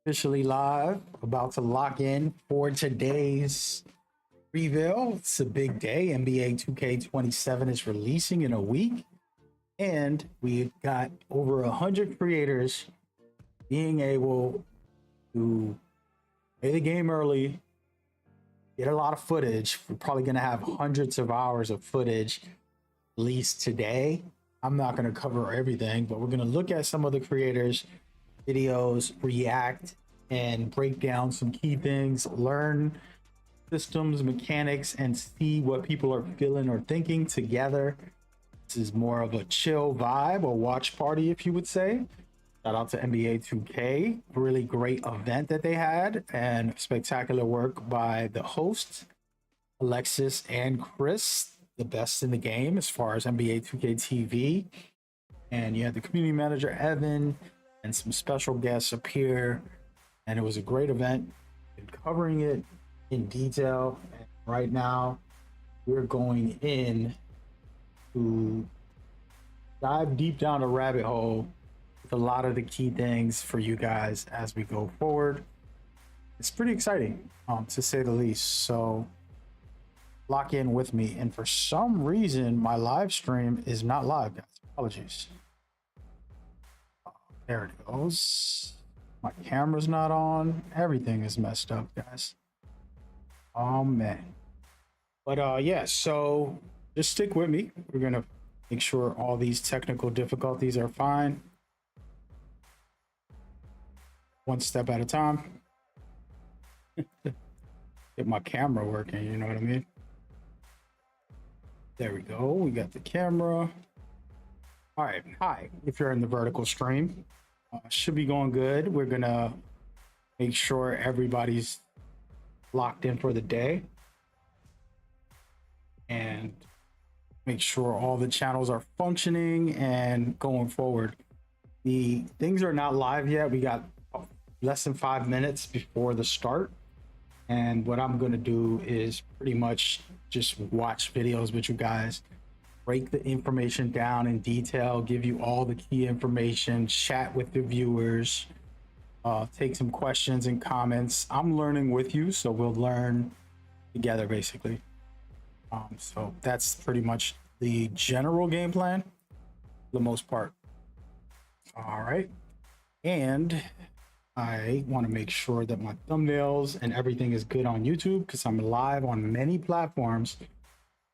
Officially live, about to lock in for today's reveal. It's a big day. NBA 2K27 is releasing in a week, and we've got over 100 creators being able to play the game early, get a lot of footage. We're probably going to have hundreds of hours of footage released today. I'm not going to cover everything, but we're going to look at some of the creators' videos, react, and break down some key things, learn systems, mechanics, and see what people are feeling or thinking together. This is more of a chill vibe, a watch party, if you would say. Shout out to NBA 2K. Really great event that they had, and spectacular work by the hosts, Alexis and Chris, the best in the game as far as NBA 2K TV. And you had the community manager, Evan, and some special guests appear. And it was a great event. Been covering it in detail. And right now, we're going in to dive deep down a rabbit hole with a lot of the key things for you guys as we go forward. It's pretty exciting, to say the least. So lock in with me. And for some reason, my live stream is not live, guys. Apologies. There it goes. My camera's not on. Everything is messed up, guys. Oh man. But yeah, so just stick with me. We're gonna make sure all these technical difficulties are fine. One step at a time. Get my camera working, you know what I mean? There we go. We got the camera. All right. Hi, if you're in the vertical stream. Should be going good. We're gonna make sure everybody's locked in for the day and make sure all the channels are functioning and going forward. The things are not live yet. We got less than 5 minutes before the start. And what I'm gonna do is pretty much just watch videos with you guys, break the information down in detail, give you all the key information, chat with the viewers, take some questions and comments. I'm learning with you, so we'll learn together basically. So that's pretty much the general game plan for the most part. All right. And I want to make sure that my thumbnails and everything is good on YouTube because I'm live on many platforms.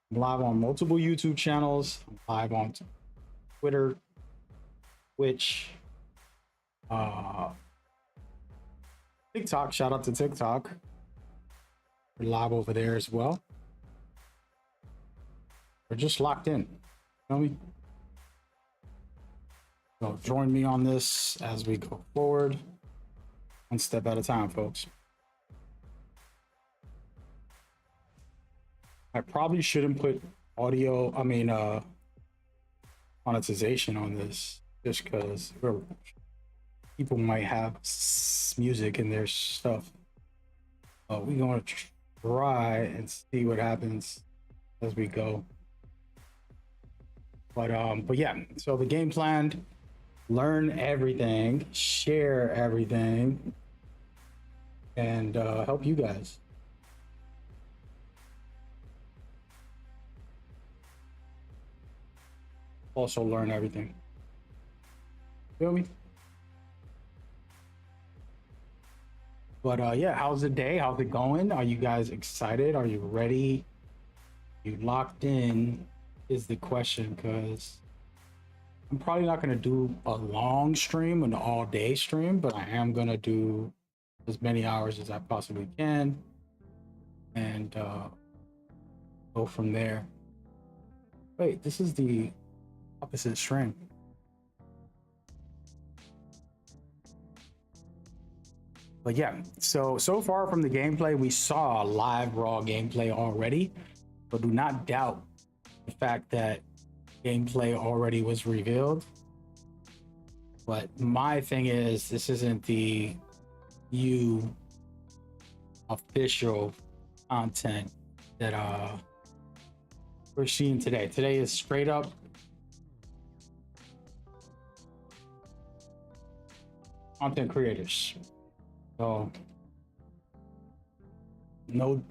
I'm live on multiple YouTube channels. I'm live on Twitter, Twitch, TikTok. Shout out to TikTok. We're live over there as well. We're just locked in. You know me? So join me on this as we go forward. One step at a time, folks. I probably shouldn't put audio, monetization on this just because people might have music in their stuff. We're going to try and see what happens as we go. But yeah, so the game plan, learn everything, share everything, and help you guys. Also learn everything. Feel me? But yeah, how's the day? How's it going? Are you guys excited? Are you ready? You locked in is the question, because I'm probably not going to do a long stream, an all-day stream, but I am going to do as many hours as I possibly can and go from there. Wait, this is the opposite stream. But yeah, so far from the gameplay, we saw live raw gameplay already, but do not doubt the fact that gameplay already was revealed. But my thing is, this isn't the official content that we're seeing today. Today is straight up content creators. So no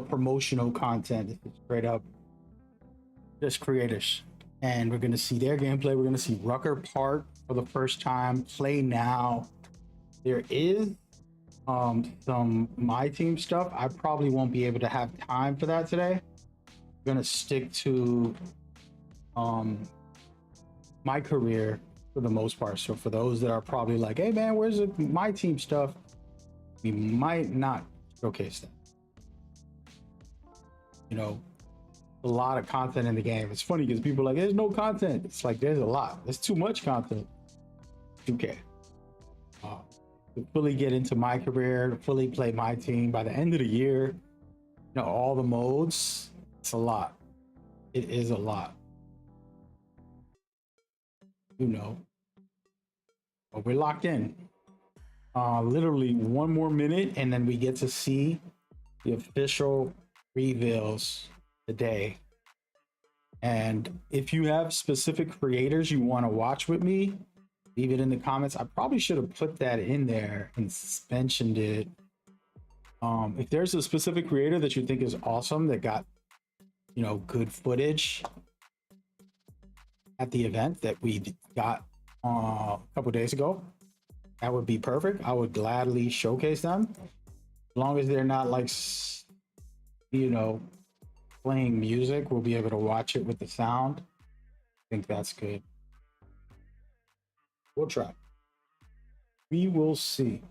promotional content. It's straight up just creators. And we're gonna see their gameplay. We're gonna see Rucker Park for the first time. Play now. There is some my team stuff. I probably won't be able to have time for that today. I'm gonna stick to my career for the most part. So for those that are probably like, hey man, where's my team stuff? We might not showcase that. You know, a lot of content in the game. It's funny because people are like, there's no content. It's like there's a lot. There's too much content. 2K. To fully get into my career, to fully play my team by the end of the year, you know, all the modes, it's a lot. It is a lot. You know. But we're locked in. Literally one more minute, and then we get to see the official reveals today. And if you have specific creators you want to watch with me, leave it in the comments. I probably should have put that in there and mentioned it. If there's a specific creator that you think is awesome that got, you know, good footage at the event that we got a couple days ago, that would be perfect. I would gladly showcase them, as long as they're not like, you know, playing music. We'll be able to watch it with the sound. I think that's good. We'll try. We will see.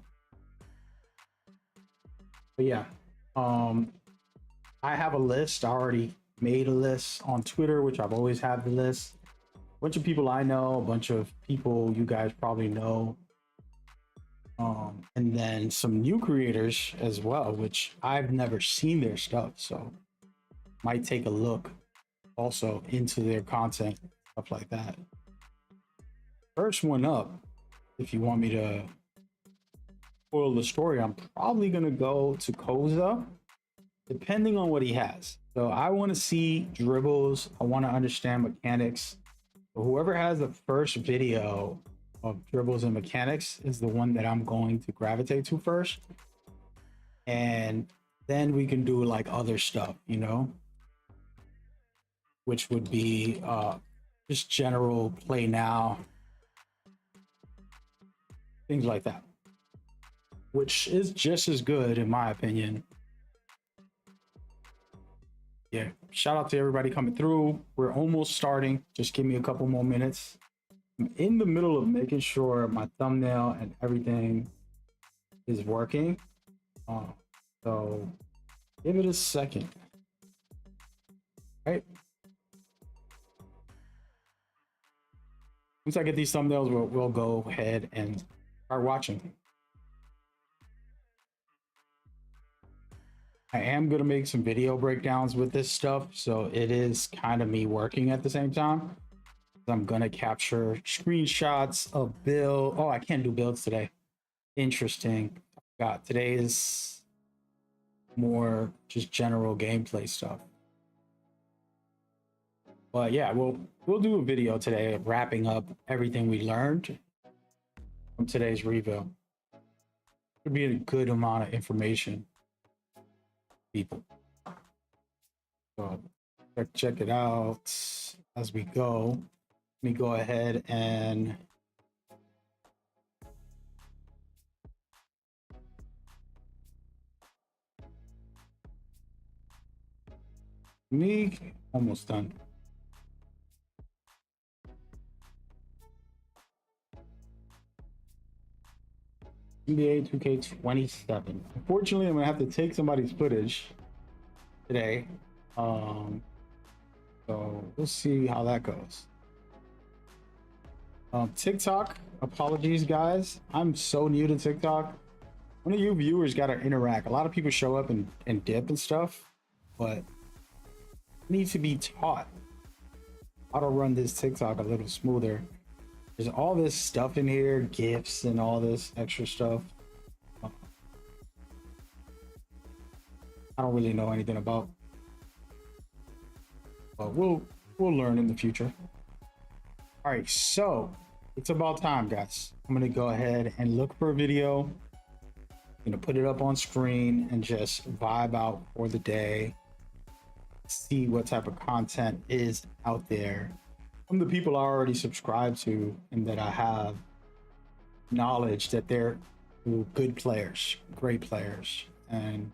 But yeah, I have a list. I already made a list on Twitter, which I've always had the list. A bunch of people I know, a bunch of people you guys probably know. And then some new creators as well, which I've never seen their stuff. So might take a look also into their content, stuff like that. First one up, if you want me to spoil the story, I'm probably gonna go to Koza, depending on what he has. So I want to see dribbles. I want to understand mechanics. But whoever has the first video of dribbles and mechanics is the one that I'm going to gravitate to first. And then we can do like other stuff, you know, which would be just general play now, things like that, which is just as good in my opinion. Yeah, shout out to everybody coming through. We're almost starting. Just give me a couple more minutes. I'm in the middle of making sure my thumbnail and everything is working. So give it a second. All right. Once I get these thumbnails, we'll go ahead and start watching. I am going to make some video breakdowns with this stuff, so it is kind of me working at the same time. I'm going to capture screenshots of build. Oh, I can't do builds today. Interesting. Got today is more just general gameplay stuff. But yeah, we'll do a video today wrapping up everything we learned from today's reveal. Should be a good amount of information, people. So check it out as we go. Let me go ahead and almost done. NBA 2k 27. Unfortunately, I'm gonna have to take somebody's footage today. So we'll see how that goes. TikTok, apologies guys. I'm so new to TikTok. One of you viewers gotta interact. A lot of people show up and dip and stuff, but need to be taught how to run this TikTok a little smoother. There's all this stuff in here, GIFs and all this extra stuff. I don't really know anything about, but we'll learn in the future. All right, so it's about time, guys. I'm gonna go ahead and look for a video. put it up on screen and just vibe out for the day, see what type of content is out there from the people I already subscribe to and that I have knowledge that they're good players, great players, and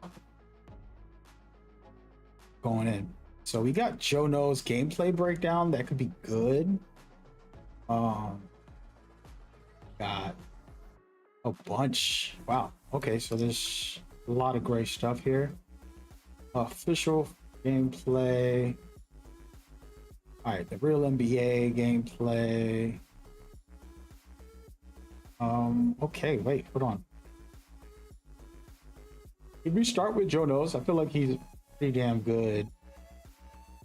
going in. So we got Joe Knows gameplay breakdown that could be good. Got a bunch. Wow. Okay, so there's a lot of great stuff here. Official gameplay. All right, the real NBA gameplay. Okay, wait, hold on. Did we start with Joe Knows? I feel like he's pretty damn good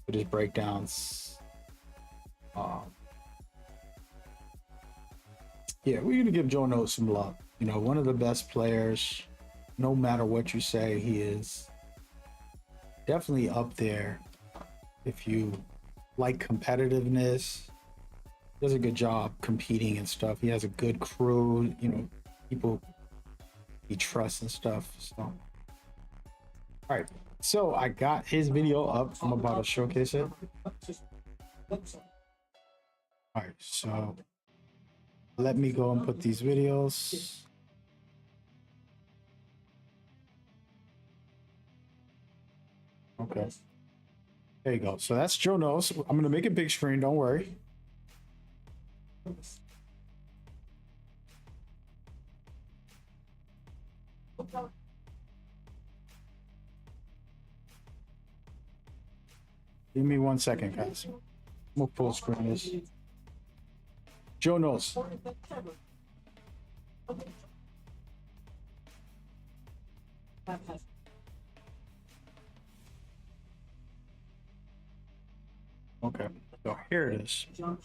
with his breakdowns. Yeah, we're gonna give Joe Knows some love. One of the best players, no matter what you say, he is definitely up there. If you like competitiveness, does a good job competing and stuff. He has a good crew, people he trusts and stuff. So, all right. So I got his video up. I'm about to showcase it. All right. So let me go and put these videos. Okay. There you go. So that's Joe Knows. I'm going to make it big screen. Don't worry. Give me 1 second, guys. I'm gonna full screen this. Joe Knows. Okay, so here it is. So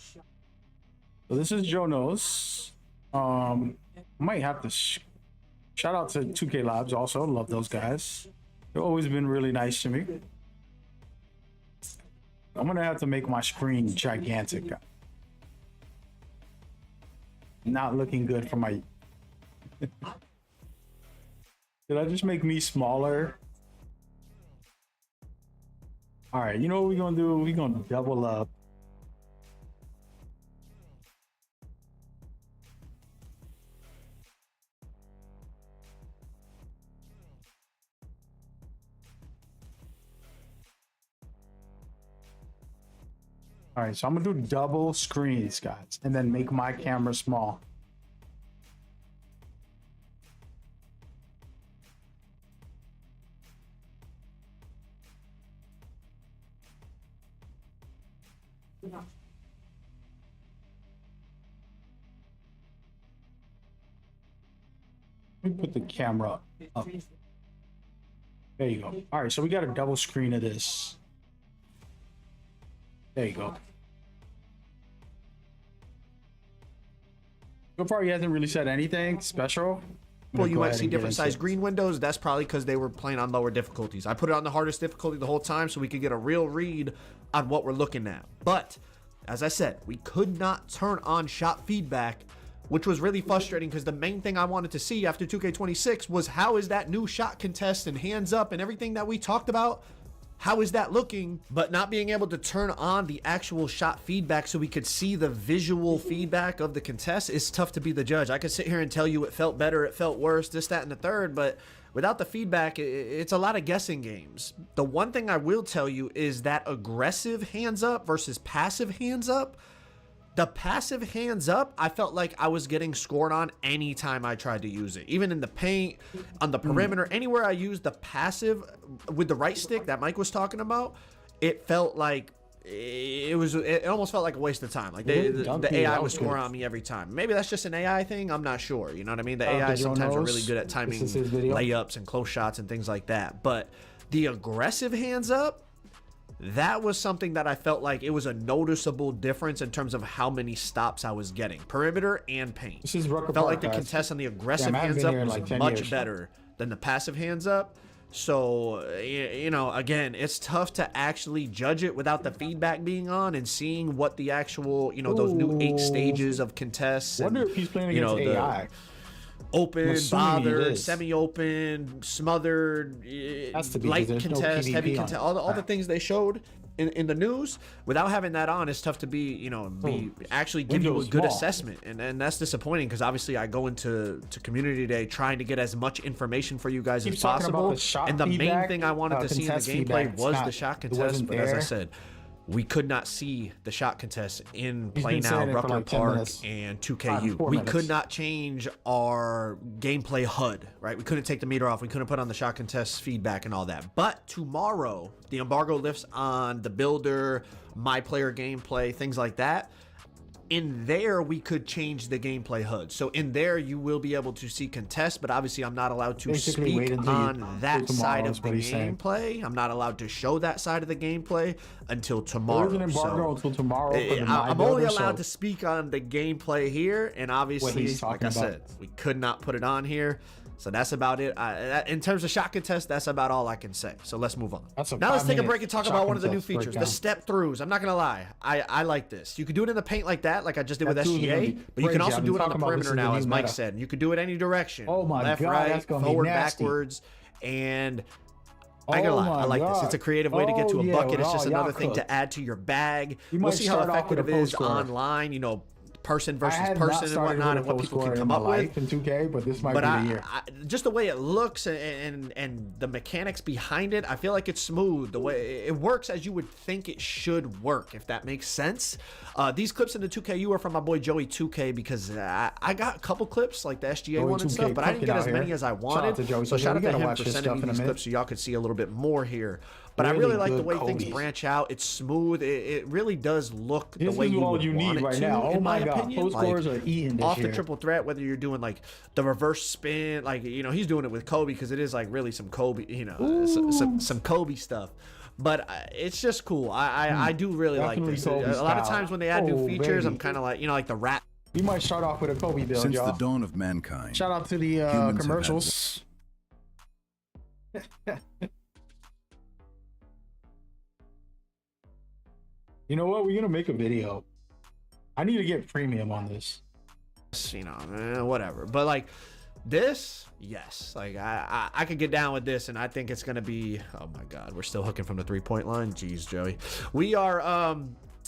this is Joe Knows. Might have to shout out to 2K Labs also. Love those guys. They've always been really nice to me. I'm gonna have to make my screen gigantic. Not looking good for my. Did I just make me smaller? All right, you know what we're gonna do? We're gonna double up. All right, so I'm gonna do double screens, guys, and then make my camera small. Let me put the camera up. There you go. All right, so we got a double screen of this. There you go. So far, he hasn't really said anything special. Well, you might see different size green windows. That's probably because they were playing on lower difficulties. I put it on the hardest difficulty the whole time so we could get a real read on what we're looking at. But, as I said, we could not turn on shot feedback, which was really frustrating because the main thing I wanted to see after 2K26 was how is that new shot contest and hands up and everything that we talked about, how is that looking? But not being able to turn on the actual shot feedback so we could see the visual feedback of the contest is tough to be the judge. I could sit here and tell you it felt better, it felt worse, this, that, and the third, but without the feedback, it's a lot of guessing games. The one thing I will tell you is that aggressive hands up versus passive hands up, the passive hands up, I felt like I was getting scored on anytime I tried to use it. Even in the paint, on the perimeter, anywhere I used the passive with the right stick that Mike was talking about, it felt like it almost felt like a waste of time. Like the AI was scoring on me every time. Maybe that's just an AI thing. I'm not sure. You know what I mean? The AI sometimes are really good at timing layups and close shots and things like that. But the aggressive hands up, that was something that I felt like it was a noticeable difference in terms of how many stops I was getting. Perimeter and paint. This is Rucker felt Park, like the guys. contest on the aggressive hands up was like much better than the passive hands up. So, you know, again, it's tough to actually judge it without the feedback being on and seeing what the actual, you know, those new 8 stages of contests. Wonder if he's playing against AI. open, assuming it bothered, is. semi-open, smothered, Has to be, light 'cause there's no contest, PvP heavy on contest, it. all the things they showed in the news. Without having that on, it's tough to be, actually give you a Window's good small. assessment, and that's disappointing because obviously I go into community day trying to get as much information for you guys as Keep talking about possible, the shot and the main feedback, thing I wanted to see in the contest gameplay feedback, was it's the shot it contest. wasn't But as I there. said, we could not see the shot contest in He's Play been Now, saying it for Rucker like 10 Park, minutes. and 4 2KU. We minutes. could not change our gameplay HUD, right? We couldn't take the meter off. We couldn't put on the shot contest feedback and all that. But tomorrow, the embargo lifts on the builder, my player gameplay, things like that. In there, we could change the gameplay HUD. So in there, you will be able to see contest, but obviously I'm not allowed to Basically, wait speak until on that tomorrow side is of the what he's saying. gameplay. I'm not allowed to show that side of the gameplay until tomorrow. There is an embargo until tomorrow. For the I'm My only Builder, allowed so to speak on the gameplay here, and obviously, he's like talking I about. said, we could not put it on here. So that's about it. In terms of shot contest, that's about all I can say. So let's move on. That's a Now let's take a 5-minute break and talk shot about one of the new contest features, the breakdown. step throughs. I'm not gonna lie, I like this. You could do it in the paint like that, like I just did with That too is gonna SGA, be but you can crazy. also I've do been it on the talking about this perimeter is the now, new as Mike meta. said. You could do it any direction. Oh my left, God, right, that's gonna be forward, nasty. backwards, and I ain't gonna Oh lie, I my like this. God. It's a creative way to get to a Oh, yeah, bucket. It's well, just y'all another thing cooked. to add to your bag. You We'll might see how start off with effective a it is post score. online, person I versus had not person and started whatnot, with and a what post people score can in come my up with. life in 2K, but this might But be the year. just the way it looks and the mechanics behind it, I feel like it's smooth. The way it works as you would think it should work, if that makes sense. These clips in the 2KU are from my boy Joey 2K because I got a couple clips like the SGA Joey one and 2K stuff, but I didn't cooking get out as many here. as I Shout out wanted. to Joey So 2K. shout We out to gotta him watch for his sending stuff me in a these minute. clips so y'all could see a little bit more here. But I Really really like the good way things Kobe's. branch out. It's smooth. It really does look This the way is you all would you want need it right to, now. Oh in my my God. opinion. Post scores are eating this off year. the triple threat, whether you're doing like the reverse spin, like he's doing it with Kobe because it is like really some Kobe, some Kobe stuff. But it's just cool. I do really like Definitely this. Kobe A lot of style. times when they add new Oh, features, baby. I'm kind of like like the rap. We might start off with a Kobe build, Since the y'all. dawn of mankind, Shout out to the Humans have had commercials. You know what? We're gonna make a video. I need to get premium on this. Whatever. But like this, yes, like I could get down with this, and I think it's gonna be. Oh my God, we're still hooking from the 3-point line. Jeez, Joey, we are.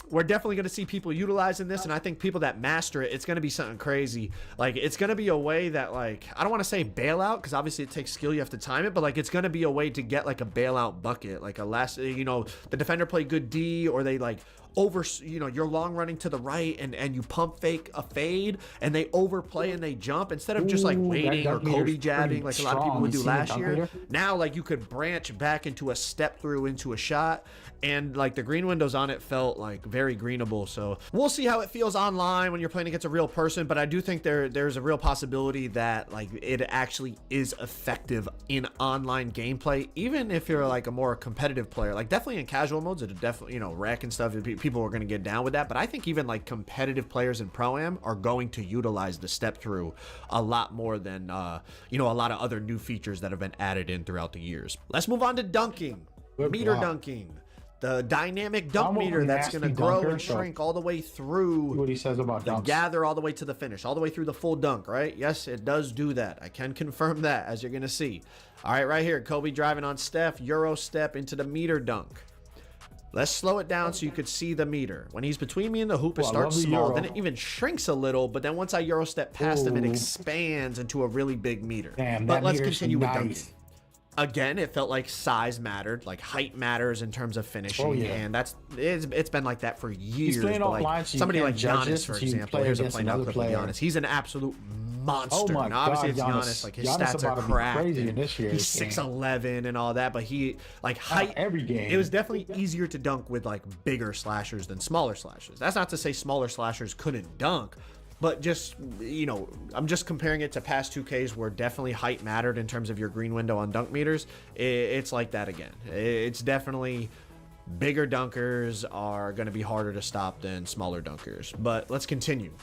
We're definitely going to see people utilizing this, and I think people that master it, it's going to be something crazy. Like, it's going to be a way that, like, I don't want to say bailout, because obviously it takes skill, you have to time it, but, like, it's going to be a way to get, like, a bailout bucket. Like, the defender played good D, or they, like, you're long running to the right, and you pump fake a fade, and they overplay and they jump, instead of just, like, Ooh, waiting that or meter's Kobe jabbing, pretty like a lot of people strong. would You do see the last dunk year. meter? Now, like, you could branch back into a step through into a shot, and like the green windows on it felt like very greenable. So we'll see how it feels online when you're playing against a real person, but I do think there's a real possibility that like it actually is effective in online gameplay, even if you're like a more competitive player. Like definitely in casual modes, it'll definitely, rec and stuff, people are going to get down with that, but I think even like competitive players in Pro-Am are going to utilize the step through a lot more than a lot of other new features that have been added in throughout the years. Let's move on to dunking. Good Meter block. dunking, the dynamic dunk I'm a meter that's nasty going to grow dunker, and so shrink all the way See through what he says about the dunks. gather, all the way to the finish, all the way through the full dunk, right? Yes, it does do that. I can confirm that, as you're going to see. All right, right here, Kobe driving on Steph, Euro step into the meter dunk. Let's slow it down so you could see the meter. When he's between me and the hoop, it Oh, I starts love the small. Euro. Then it even shrinks a little, but then once I Euro step past him, it Ooh. expands into a really big meter. Damn, But that let's meter's continue with nice. dunking. Again, it felt like size mattered, like height matters in terms of finishing, Oh, yeah. and it's been like that for years. playing but, like, offline, so you somebody can't like judge Giannis, it for until you example, play here's a against play now another clip of player. Giannis. He's an absolute monster. Oh my Now, obviously, God, it's Giannis. Giannis. Like his Giannis stats are about to be cracked. crazy in and this year's he's game. 6'11" and all that, but he like height every game. It was definitely easier to dunk with like bigger slashers than smaller slashers. That's not to say smaller slashers couldn't dunk. But just, I'm just comparing it to past 2Ks where definitely height mattered in terms of your green window on dunk meters. It's like that again. It's definitely bigger dunkers are going to be harder to stop than smaller dunkers. But let's continue.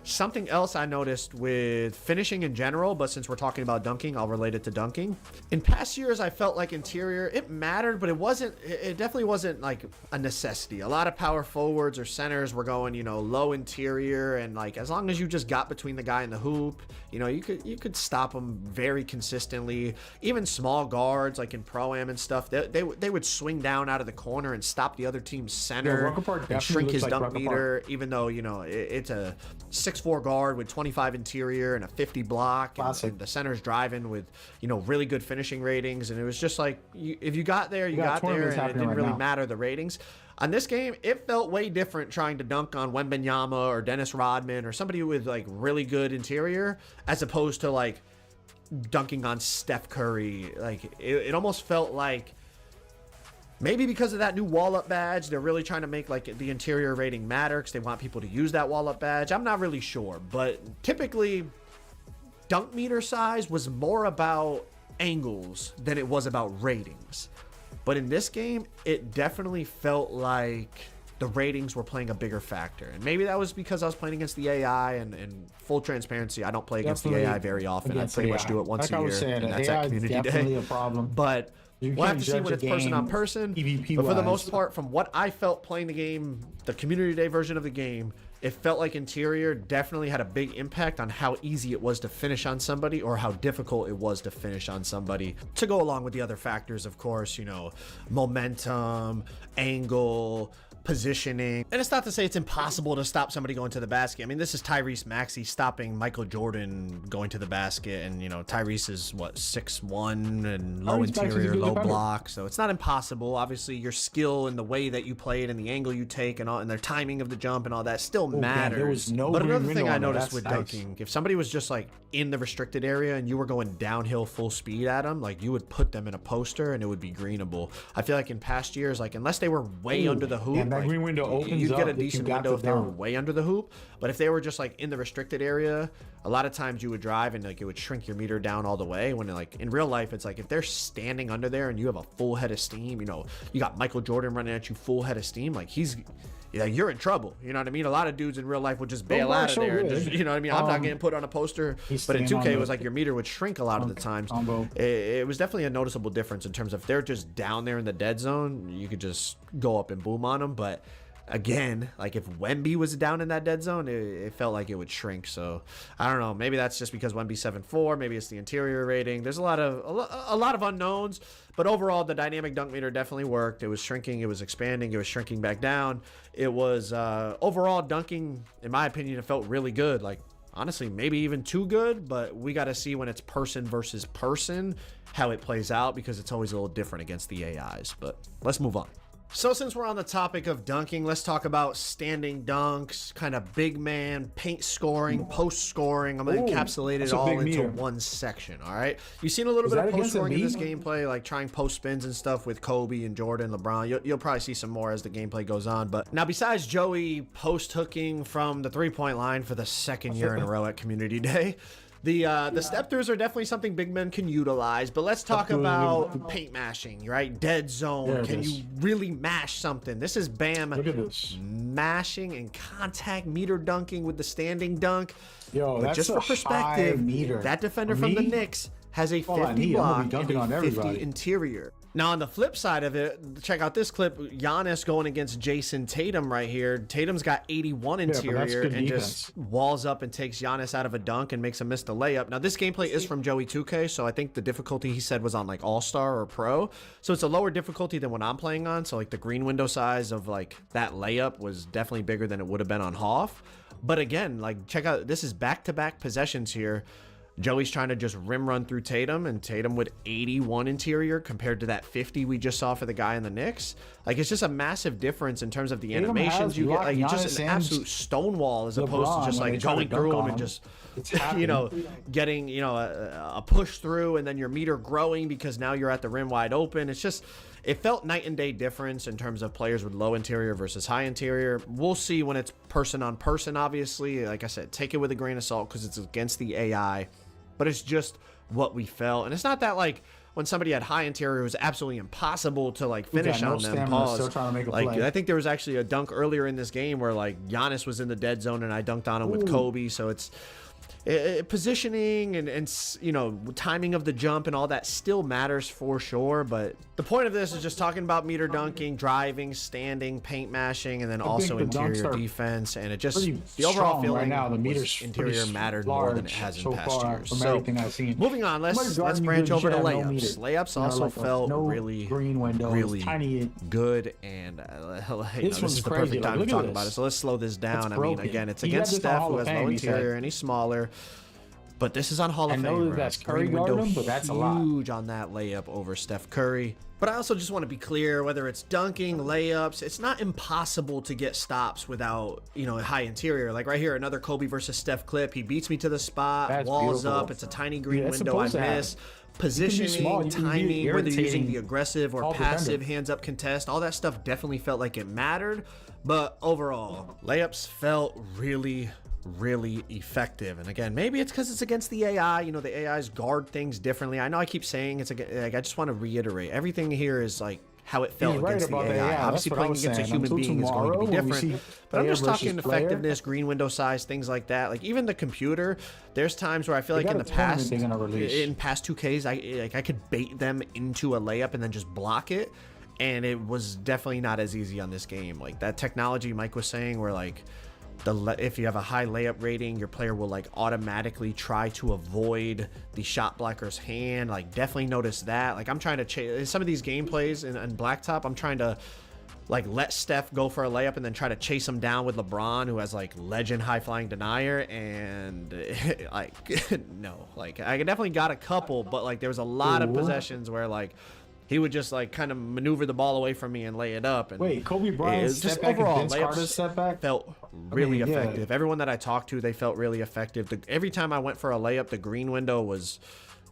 Something else I noticed with finishing in general, but since we're talking about dunking, I'll relate it to dunking. In past years, I felt like interior, it mattered, but it definitely wasn't like a necessity. A lot of power forwards or centers were going, you know, low interior, and like as long as you just got between the guy and the hoop, you know, you could stop them very consistently. Even small guards like in Pro-Am and stuff, they would swing down out of the corner and stop the other team's center and shrink his dunk meter, even though, you know, it's a 6'4" guard with 25 interior and a 50 block, and the center's driving with, you know, really good finishing ratings. And it was just like, if you got there, you got there, and it didn't really matter the ratings. On this game, it felt way different trying to dunk on Wembanyama or Dennis Rodman or somebody with like really good interior, as opposed to like dunking on Steph Curry. Like it almost felt like, maybe because of that new wall-up badge, they're really trying to make like the interior rating matter because they want people to use that wall-up badge. I'm not really sure, but typically dunk meter size was more about angles than it was about ratings. But in this game, it definitely felt like the ratings were playing a bigger factor. And maybe that was because I was playing against the AI, and full transparency, I don't play against the AI very often. I pretty much do it once a year, and that's at community day. But we'll have to see when it's person on person. But for the most part, from what I felt playing the game, the community day version of the game, it felt like interior definitely had a big impact on how easy it was to finish on somebody or how difficult it was to finish on somebody. To go along with the other factors, of course, you know, momentum, angle, positioning. And it's not to say it's impossible to stop somebody going to the basket. I mean, this is Tyrese Maxey stopping Michael Jordan going to the basket, and you know, Tyrese is what, 6'1" and low interior, low block, so it's not impossible. Obviously your skill and the way that you play it and the angle you take and all, and their timing of the jump and all that still matters. But another thing I noticed with dunking, if somebody was just like in the restricted area and you were going downhill full speed at them, like you would put them in a poster and it would be greenable. I feel like in past years, like unless they were way under the hoop, that green window opens you'd up, get a decent window if they were way under the hoop. But if they were just like in the restricted area, a lot of times you would drive and like it would shrink your meter down all the way. When like in real life, it's like if they're standing under there and you have a full head of steam, you know, you got Michael Jordan running at you full head of steam, like you're in trouble. You know what I mean? A lot of dudes in real life would just bail out of there. And just, you know what I mean? I'm not getting put on a poster, but in 2K it was like your meter would shrink a lot of the times. It was definitely a noticeable difference in terms of if they're just down there in the dead zone, you could just go up and boom on them. But again, like if Wemby was down in that dead zone, it felt like it would shrink. So I don't know. Maybe that's just because Wemby's 7'4". Maybe it's the interior rating. There's a lot of unknowns. But overall, the dynamic dunk meter definitely worked. It was shrinking, it was expanding, it was shrinking back down. It was overall dunking, in my opinion, it felt really good. Like honestly, maybe even too good. But we got to see when it's person versus person how it plays out, because it's always a little different against the AIs. But let's move on. So since we're on the topic of dunking, let's talk about standing dunks, kind of big man, paint scoring, post scoring. I'm going to encapsulate it all into one section, all right? You've seen a little bit of post scoring in this gameplay, like trying post spins and stuff with Kobe and Jordan, LeBron. You'll probably see some more as the gameplay goes on. But now, besides Joey post hooking from the 3-point line for the second year in a row at Community Day, the step throughs are definitely something big men can utilize, but let's talk about paint mashing, right? Dead zone. Can you really mash something? This is Bam mashing and contact meter dunking with the standing dunk. Yo, that's just for perspective, that defender from the Knicks has a 50 block and a 50 interior. Now, on the flip side of it, check out this clip. Giannis going against Jason Tatum right here. Tatum's got 81 interior and just walls up and takes Giannis out of a dunk and makes him miss the layup. Now, this gameplay is from Joey 2K, so I think the difficulty he said was on like All-Star or Pro. So it's a lower difficulty than what I'm playing on. So like the green window size of like that layup was definitely bigger than it would have been on Hoff. But again, like check out, this is back-to-back possessions here. Joey's trying to just rim run through Tatum, and Tatum with 81 interior compared to that 50 we just saw for the guy in the Knicks. Like, it's just a massive difference in terms of the animations you get. Like, it's just an absolute stonewall as opposed to just like going through them and just, you know, getting, you know, a push through and then your meter growing because now you're at the rim wide open. It's just, it felt night and day difference in terms of players with low interior versus high interior. We'll see when it's person on person, obviously. Like I said, take it with a grain of salt because it's against the AI. But it's just what we felt. And it's not that like when somebody had high interior, it was absolutely impossible to like finish no on them. stamina, Pause. still trying to make a Like play. I think there was actually a dunk earlier in this game where like Giannis was in the dead zone and I dunked on him with Kobe. So it's positioning and you know, timing of the jump and all that still matters for sure. But the point of this is just talking about meter dunking, driving, standing, paint mashing, and then also interior defense. And it just, the overall feeling right now, the was interior mattered more than it has in past years. So I've seen. moving on, let's branch over to layups. Layups also felt really tiny, good, and this is the perfect time to talk about it. So let's slow this down. I mean, again, it's against Steph, who has low interior and he's smaller. But this is on Hall of Fame. I know that's Curry guarding him, but that's a lot. Huge on that layup over Steph Curry. But I also just want to be clear, whether it's dunking, layups, it's not impossible to get stops without, you know, a high interior. Like right here, another Kobe versus Steph clip. He beats me to the spot, that's walls beautiful. up. It's a tiny green window I miss. Positioning, timing, whether you're using the aggressive or passive hands up contest, all that stuff definitely felt like it mattered. But overall, layups felt really effective. And again, maybe it's because it's against the AI. You know, the AIs guard things differently. I know I keep saying it's like, I just want to reiterate, everything here is like how it felt against the AI. Obviously playing against a human being is going to be different, but I'm just talking effectiveness, green window size, things like that. Like even the computer, there's times where I feel like in the past, in past 2Ks, I could bait them into a layup and then just block it, and it was definitely not as easy on this game. Like that technology Mike was saying, where like if you have a high layup rating, your player will like automatically try to avoid the shot blocker's hand. Like definitely notice that. Like I'm trying to chase some of these gameplays in Blacktop. I'm trying to like let Steph go for a layup and then try to chase him down with LeBron, who has like legend high flying denier, and like no, like I definitely got a couple, but like there was a lot of possessions where like he would just like kind of maneuver the ball away from me and lay it up. And wait, Kobe Bryant's just overall layups felt really effective. Everyone that I talked to, they felt really effective. Every time I went for a layup, the green window was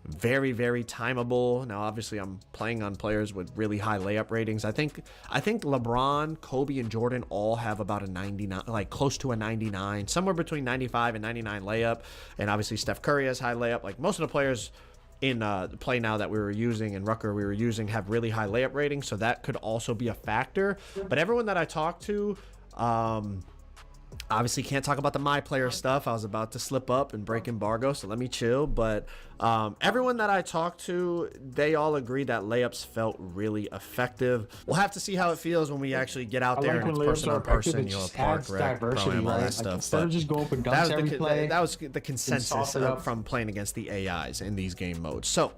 very timeable. Now, obviously, I'm playing on players with really high layup ratings. I think LeBron, Kobe, and Jordan all have about a 99, like close to a 99, somewhere between 95 and 99 layup. And obviously, Steph Curry has high layup. Like most of the players in the play now that we were using and Rucker we were using have really high layup ratings, so that could also be a factor. But everyone that I talked to, obviously can't talk about the my player stuff. I was about to slip up and break embargo, so let me chill. But everyone that I talked to, they all agree that layups felt really effective. We'll have to see how it feels when we actually get out there and it's person on person, you know, park, rec, pro-am, all that stuff. Instead of just going for dunks every play, that was the consensus from playing against the AIs in these game modes. So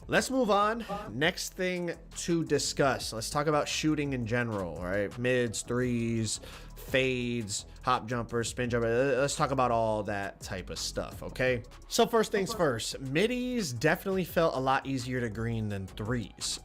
let's move on. Next thing to discuss. Let's talk about shooting in general, right? Mids, threes, fades, hop jumpers, spin jumper. Let's talk about all that type of stuff, okay? So first things first, middies definitely felt a lot easier to green than threes.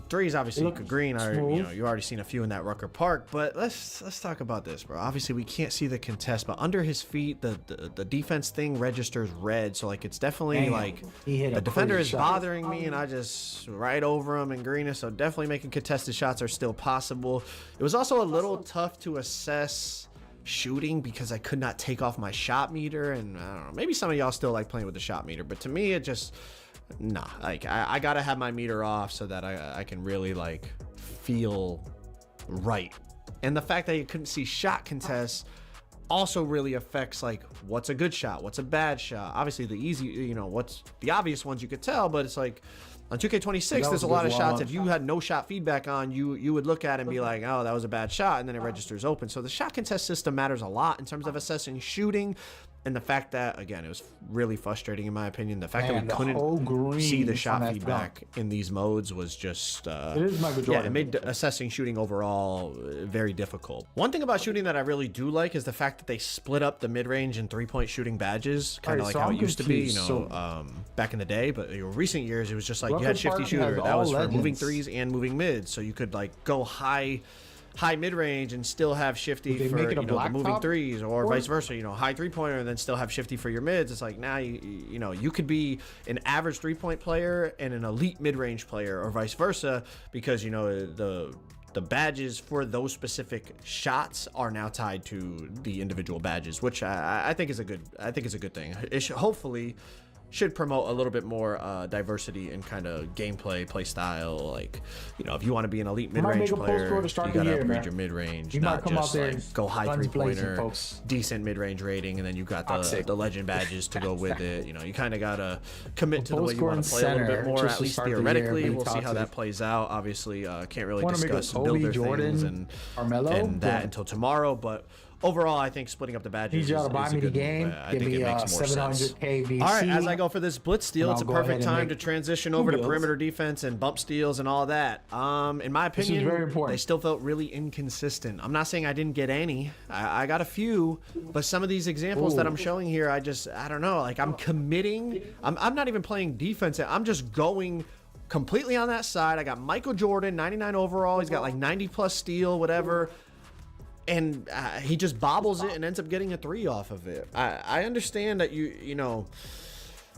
Threes obviously you could green. You already seen a few in that Rucker Park, but let's talk about this, bro. Obviously we can't see the contest, but under his feet, the defense thing registers red, so like it's definitely like the defender is bothering me, and I just right over him and green it. So definitely making contested shots are still possible. It was also a little tough to assess shooting because I could not take off my shot meter, and I don't know, maybe some of y'all still like playing with the shot meter, but to me it just like I gotta have my meter off so that I can really like feel right. And the fact that you couldn't see shot contests also really affects like what's a good shot, what's a bad shot. Obviously the easy, you know, what's the obvious ones you could tell, but it's like on 2K26, there's a lot of shots. If you had no shot feedback on, you would look at it and be like, oh, that was a bad shot, and then it registers open. So the shot contest system matters a lot in terms of assessing shooting. And the fact that, again, it was really frustrating in my opinion. The fact that we couldn't see the shot feedback in these modes was just, it made assessing shooting overall very difficult. One thing about shooting that I really do like is the fact that they split up the mid-range and three-point shooting badges, kind of like how it used to be, you know, back in the day. But in recent years, it was just like you had shifty shooter. That was for moving threes and moving mids. So you could like go high mid-range and still have shifty for, you know, the moving threes, or vice versa, you know, high three-pointer and then still have shifty for your mids. It's like now you know, you could be an average three-point player and an elite mid-range player, or vice versa, because, you know, the badges for those specific shots are now tied to the individual badges, which I think is a good thing. Hopefully should promote a little bit more diversity in kind of gameplay, play style. Like, you know, if you want to be an elite mid-range player, you gotta upgrade your mid-range, not just like go high three-pointer, decent mid-range rating, and then you got the legend badges to go with it. You know, you kind of gotta commit to the way you want to play a little bit more, at least theoretically. We'll see how that plays out. Obviously, can't really discuss builder things and that until tomorrow, but overall, I think splitting up the badges is a good game. I think it makes more sense. VC. All right, as I go for this blitz steal, it's a perfect time to transition over to perimeter defense and bump steals and all that. In my opinion, they still felt really inconsistent. I'm not saying I didn't get any. I got a few, but some of these examples that I'm showing here, I don't know. Like, I'm committing. I'm not even playing defense. I'm just going completely on that side. I got Michael Jordan, 99 overall. He's got like 90 plus steal, whatever. And he just bobbles it and ends up getting a 3 off of it. I understand that you know,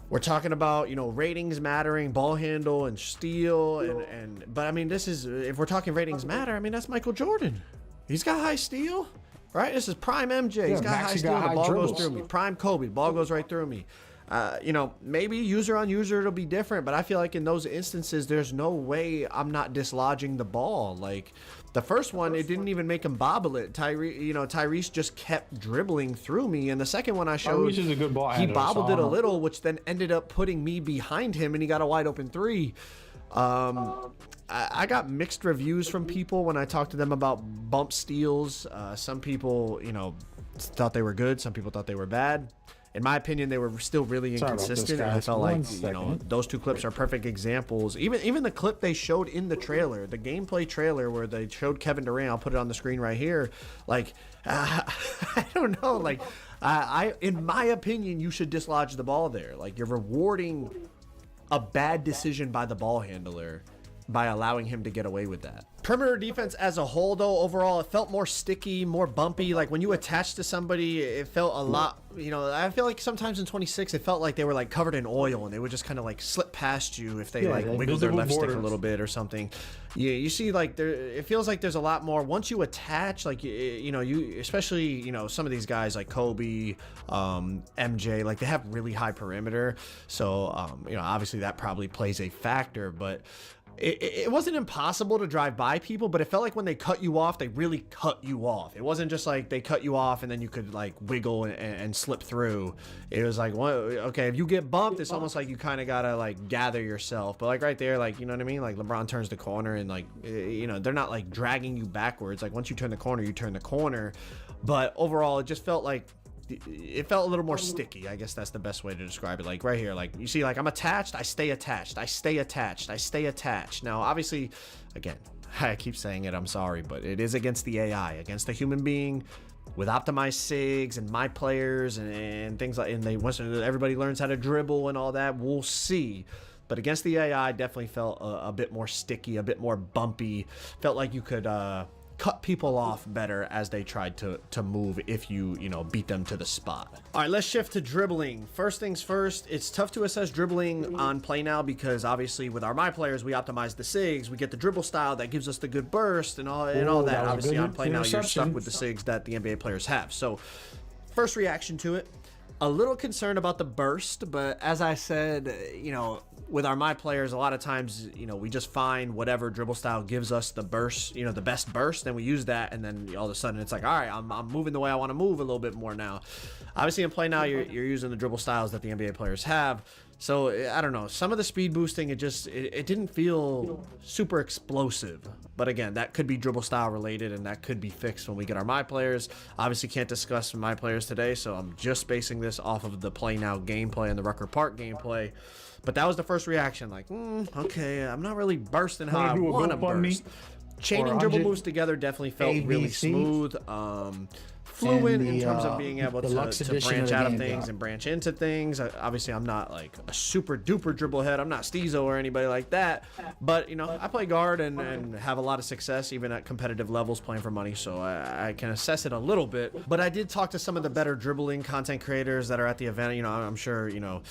we're talking about, you know, ratings mattering, ball handle and steal, but I mean, this is, if we're talking ratings matter, I mean, that's Michael Jordan. He's got high steal, right? This is prime MJ. He's got high steal. The ball goes through me. Prime Kobe. The ball goes right through me. You know, maybe user on user it'll be different, but I feel like in those instances, there's no way I'm not dislodging the ball. Like, the first one, it didn't even make him bobble it. Tyrese just kept dribbling through me. And the second one I showed, Tyrese is a good ball he bobbled it a little, which then ended up putting me behind him, and he got a wide open 3. I got mixed reviews from people when I talked to them about bump steals. Some people, you know, thought they were good. Some people thought they were bad. In my opinion, they were still really inconsistent. I felt like, you know, those two clips are perfect examples. Even the clip they showed in the trailer, the gameplay trailer where they showed Kevin Durant, I'll put it on the screen right here. Like, I don't know. Like, in my opinion, you should dislodge the ball there. Like, you're rewarding a bad decision by the ball handler by allowing him to get away with that. Perimeter defense as a whole, though, overall, it felt more sticky, more bumpy. Like, when you attach to somebody, it felt a lot, you know, I feel like sometimes in 26, it felt like they were, like, covered in oil, and they would just kind of, like, slip past you if they, like, wiggled their left stick a little bit or something. You see, like, it feels like there's a lot more. Once you attach, like, you know, especially, you know, some of these guys like Kobe, MJ, like, they have really high perimeter. So, you know, obviously that probably plays a factor, but it wasn't impossible to drive by people, but it felt like when they cut you off, they really cut you off. It wasn't just like they cut you off and then you could like wiggle and slip through. It was like, well, okay, if you get bumped, it's almost like you kind of gotta like gather yourself. But like right there, like, you know what I mean? Like LeBron turns the corner and like, you know, they're not like dragging you backwards. Like once you turn the corner, you turn the corner. But overall, it just felt like, it felt a little more sticky. I guess that's the best way to describe it. Like right here, like you see, like I'm attached, I stay attached, I stay attached, I stay attached. Now, obviously, again, I keep saying it, I'm sorry, but it is against the AI, against a human being with optimized SIGs and my players and things like, and once everybody learns how to dribble and all that, we'll see. But against the AI, definitely felt a bit more sticky, a bit more bumpy. Felt like you could cut people off better as they tried to move if you know, beat them to the spot. All right, let's shift to dribbling. First things first, it's tough to assess dribbling on play now because obviously with our my players, we optimize the SIGs, we get the dribble style that gives us the good burst and all that. Obviously on play now, you're stuck with the SIGs that the NBA players have. So first reaction to it, a little concerned about the burst, but as I said, you know, with our my players, a lot of times, you know, we just find whatever dribble style gives us the burst, you know, the best burst, then we use that, and then all of a sudden it's like, all right, I'm moving the way I want to move a little bit more now. Obviously in play now, you're using the dribble styles that the NBA players have. So I don't know, some of the speed boosting, it didn't feel super explosive. But again, that could be dribble style related, and that could be fixed when we get our my players. Obviously can't discuss my players today, so I'm just basing this off of the play now gameplay and the Rucker Park gameplay. But that was the first reaction, like, okay, I'm not really bursting how I want to burst. Chaining dribble moves together definitely felt really smooth. Fluent in terms of being able to branch out of things and branch into things. Obviously, I'm not like a super duper dribble head. I'm not Steezo or anybody like that. But, you know, I play guard and have a lot of success even at competitive levels playing for money. So I can assess it a little bit. But I did talk to some of the better dribbling content creators that are at the event. You know, I'm sure, you know,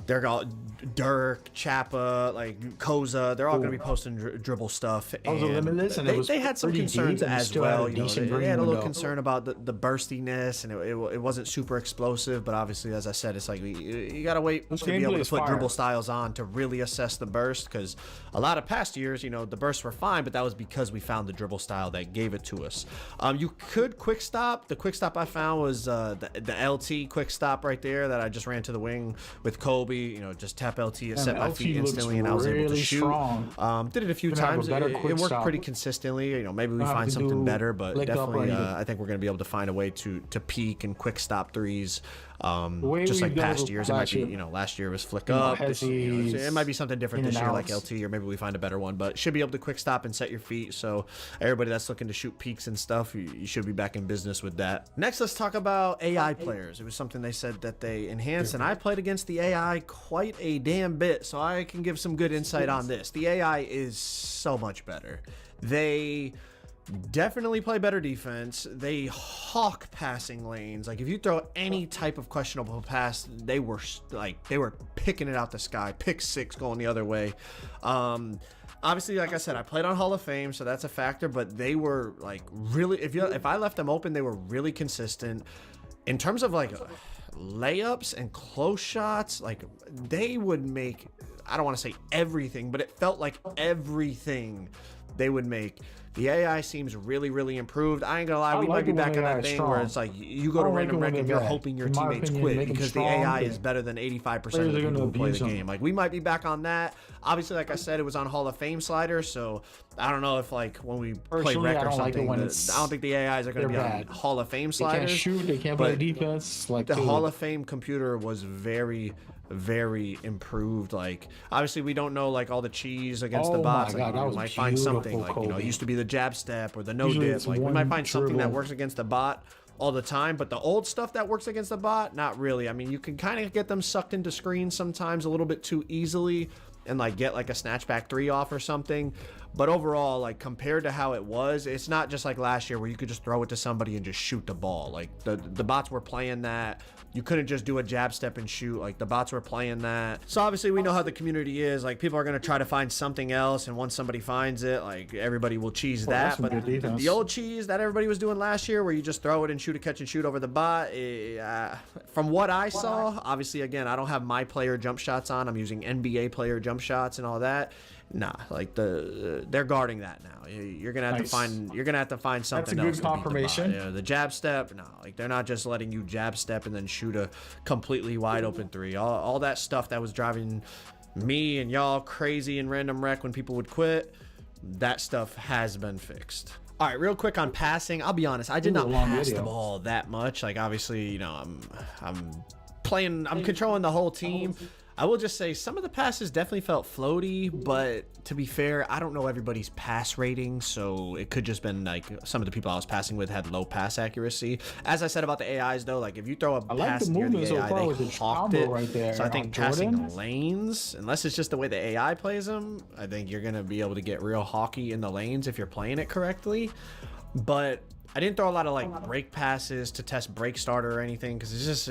they're all Dirk, Chappa, like Koza. They're all going to be posting dribble stuff. And limitless, and they had some concerns as well. You know, they had a little window. concern about the burstiness, and it wasn't super explosive. But obviously, as I said, it's like you got to wait to be able to put dribble styles on to really assess the burst. Because a lot of past years, you know, the bursts were fine, but that was because we found the dribble style that gave it to us. You could quick stop. The quick stop I found was the LT quick stop right there that I just ran to the wing with Kobe. You know, just tap LT, it set my feet instantly, and I was able to shoot. Did it a few times. It worked pretty consistently. You know, maybe we find something better, but definitely, I think we're going to be able to find a way to peak and quick stop threes. Just like past years, it might be, you know, last year was flick up. It might be something different this year, like LT, or maybe we find a better one. But should be able to quick stop and set your feet. So everybody that's looking to shoot peaks and stuff, you should be back in business with that. Next, let's talk about AI players. It was something they said that they enhanced, and I played against the AI quite a damn bit, so I can give some good insight on this. The AI is so much better. They definitely play better defense. They hawk passing lanes. Like if you throw any type of questionable pass, they were picking it out the sky. Pick six going the other way. Obviously, like I said, I played on Hall of Fame, so that's a factor. But they were like really, if I left them open, they were really consistent in terms of like layups and close shots. Like they would make, I don't want to say everything, but it felt like everything they would make. The AI seems really, really improved. I ain't gonna lie, we might be back in that thing where it's like you go to random rank and you're hoping your teammates quit because the AI is better than 85% of the people who play the game. Like we might be back on that. Obviously, like I said, it was on Hall of Fame slider, so I don't know if like when we play rec or something, I don't think the AIs are gonna be on Hall of Fame sliders. They can't shoot, they can't play defense. Like the Hall of Fame computer was very improved. Like obviously we don't know like all the cheese against the bots. Like, we might find something like, you know, it used to be the jab step or the no dip. Like we might find something that works against the bot all the time, but the old stuff that works against the bot, not really. I mean, you can kind of get them sucked into screens sometimes a little bit too easily and like get like a snatchback three off or something. But overall, like compared to how it was, it's not just like last year where you could just throw it to somebody and just shoot the ball. Like the bots were playing that. You couldn't just do a jab step and shoot. Like the bots were playing that. So obviously we know how the community is. Like people are going to try to find something else, and once somebody finds it, like everybody will cheese that. But the old cheese that everybody was doing last year where you just throw it and shoot a catch and shoot over the bot, from what I saw, obviously again, I don't have my player jump shots on. I'm using NBA player jump shots and all that. Nah, like they're guarding that now. You're gonna have to find. You're gonna have to find something else. That's a good confirmation. The jab step, no, like they're not just letting you jab step and then shoot a completely wide open three. All that stuff that was driving me and y'all crazy in random rec when people would quit. That stuff has been fixed. All right, real quick on passing. I'll be honest, I did not pass the ball that much. Like obviously, you know, I'm controlling the whole team. I will just say some of the passes definitely felt floaty, but to be fair, I don't know everybody's pass rating, so it could just been like some of the people I was passing with had low pass accuracy. As I said about the AIs though, like if you throw a pass near the AI, they hawked it. Right there so I think passing lanes, unless it's just the way the AI plays them, I think you're gonna be able to get real hawky in the lanes if you're playing it correctly. But I didn't throw a lot of like break passes to test break starter or anything because it's just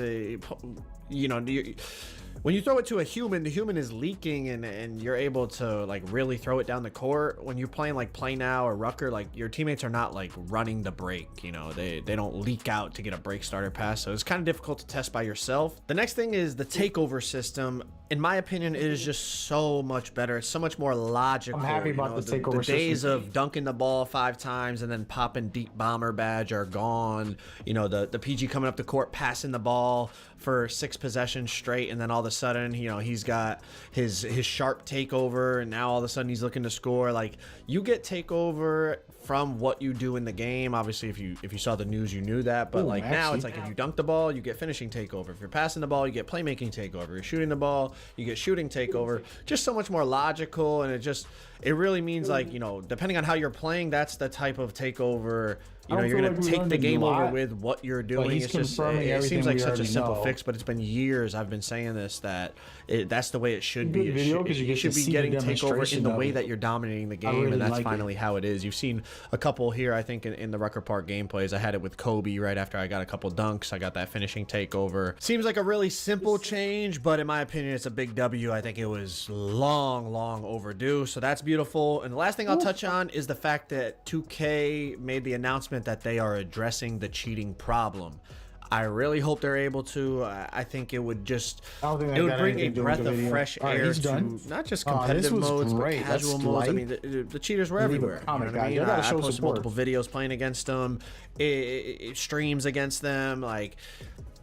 you know. When you throw it to a human, the human is leaking and you're able to like really throw it down the court. When you're playing like Play Now or Rucker, like your teammates are not like running the break, you know, they don't leak out to get a break starter pass. So it's kind of difficult to test by yourself. The next thing is the takeover system. In my opinion, it is just so much better. It's so much more logical. I'm happy about the takeover system. The days of dunking the ball 5 times and then popping deep bomber badge are gone. You know, the PG coming up the court, passing the ball for 6 possessions straight, and then all of a sudden, you know, he's got his sharp takeover, and now all of a sudden he's looking to score. Like, you get takeover from what you do in the game. Obviously, if you saw the news, you knew that. But like now, it's like if you dunk the ball, you get finishing takeover. If you're passing the ball, you get playmaking takeover. If you're shooting the ball, you get shooting takeover. Just so much more logical, and it really means like, you know, depending on how you're playing, that's the type of takeover you know, you're feel going like to we take learned the a game over lot, with what you're but doing. he's It's just, confirming it everything seems like we such a already simple know. fix, but it's been years I've been saying this, that that's the way it should be. Good video because you You get should to be see getting the takeover in demonstration the of way it. that you're dominating the I game, really and that's like finally it. how it is. You've seen a couple here, I think, in the Rucker Park gameplays. I had it with Kobe right after I got a couple dunks. I got that finishing takeover. Seems like a really simple change, but in my opinion, it's a big W. I think it was long overdue, so that's beautiful. And the last thing I'll touch on is the fact that 2K made the announcement that they are addressing the cheating problem. I really hope they're able to. I think it would just, it would bring a breath of fresh air to not just competitive modes, but casual modes. I mean, the cheaters were everywhere. You know what I mean? I posted multiple videos playing against them, streams against them. Like,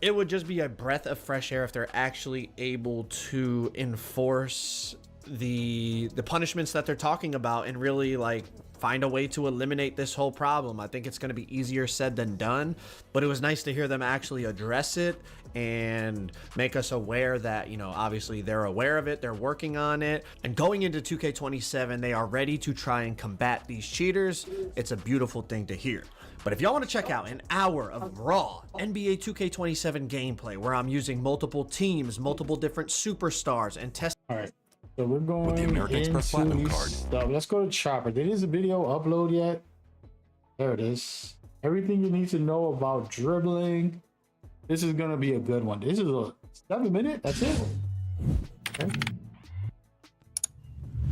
it would just be a breath of fresh air if they're actually able to enforce the punishments that they're talking about and really like find a way to eliminate this whole problem. I think it's going to be easier said than done, but it was nice to hear them actually address it and make us aware that, you know, obviously they're aware of it, they're working on it, and going into 2K27, they are ready to try and combat these cheaters. It's a beautiful thing to hear. But if y'all want to check out an hour of raw NBA 2K27 gameplay where I'm using multiple teams, multiple different superstars, and test. All right. So we're going with the American Express Platinum card. Stuff. Let's go to Chopper. There is a video upload yet. There it is. Everything you need to know about dribbling. This is gonna be a good one. This is a 7-minute. That's it. Okay.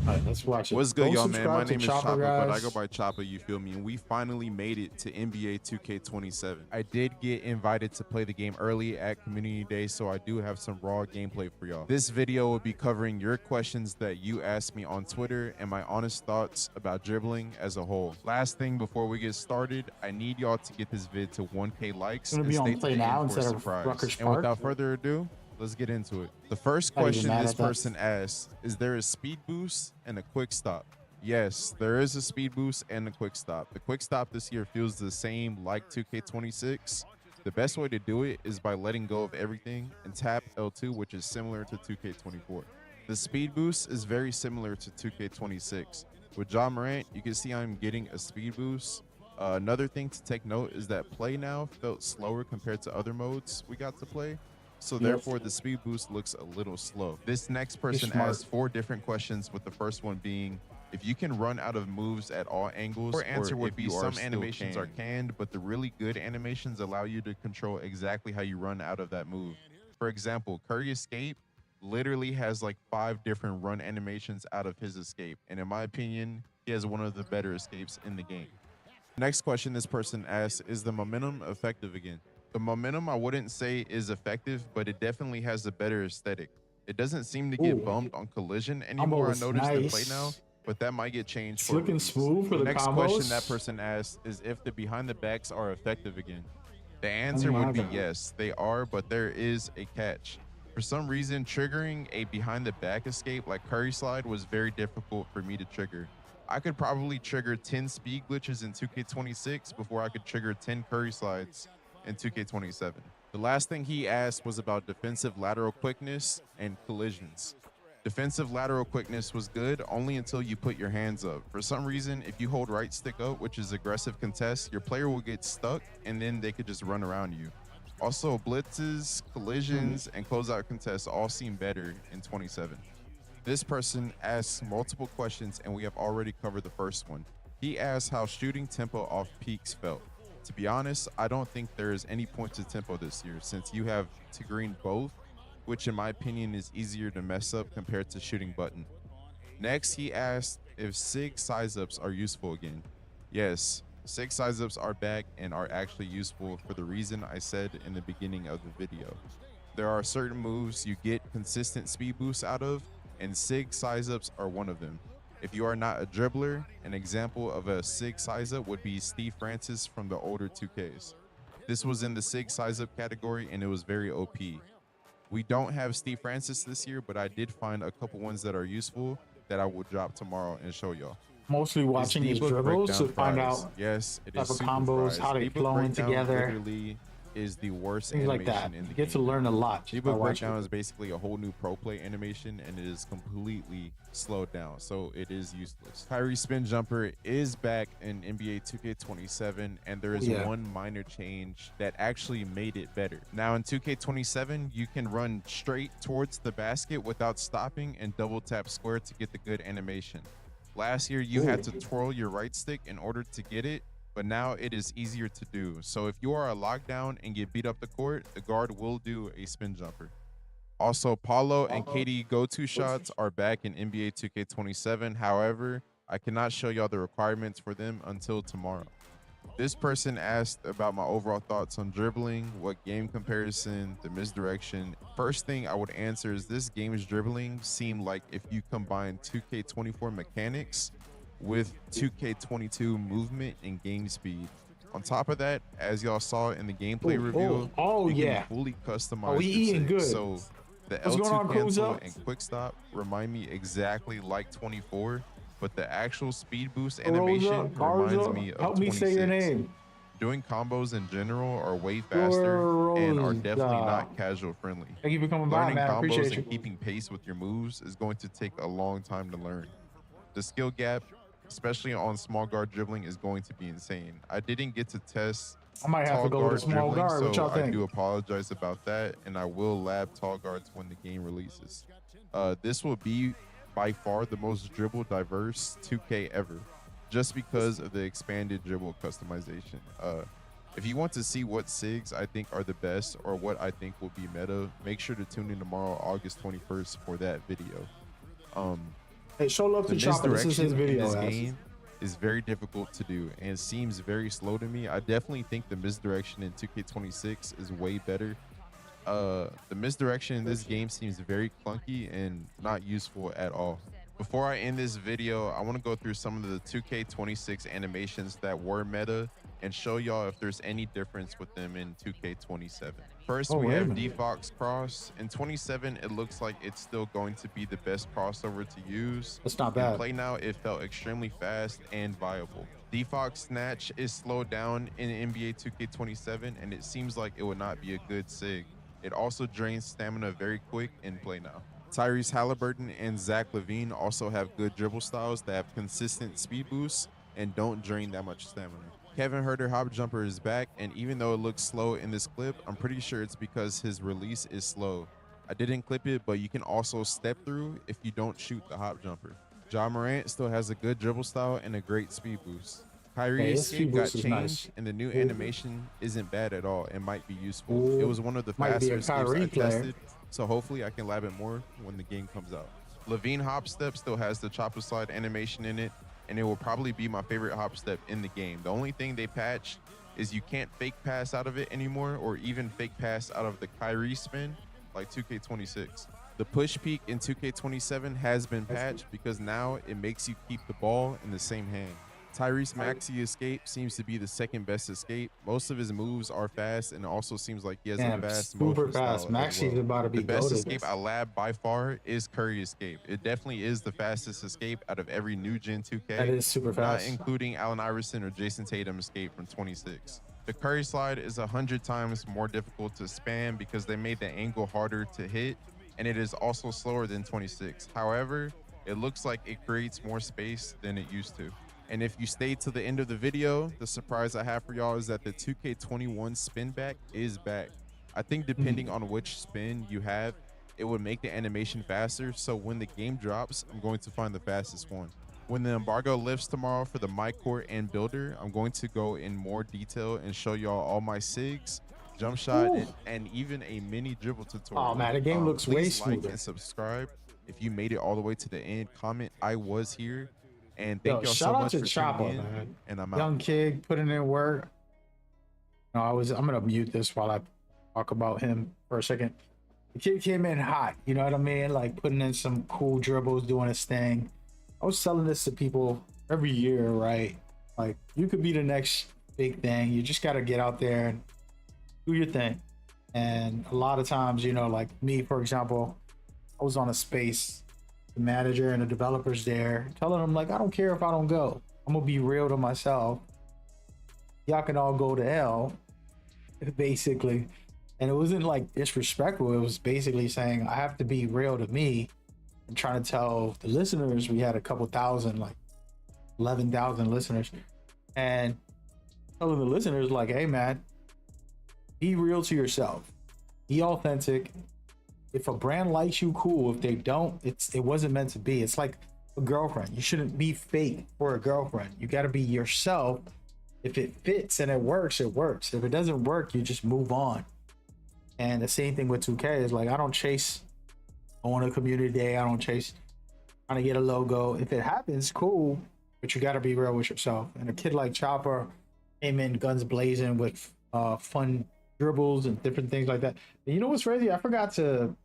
All right, let's watch it. What's good, Go y'all, man? My subscribe to name is Chopper, but I guys. go by Chopper, you feel me? And we finally made it to NBA 2K27. I did get invited to play the game early at Community Day, so I do have some raw gameplay for y'all. This video will be covering your questions that you asked me on Twitter and my honest thoughts about dribbling as a whole. Last thing before we get started, I need y'all to get this vid to 1K likes and stay tuned for a surprise. And without further ado, let's get into it. The first question this person asked, is there a speed boost and a quick stop? Yes, there is a speed boost and a quick stop. The quick stop this year feels the same like 2K26. The best way to do it is by letting go of everything and tap L2, which is similar to 2K24. The speed boost is very similar to 2K26. With John Morant, you can see I'm getting a speed boost. Another thing to take note is that play now felt slower compared to other modes we got to play. So therefore, the speed boost looks a little slow. This next person asked 4 different questions, with the first one being, if you can run out of moves at all angles, or answer would be some animations are canned, but the really good animations allow you to control exactly how you run out of that move. For example, Curry Escape literally has like 5 different run animations out of his escape. And in my opinion, he has one of the better escapes in the game. Next question this person asked, is the momentum effective again? The momentum, I wouldn't say is effective, but it definitely has a better aesthetic. It doesn't seem to get bumped on collision anymore. I noticed in play now, but that might get changed. It's looking smooth for the next combos. Question that person asked is if the behind the backs are effective again. The answer would be yes, they are, but there is a catch. For some reason, triggering a behind the back escape like Curry Slide was very difficult for me to trigger. I could probably trigger 10 speed glitches in 2K26 before I could trigger 10 Curry Slides in 2K27. The last thing he asked was about defensive lateral quickness and collisions. Defensive lateral quickness was good only until you put your hands up. For some reason, if you hold right stick up, which is aggressive contest, your player will get stuck and then they could just run around you. Also, blitzes, collisions, and closeout contests all seem better in 27. This person asks multiple questions and we have already covered the first one. He asked how shooting tempo off peaks felt. To be honest, I don't think there is any point to tempo this year since you have to green both, which in my opinion is easier to mess up compared to shooting button. Next, he asked if SIG size-ups are useful again. Yes, SIG size-ups are back and are actually useful for the reason I said in the beginning of the video. There are certain moves you get consistent speed boosts out of, and SIG size-ups are one of them. If you are not a dribbler, an example of a SIG size-up would be Steve Francis from the older 2Ks. This was in the SIG size-up category and it was very OP. We don't have Steve Francis this year, but I did find a couple ones that are useful that I will drop tomorrow and show y'all. Mostly watching his dribbles to find out yes, it type is of super combos, fries. how they D-book flowing breakdown together. Literally is the worst Things like animation that. in the You get to game. learn a lot. just by Playbook watching breakdown it. is basically a whole new pro play animation, and it is completely slowed down, so it is useless. Kyrie spin jumper is back in NBA 2K27, and there is Yeah. one minor change that actually made it better. Now in 2K27, you can run straight towards the basket without stopping and double tap square to get the good animation. Last year, you had to twirl your right stick in order to get it, but now it is easier to do. So if you are a lockdown and get beat up the court, the guard will do a spin jumper. Also, Paulo and KD go-to shots are back in NBA 2K27. However, I cannot show y'all the requirements for them until tomorrow. This person asked about my overall thoughts on dribbling, what game comparison, the misdirection. First thing I would answer is this game's dribbling seemed like if you combine 2K24 mechanics with 2K22 movement and game speed. On top of that, as y'all saw in the gameplay review, you can fully customize we your eating sig. good. So the What's going on, L2 cancel Cruzo? and quick stop remind me exactly like 24, but the actual speed boost Rosa, animation reminds Garza, me of help me 26. say your name. Doing combos in general are way faster and are definitely not casual friendly. Thank you for coming by, Learning man. I combos appreciate and you. keeping pace with your moves is going to take a long time to learn. The skill gap, especially on small guard dribbling, is going to be insane. I didn't get to test I might have tall to go with a guard small dribbling, guard. What so y'all I think? do apologize about that, and I will lab tall guards when the game releases. This will be by far the most dribble diverse 2K ever, just because of the expanded dribble customization. If you want to see what SIGs I think are the best or what I think will be meta, make sure to tune in tomorrow, August 21st, for that video. Hey, show love to The Chopper. This is misdirection his video. in this guys. game is very difficult to do and seems very slow to me. I definitely think the misdirection in 2K26 is way better. The misdirection in this game seems very clunky and not useful at all. Before I end this video, I want to go through some of the 2K26 animations that were meta and show y'all if there's any difference with them in 2K27. First, we have Defox Cross. In 27, it looks like it's still going to be the best crossover to use. That's not In bad. play now, it felt extremely fast and viable. Defox Snatch is slowed down in NBA 2K27, and it seems like it would not be a good SIG. It also drains stamina very quick in play now. Tyrese Halliburton and Zach LaVine also have good dribble styles that have consistent speed boosts and don't drain that much stamina. Kevin Huerter hop jumper is back, and even though it looks slow in this clip, I'm pretty sure it's because his release is slow. I didn't clip it, but you can also step through if you don't shoot the hop jumper. Ja Morant still has a good dribble style and a great speed boost. Kyrie escape got changed, and the new animation isn't bad at all. It might be useful. It was one of the faster escapes I tested, so hopefully I can lab it more when the game comes out. Levine hop step still has the chopper slide animation in it, and it will probably be my favorite hop step in the game. The only thing they patched is you can't fake pass out of it anymore, or even fake pass out of the Kyrie spin like 2K26. The push peek in 2K27 has been patched because now it makes you keep the ball in the same hand. Tyrese Maxey escape seems to be the second best escape. Most of his moves are fast, and it also seems like he has a fast motion style. Maxey's about to be the best goated. escape I lab by far is Curry escape. It definitely is the fastest escape out of every new gen 2K. That is super fast. Not including Allen Iverson or Jason Tatum escape from 26. The Curry slide is 100 times more difficult to spam because they made the angle harder to hit, and it is also slower than 26. However, it looks like it creates more space than it used to. And if you stayed to the end of the video, the surprise I have for y'all is that the 2K21 spin back is back. I think depending on which spin you have, it would make the animation faster. So when the game drops, I'm going to find the fastest one. When the embargo lifts tomorrow for the My Court and Builder, I'm going to go in more detail and show y'all all my SIGs, jump shot, and even a mini dribble tutorial. Oh man, the game looks way please like smoother. and subscribe. If you made it all the way to the end, comment I was here. And thank y'all so shout out much to for Chopper, tuning in, man. and I'm out. Young kid putting in work. No, I'm gonna mute this while I talk about him for a second. The kid came in hot, you know what I mean? Like putting in some cool dribbles, doing his thing. I was telling this to people every year, right? Like you could be the next big thing. You just gotta get out there and do your thing. And a lot of times, you know, like me, for example, I was on a space, the manager and the developers there, telling them like, I don't care if I don't go. I'm gonna be real to myself. Y'all can all go to hell. basically. And it wasn't like disrespectful. It was basically saying I have to be real to me and trying to tell the listeners. We had a couple thousand, like 11,000 listeners, and telling the listeners like, hey man, be real to yourself, be authentic. If a brand likes you, cool. If they don't, it wasn't meant to be. It's like a girlfriend. You shouldn't be fake for a girlfriend. You got to be yourself. If it fits and it works, it works. If it doesn't work, you just move on. And the same thing with 2K is like, I don't chase on a community day. I don't chase trying to get a logo. If it happens, cool. But you got to be real with yourself. And a kid like Chopper came in guns blazing with fun dribbles and different things like that. And you know what's crazy? I forgot to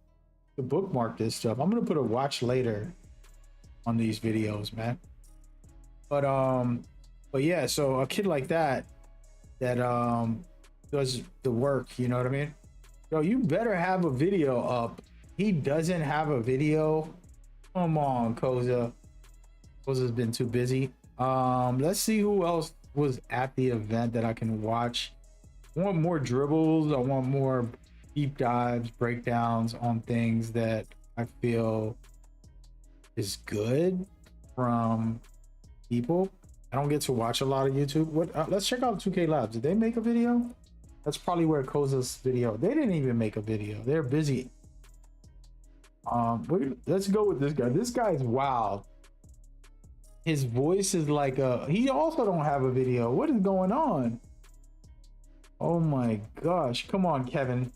bookmark this stuff. I'm gonna put a watch later on these videos, man. But yeah, so a kid like that does the work, you know what I mean? Yo, you better have a video up. He doesn't have a video. Come on, Koza. Koza's been too busy. Let's see who else was at the event that I can watch. I want more dribbles. I want more deep dives, breakdowns on things that I feel is good from people. I don't get to watch a lot of YouTube. Let's check out 2K Labs. Did they make a video? That's probably where Koza's video. They didn't even make a video. They're busy. Let's go with this guy. This guy's wild. His voice is like he also don't have a video. What is going on? Oh my gosh. Come on, Kevin.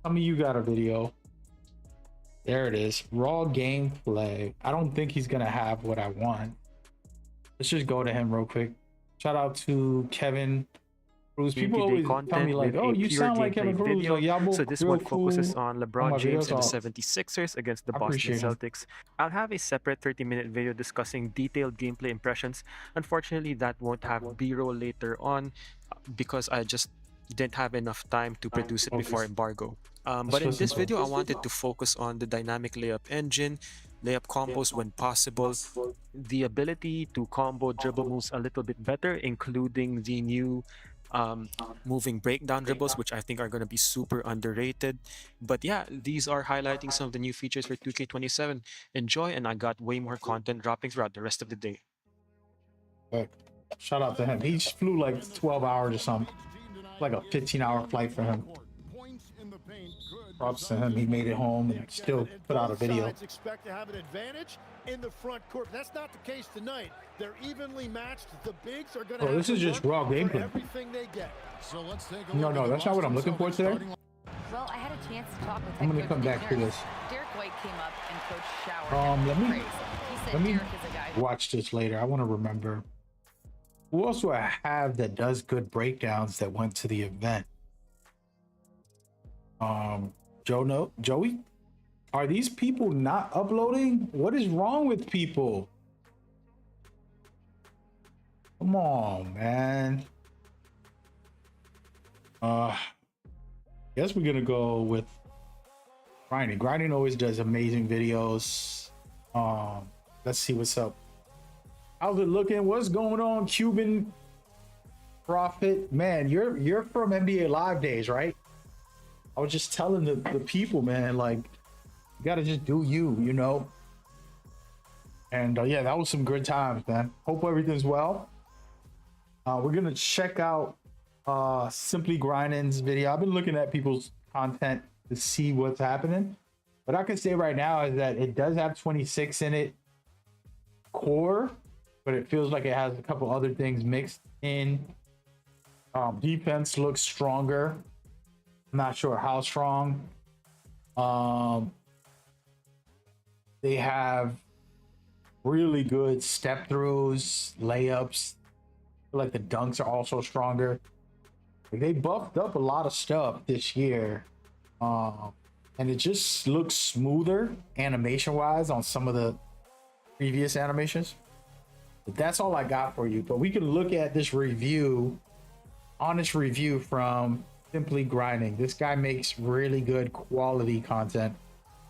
Tell me you got a video. There it is. Raw gameplay. I don't think he's gonna have what I want. Let's just go to him real quick. Shout out to Kevin Cruz. People always tell me like, oh, you sound like Kevin Cruz. Like, y'all both so this real one cool. focuses on LeBron James and the videos. 76ers against the I Boston appreciate it. Celtics. I'll have a separate 30-minute video discussing detailed gameplay impressions. Unfortunately, that won't have B-roll later on because I just didn't have enough time to produce it before embargo. But in this video, I wanted to focus on the dynamic layup engine, layup combos when possible, the ability to combo dribble moves a little bit better, including the new moving breakdown dribbles, which I think are going to be super underrated. But yeah, these are highlighting some of the new features for 2K27. Enjoy, and I got way more content dropping throughout the rest of the day. But shout out to him. He flew like 12 hours or something. Like a 15-hour flight for him. Props to him. He made it home and still put out a video. Expect to have an advantage in the front court. That's not the case tonight. They're evenly matched. The bigs are going to. Oh, this is just raw gameplay. Everything they get. So let's take a No, that's not what I'm looking for today. Well, I had a chance to talk with I'm gonna come back to this. Derek White came up and Coach showered Let him me with praise. He said let me Derek is a guy watch this later. I want to remember. Who else do I have that does good breakdowns that went to the event? Joey? Are these people not uploading? What is wrong with people? Come on, man. Guess we're gonna go with Grinding. Grinding always does amazing videos. Let's see what's up. How's it looking? What's going on, Cuban Prophet? Man, you're from NBA Live days, right? I was just telling the people, man, like, you gotta just do you know? And yeah, that was some good times, man. Hope everything's well. We're gonna check out Simply Grinding's video. I've been looking at people's content to see what's happening. What I can say right now is that it does have 26 in it core, but it feels like it has a couple other things mixed in. Defense looks stronger. I'm not sure how strong. They have really good step throughs, layups. I feel like the dunks are also stronger. Like, they buffed up a lot of stuff this year. And it just looks smoother animation wise on some of the previous animations. But that's all I got for you. But we can look at this review, honest review from Simply Grinding. This guy makes really good quality content.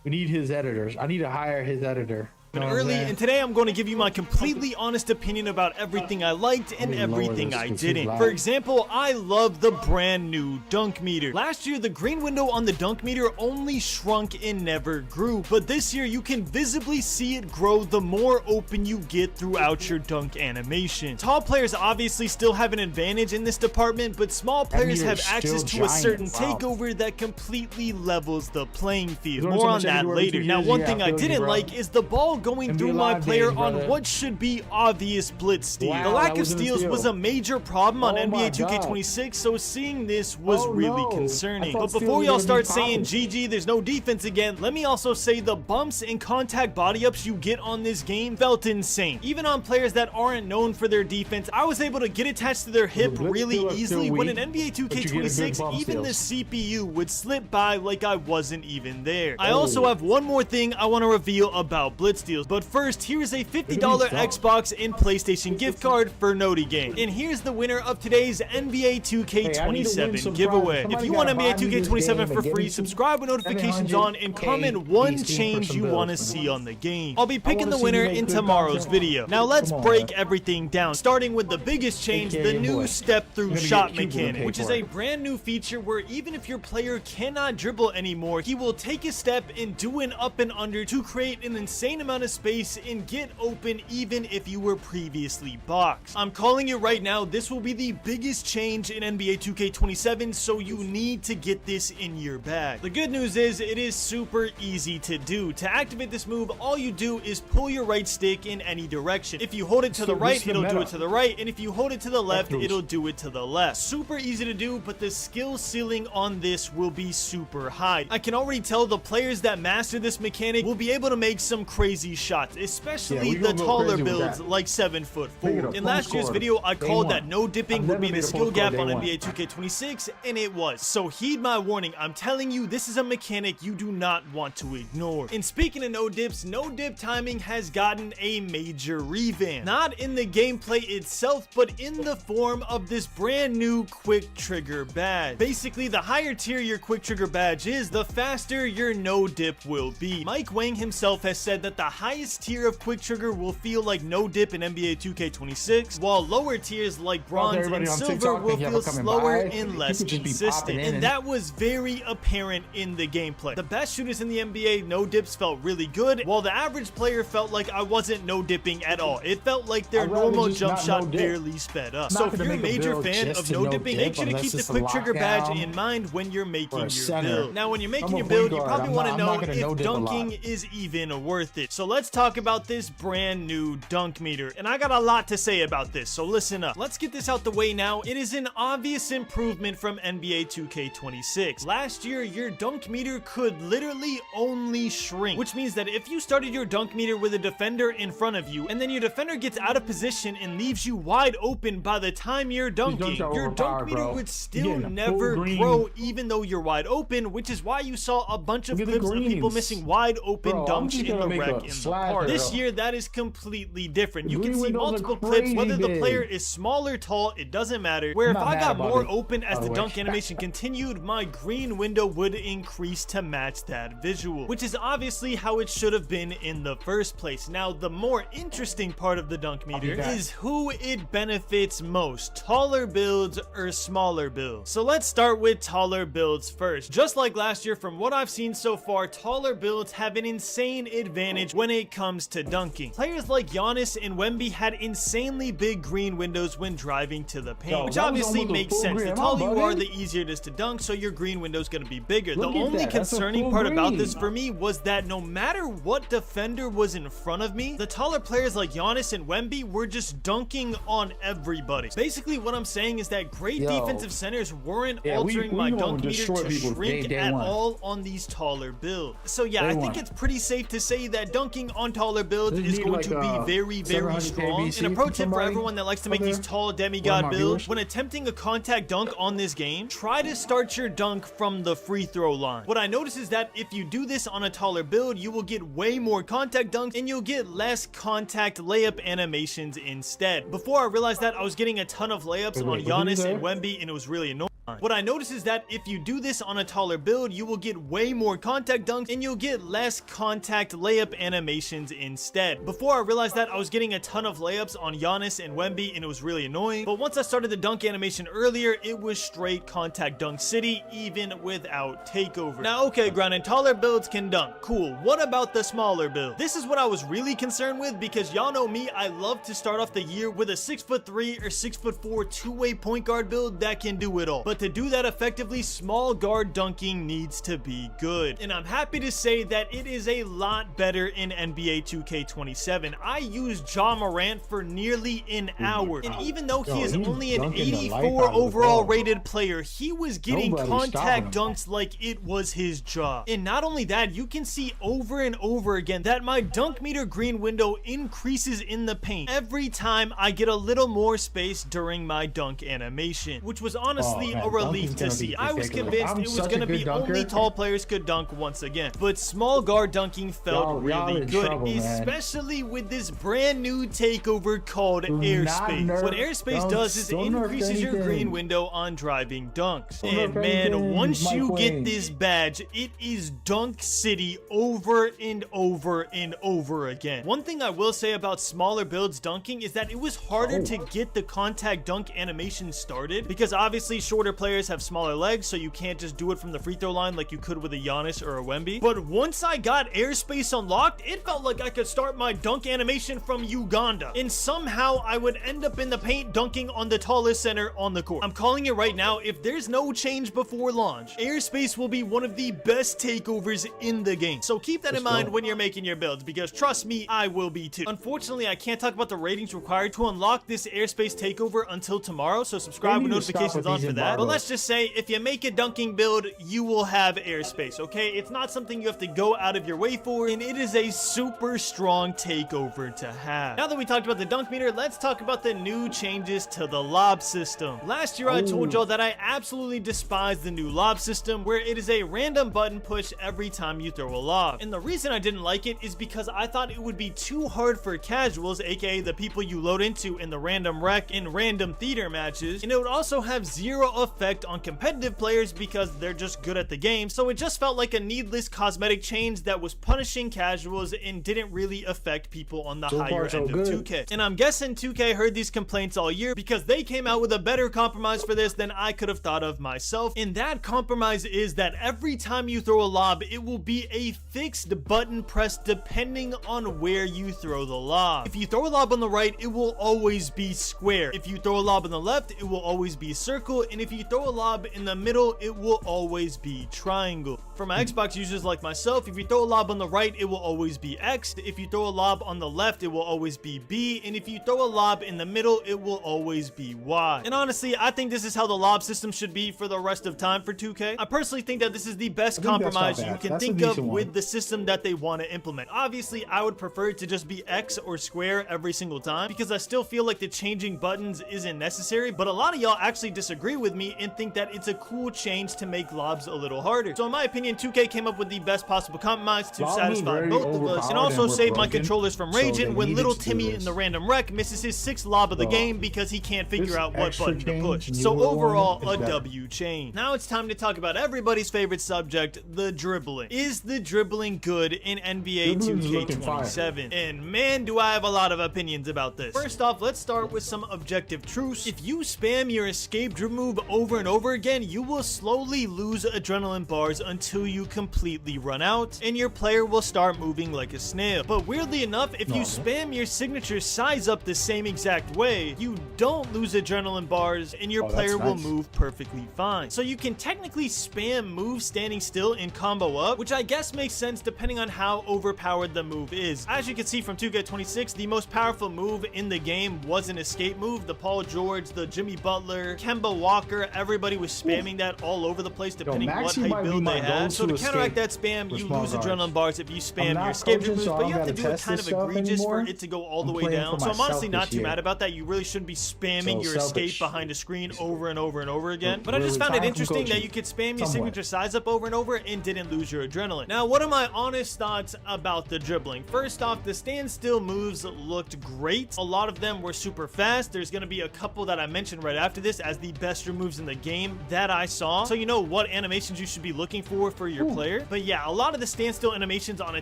We need his editors. I need to hire his editor. early, and today I'm going to give you my completely honest opinion about everything I liked and everything I didn't. For example, I love the brand new dunk meter. Last year, the green window on the dunk meter only shrunk and never grew, but this year you can visibly see it grow the more open you get throughout your dunk animation. Tall players obviously still have an advantage in this department, but small players have access to a certain takeover that completely levels the playing field. More on that later. Now, one thing I didn't like is the ball going through my player on what should be obvious blitz steal. The lack of steals was a major problem on NBA 2K26, so seeing this was really concerning. But before y'all start saying GG, there's no defense again, let me also say the bumps and contact body ups you get on this game felt insane. Even on players that aren't known for their defense, I was able to get attached to their hip really easily when in NBA 2K26, even the CPU would slip by like I wasn't even there. I also have one more thing I want to reveal about blitz steals, but first, here's a $50 Xbox and PlayStation gift card for Noti Gang. And here's the winner of today's NBA 2K27 giveaway. If you want NBA 2K27 for free, subscribe with notifications on and comment one change you want to see on the game. I'll be picking the winner in tomorrow's video. Now let's break everything down, starting with the biggest change, the new step-through shot mechanic, which is a brand new feature where even if your player cannot dribble anymore, he will take a step and do an up and under to create an insane amount of space and get open even if you were previously boxed. I'm calling it right now, this will be the biggest change in NBA 2K27, so you need to get this in your bag. The good news is it is super easy to do. To activate this move, all you do is pull your right stick in any direction. If you hold it to the right, it'll do it to the right, and if you hold it to the left, it'll do it to the left. Super easy to do, but the skill ceiling on this will be super high. I can already tell the players that master this mechanic will be able to make some crazy shots, especially the taller builds like 7'4". In last year's video, I called that no dipping would be the skill gap on NBA 2K26, and it was. So heed my warning, I'm telling you, this is a mechanic you do not want to ignore. And speaking of no dips, no dip timing has gotten a major revamp. Not in the gameplay itself, but in the form of this brand new quick trigger badge. Basically, the higher tier your quick trigger badge is, the faster your no dip will be. Mike Wang himself has said that the highest tier of quick trigger will feel like no dip in NBA 2K26, while lower tiers like bronze and silver will feel slower and less consistent. And that was very apparent in the gameplay. The best shooters in the NBA no dips felt really good, while the average player felt like I wasn't no dipping at all. It felt like their normal jump shot barely sped up. So if you're a major fan of no dipping, make sure to keep the quick trigger badge in mind when you're making your build. Now when you're making your build, you probably want to know if dunking is even worth it. So let's talk about this brand new dunk meter. And I got a lot to say about this, so listen up. Let's get this out the way now. It is an obvious improvement from NBA 2K26. Last year, your dunk meter could literally only shrink, which means that if you started your dunk meter with a defender in front of you, and then your defender gets out of position and leaves you wide open by the time you're dunking, your dunk meter would still never grow even though you're wide open, which is why you saw a bunch of clips of people missing wide open dunks in the rec in the park. This year, that is completely different. You can see multiple clips, whether the player is small or tall, it doesn't matter, where if I got more open as the dunk animation continued, my green window would increase to match that visual, which is obviously how it should have been in the first place. Now, the more interesting part of the dunk meter is who it benefits most, taller builds or smaller builds. So let's start with taller builds first. Just like last year, from what I've seen so far, taller builds have an insane advantage when it comes to dunking. Players like Giannis and Wemby had insanely big green windows when driving to the paint, which obviously makes sense. The taller you are, the easier it is to dunk, so your green window is going to be bigger. The only concerning part about this for me was that no matter what defender was in front of me, the taller players like Giannis and Wemby were just dunking on everybody. Basically, what I'm saying is that great defensive centers weren't altering my dunk meter to shrink at all on these taller builds. So yeah, I think it's pretty safe to say that dunking on taller builds is going to be very, very strong. And a pro tip for everyone that likes to make these tall demigod builds, when attempting a contact dunk on this game, try to start your dunk from the free throw line. What I noticed is that if you do this on a taller build, you will get way more contact dunks and you'll get less contact layup animations instead. Before I realized that, I was getting a ton of layups on Giannis and Wemby, and it was really annoying. What I noticed is that if you do this on a taller build, you will get way more contact dunks and you'll get less contact layup animations instead. Before I realized that, I was getting a ton of layups on Giannis and Wemby and it was really annoying. But once I started the dunk animation earlier, it was straight contact dunk city, even without takeover. Now, okay, granted, taller builds can dunk. Cool. What about the smaller build? This is what I was really concerned with because y'all know me, I love to start off the year with a 6'3" or 6'4" two-way point guard build that can do it all. But to do that effectively, small guard dunking needs to be good. And I'm happy to say that it is a lot better in NBA 2K27. I used Ja Morant for nearly an hour. And even though he is only an 84 overall rated player, he was getting contact dunks like it was his job. And not only that, you can see over and over again that my dunk meter green window increases in the paint every time I get a little more space during my dunk animation, which was honestly a relief to see. I was convinced it was going to be only tall players could dunk once again, but small guard dunking felt really good, especially with this brand new takeover called airspace. What airspace does is it increases your green window on driving dunks. And man, once you get this badge, it is dunk city over and over and over again. One thing I will say about smaller builds dunking is that it was harder to get the contact dunk animation started because obviously shorter players have smaller legs, so you can't just do it from the free throw line like you could with a Giannis or a Wemby. But once I got airspace unlocked, it felt like I could start my dunk animation from Uganda, and somehow I would end up in the paint dunking on the tallest center on the court. I'm calling it right now, if there's no change before launch, airspace will be one of the best takeovers in the game. So keep that in mind when you're making your builds, because trust me, I will be too. Unfortunately, I can't talk about the ratings required to unlock this airspace takeover until tomorrow, so subscribe with notifications on for that. But let's just say, if you make a dunking build, you will have airspace, okay? It's not something you have to go out of your way for, and it is a super strong takeover to have. Now that we talked about the dunk meter, let's talk about the new changes to the lob system. Last year, I told y'all that I absolutely despise the new lob system, where it is a random button push every time you throw a lob. And the reason I didn't like it is because I thought it would be too hard for casuals, aka the people you load into in the random rec and random theater matches, and it would also have zero effect on competitive players because they're just good at the game. So it just felt like a needless cosmetic change that was punishing casuals and didn't really affect people on the higher end of 2K. And I'm guessing 2K heard these complaints all year because they came out with a better compromise for this than I could have thought of myself. And that compromise is that every time you throw a lob, it will be a fixed button press depending on where you throw the lob. If you throw a lob on the right, it will always be square. If you throw a lob on the left, it will always be circle. And if you throw a lob in the middle, it will always be triangle. For my Xbox users like myself, if you throw a lob on the right, it will always be X. If you throw a lob on the left, it will always be B. And if you throw a lob in the middle, it will always be Y. And honestly, I think this is how the lob system should be for the rest of time for 2K. I personally think that this is the best compromise you can think of with the system that they want to implement. Obviously, I would prefer it to just be X or square every single time because I still feel like the changing buttons isn't necessary, but a lot of y'all actually disagree with me and think that it's a cool change to make lobs a little harder. So in my opinion, 2K came up with the best possible compromise to satisfy both of us and also save my controllers from raging when little Timmy in the random rec misses his 6th lob of the game because he can't figure out what button to push. So overall, a W chain. Now it's time to talk about everybody's favorite subject, the dribbling. Is the dribbling good in NBA 2K27? And man, do I have a lot of opinions about this. First off, let's start with some objective truths. If you spam your escape dribble move over and over again, you will slowly lose adrenaline bars until you completely run out, and your player will start moving like a snail. But weirdly enough, if you spam your signature size up the same exact way, you don't lose adrenaline bars, and your player will move perfectly fine. So you can technically spam moves standing still and combo up, which I guess makes sense depending on how overpowered the move is. As you can see from 2K26, the most powerful move in the game was an escape move. The Paul George, the Jimmy Butler, Kemba Walker, everybody was spamming that all over the place depending on what type build they had. Yeah, so to counteract that spam, you lose adrenaline bars if you spam your escape moves, but you have to do it kind of egregious for it to go all the way down. So I'm honestly not too mad about that. You really shouldn't be spamming your escape behind a screen over and over and over again. But I just found it interesting that you could spam your signature size up over and over and didn't lose your adrenaline. Now, what are my honest thoughts about the dribbling? First off, the standstill moves looked great. A lot of them were super fast. There's going to be a couple that I mentioned right after this as the best moves in the game that I saw. So you know what animations you should be looking for your player. But yeah, a lot of the standstill animations on a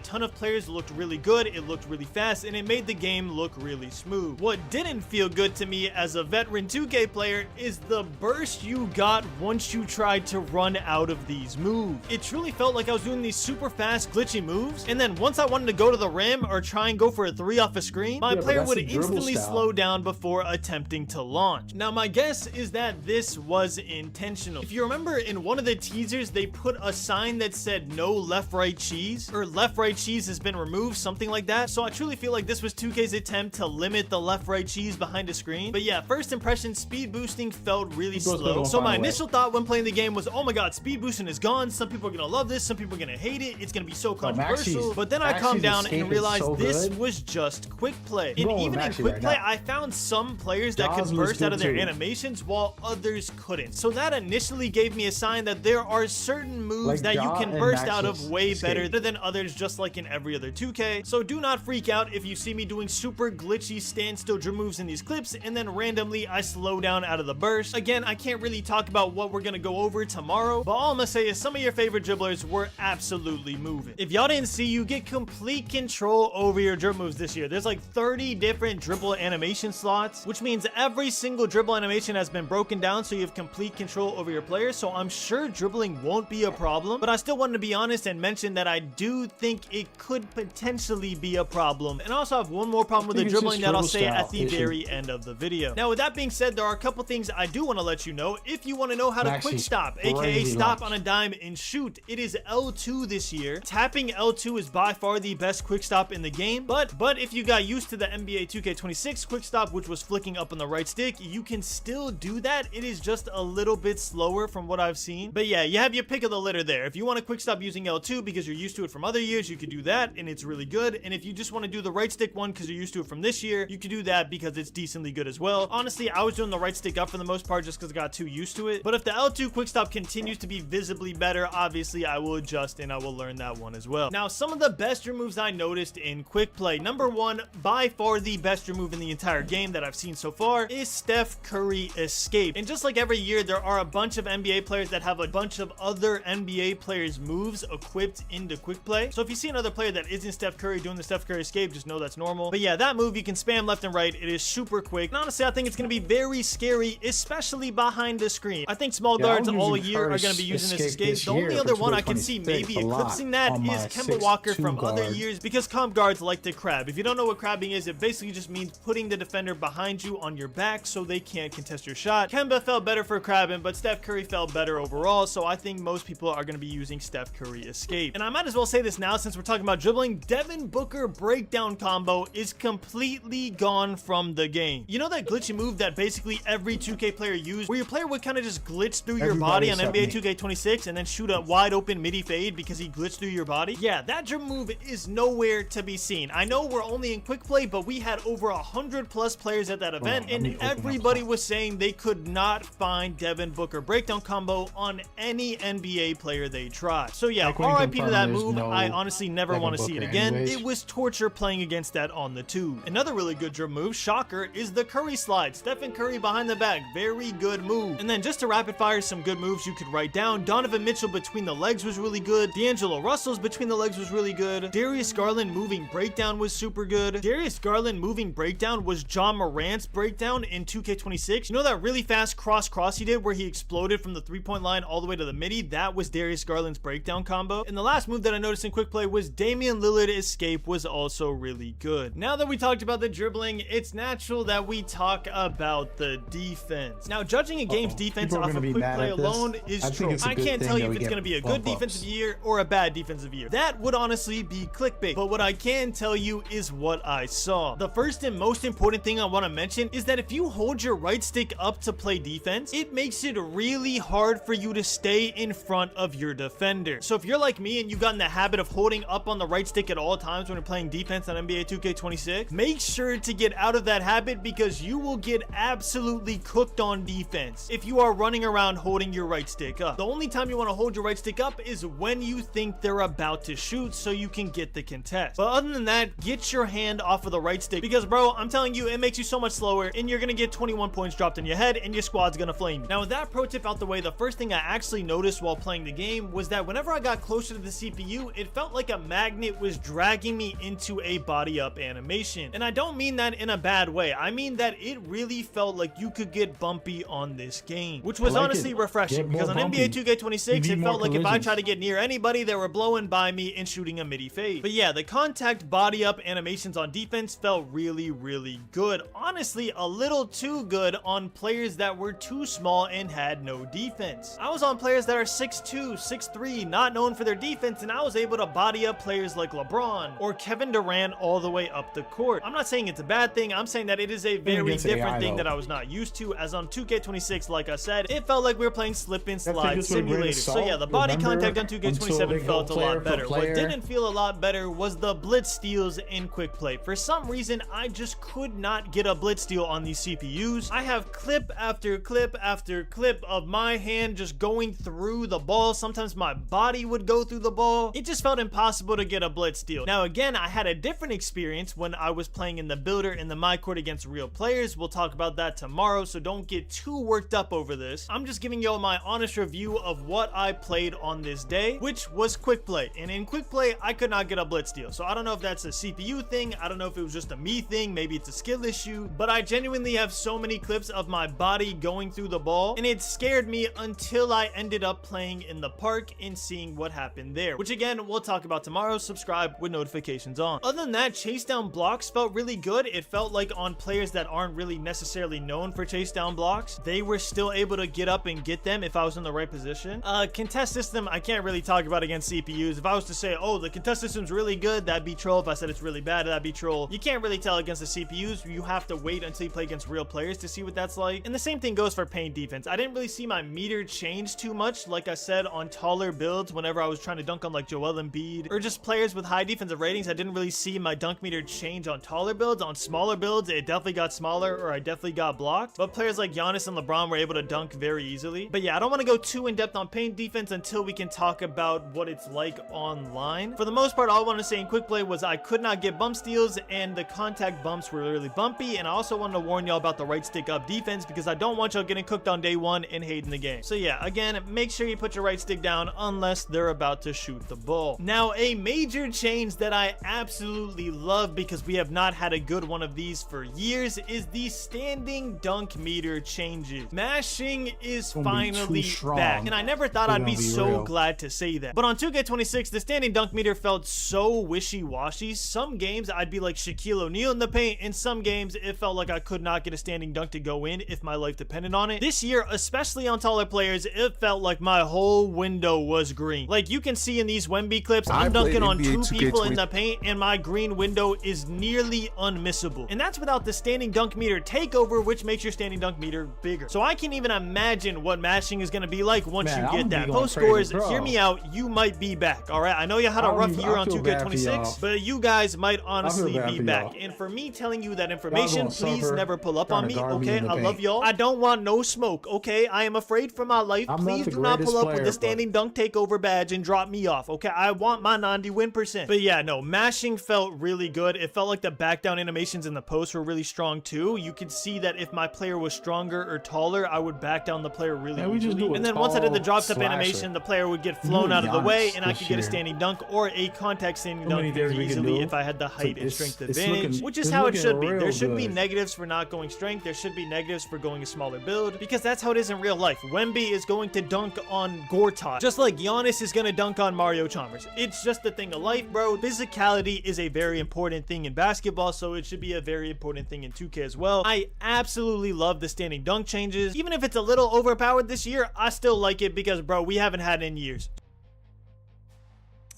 ton of players looked really good. It looked really fast and it made the game look really smooth. What didn't feel good to me as a veteran 2K player is the burst you got once you tried to run out of these moves. It truly felt like I was doing these super fast glitchy moves, and then once I wanted to go to the rim or try and go for a 3 off a screen, my player would instantly slow down before attempting to launch. Now my guess is that this was intentional. If you remember, in one of the teasers they put a sign that said no left right cheese, or left right cheese has been removed, something like that. So I truly feel like this was 2K's attempt to limit the left right cheese behind a screen. But yeah, first impression, speed boosting felt really slow. So my initial thought when playing the game was, oh my god, speed boosting is gone. Some people are gonna love this, some people are gonna hate it, it's gonna be so controversial. But then I calmed down and realized this was just quick play. And even in quick play, I found some players that could burst out of their animations while others couldn't. So that initially gave me a sign that there are certain moves that you can burst out of way better than others, just like in every other 2K. So do not freak out if you see me doing super glitchy standstill dribble moves in these clips and then randomly I slow down out of the burst. Again, I can't really talk about what we're gonna go over tomorrow, but all I'm gonna say is some of your favorite dribblers were absolutely moving. If y'all didn't see, you get complete control over your dribble moves this year. There's like 30 different dribble animation slots, which means every single dribble animation has been broken down so you have complete control over your player. So I'm sure dribbling won't be a problem, but I still wanted to be honest and mention that I do think it could potentially be a problem. And I also have one more problem with the dribbling that I'll say at the very end of the video. Now with that being said, there are a couple things I do want to let you know. If you want to know how to quick stop, aka stop on a dime and shoot, it is L2 this year. Tapping L2 is by far the best quick stop in the game, but if you got used to the NBA 2K26 quick stop, which was flicking up on the right stick, you can still do that. It is just a little bit slower from what I've seen. But yeah, you have your pick of the litter there. If you want to quick stop using L2 because you're used to it from other years, you could do that and it's really good. And if you just want to do the right stick one because you're used to it from this year, you could do that because it's decently good as well. Honestly, I was doing the right stick up for the most part just because I got too used to it. But if the L2 quick stop continues to be visibly better, obviously I will adjust and I will learn that one as well. Now, some of the best moves I noticed in quick play. Number one, by far the best move in the entire game that I've seen so far is Steph Curry escape. And just like every year, there are a bunch of NBA players that have a bunch of other NBA players moves equipped into quick play. So if you see another player that isn't Steph Curry doing the Steph Curry escape, just know that's normal. But yeah, that move you can spam left and right. It is super quick. And honestly, I think it's going to be very scary, especially behind the screen. I think small guards all year are going to be using this escape. The only other one I can see maybe eclipsing that is Kemba Walker from other years, because comp guards like to crab. If you don't know what crabbing is, it basically just means putting the defender behind you on your back so they can't contest your shot. Kemba felt better for crabbing, but Steph Curry felt better overall, so I think most people are going to be using Steph Curry escape. And I might as well say this now since we're talking about dribbling. Devin Booker breakdown combo is completely gone from the game. You know that glitchy move that basically every 2K player used, where your player would kind of just glitch through your body on NBA 2K26 and then shoot a wide open midi fade because he glitched through your body? Yeah, that dribble move is nowhere to be seen. I know we're only in quick play, but we had over 100+ players at that event, and everybody was saying they could not find Devin Booker breakdown combo on any NBA player they tried. So yeah, RIP to that move. I honestly never want to see it again. It was torture playing against that on the tube. Another really good dribble move, shocker, is the Curry slide. Stephen Curry behind the back, very good move. And then just to rapid fire some good moves you could write down, Donovan Mitchell between the legs was really good. D'Angelo Russell's between the legs was really good. Darius Garland moving breakdown was super good. Darius Garland moving breakdown was John Morant's breakdown in 2K26. You know that really fast cross he did where he exploded from the 3-point line all the way to the midi? That was Darius Garland's breakdown combo. And the last move that I noticed in quick play was Damian Lillard escape was also really good. Now that we talked about the dribbling, it's natural that we talk about the defense. Now, judging a game's defense off of quick play alone is true. I can't tell you if it's going to be a good defensive year or a bad defensive year. That would honestly be clickbait. But what I can tell you is what I saw. The first and most important thing I want to mention is that if you hold your right stick up to play defense, it makes it really hard for you to stay in front of your perimeter defender. So if you're like me and you've gotten the habit of holding up on the right stick at all times when you're playing defense on NBA 2K26, make sure to get out of that habit because you will get absolutely cooked on defense if you are running around holding your right stick up. The only time you want to hold your right stick up is when you think they're about to shoot so you can get the contest. But other than that, get your hand off of the right stick because, bro, I'm telling you, it makes you so much slower and you're gonna get 21 points dropped on your head and your squad's gonna flame you. Now, with that pro tip out the way, the first thing I actually noticed while playing the game was that whenever I got closer to the CPU, it felt like a magnet was dragging me into a body up animation. And I don't mean that in a bad way. I mean that it really felt like you could get bumpy on this game, which was honestly refreshing because on NBA 2K26, it felt like if I tried to get near anybody, they were blowing by me and shooting a midi fade. But yeah, the contact body up animations on defense felt really, really good. Honestly, a little too good on players that were too small and had no defense. I was on players that are 6'2", 6'3", not known for their defense, and I was able to body up players like LeBron or Kevin Durant all the way up the court. I'm not saying it's a bad thing. I'm saying that it is a very different thing that I was not used to, as on 2K26, like I said, it felt like we were playing slip and slide simulator. So yeah, the body contact on 2K27 felt a lot better. What didn't feel a lot better was the blitz steals in quick play. For some reason, I just could not get a blitz steal on these CPUs. I have clip after clip after clip of my hand just going through the ball. Sometimes my body would go through the ball. It just felt impossible to get a blitz steal. Now again, I had a different experience when I was playing in the builder in the my court against real players. We'll talk about that tomorrow, so don't get too worked up over this. I'm just giving y'all my honest review of what I played on this day, which was quick play. And in quick play, I could not get a blitz steal. So I don't know if that's a CPU thing. I don't know if it was just a me thing. Maybe it's a skill issue, but I genuinely have so many clips of my body going through the ball, and it scared me until I ended up playing in the park and seeing what happened there, which again, we'll talk about tomorrow. Subscribe with notifications on. Other than that, chase down blocks felt really good. It felt like on players that aren't really necessarily known for chase down blocks, they were still able to get up and get them if I was in the right position. Contest system, I can't really talk about against CPUs. If I was to say, oh, the contest system's really good, that'd be troll. If I said it's really bad, that'd be troll. You can't really tell against the CPUs. You have to wait until you play against real players to see what that's like. And the same thing goes for paint defense. I didn't really see my meter change too much, like I said, on taller builds whenever I was trying to dunk on like Joel Embiid or just players with high defensive ratings. I didn't really see my dunk meter change on taller builds. On smaller builds, it definitely got smaller or I definitely got blocked. But players like Giannis and LeBron were able to dunk very easily. But yeah, I don't want to go too in depth on paint defense until we can talk about what it's like online. For the most part, all I want to say in quick play was I could not get bump steals and the contact bumps were really bumpy. And I also wanted to warn y'all about the right stick up defense because I don't want y'all getting cooked on day one and hating the game. So yeah, again, make sure you put your right stick down unless they're about to shoot the ball. Now, a major change that I absolutely love because we have not had a good one of these for years is the standing dunk meter changes. Mashing is finally back, and I never thought I'd be so glad to say that. But on 2K26, the standing dunk meter felt so wishy-washy. Some games I'd be like Shaquille O'Neal in the paint, and some games it felt like I could not get a standing dunk to go in if my life depended on it. This year, especially on taller players, it felt like my whole window was green. Like you can see in these Wemby clips, I'm dunking on two people in the paint and my green window is nearly unmissable. And that's without the standing dunk meter takeover, which makes your standing dunk meter bigger. So I can't even imagine what mashing is going to be like once you get that. Post scores, hear me out, you might be back, all right? I know you had a rough year on 2K26, but you guys might honestly be back. And for me telling you that information, please never pull up on me, okay? I love y'all. I don't want no smoke, okay? I am afraid for my life. Please do not pull up with the standing dunk takeover badge and drop me off, okay? I want my 90 win percent. But yeah, no, mashing felt really good. It felt like the back down animations in the post were really strong too. You could see that if my player was stronger or taller, I would back down the player really easily. And then once I did the drop step animation, the player would get flown out of the way and I could get a standing dunk or a contact standing dunk very easily if I had the height and strength advantage, which is how it should be. There should be negatives for not going strength. There should be negatives for going a smaller build because that's how it is in real life. Wemby is going to dunk on Gortat, just like Giannis is going to dunk on Mario Chalmers. It's just a thing of life, bro. Physicality is a very important thing in basketball, so it should be a very important thing in 2K as well. I absolutely love the standing dunk changes. Even if it's a little overpowered this year, I still like it because, bro, we haven't had it in years.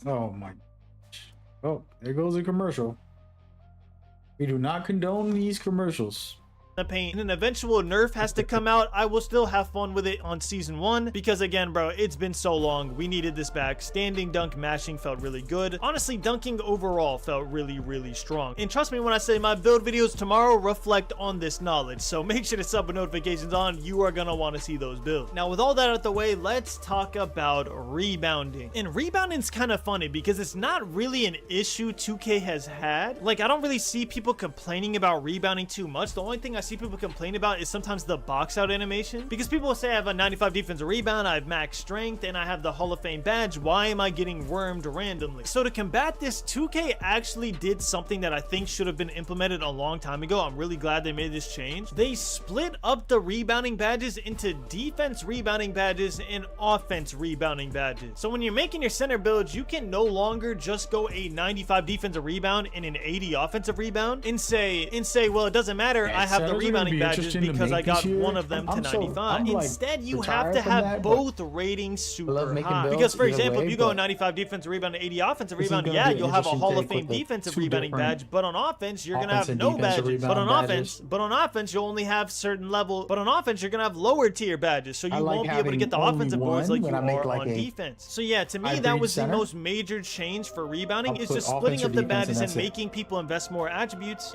Oh my. Oh, there goes a commercial. We do not condone these commercials. the paint and an eventual nerf has to come out, I will still have fun with it on season 1 because again, bro, it's been so long. We needed this back. Standing dunk mashing felt really good. Honestly, dunking overall felt really strong. And trust me when I say my build videos tomorrow reflect on this knowledge. So make sure to sub with notifications on. You are gonna want to see those builds. Now, with all that out of the way, let's talk about rebounding. And rebounding's kind of funny because it's not really an issue 2K has had. Like, I don't really see people complaining about rebounding too much. The only thing I see people complain about is sometimes the box out animation, because people will say I have a 95 defensive rebound, I have max strength, and I have the Hall of Fame badge. Why am I getting wormed randomly? So to combat this, 2K actually did something that I think should have been implemented a long time ago. I'm really glad they made this change. They split up the rebounding badges into defense rebounding badges and offense rebounding badges. So when you're making your center builds, you can no longer just go a 95 defensive rebound and an 80 offensive rebound and say, well, it doesn't matter. I have the rebounding badges because I got one of them to 95. Instead, you have to have both ratings super high. Because, for example, if you go 95 defensive rebound and 80 offensive rebound, yeah, you'll have a Hall of Fame defensive rebounding badge, but on offense, you're gonna have no badges. But on offense, you'll only have certain level. But on offense, you're gonna have lower tier badges, so you won't be able to get the offensive boards like you are on defense. So yeah, to me, that was the most major change for rebounding, is just splitting up the badges and making people invest more attributes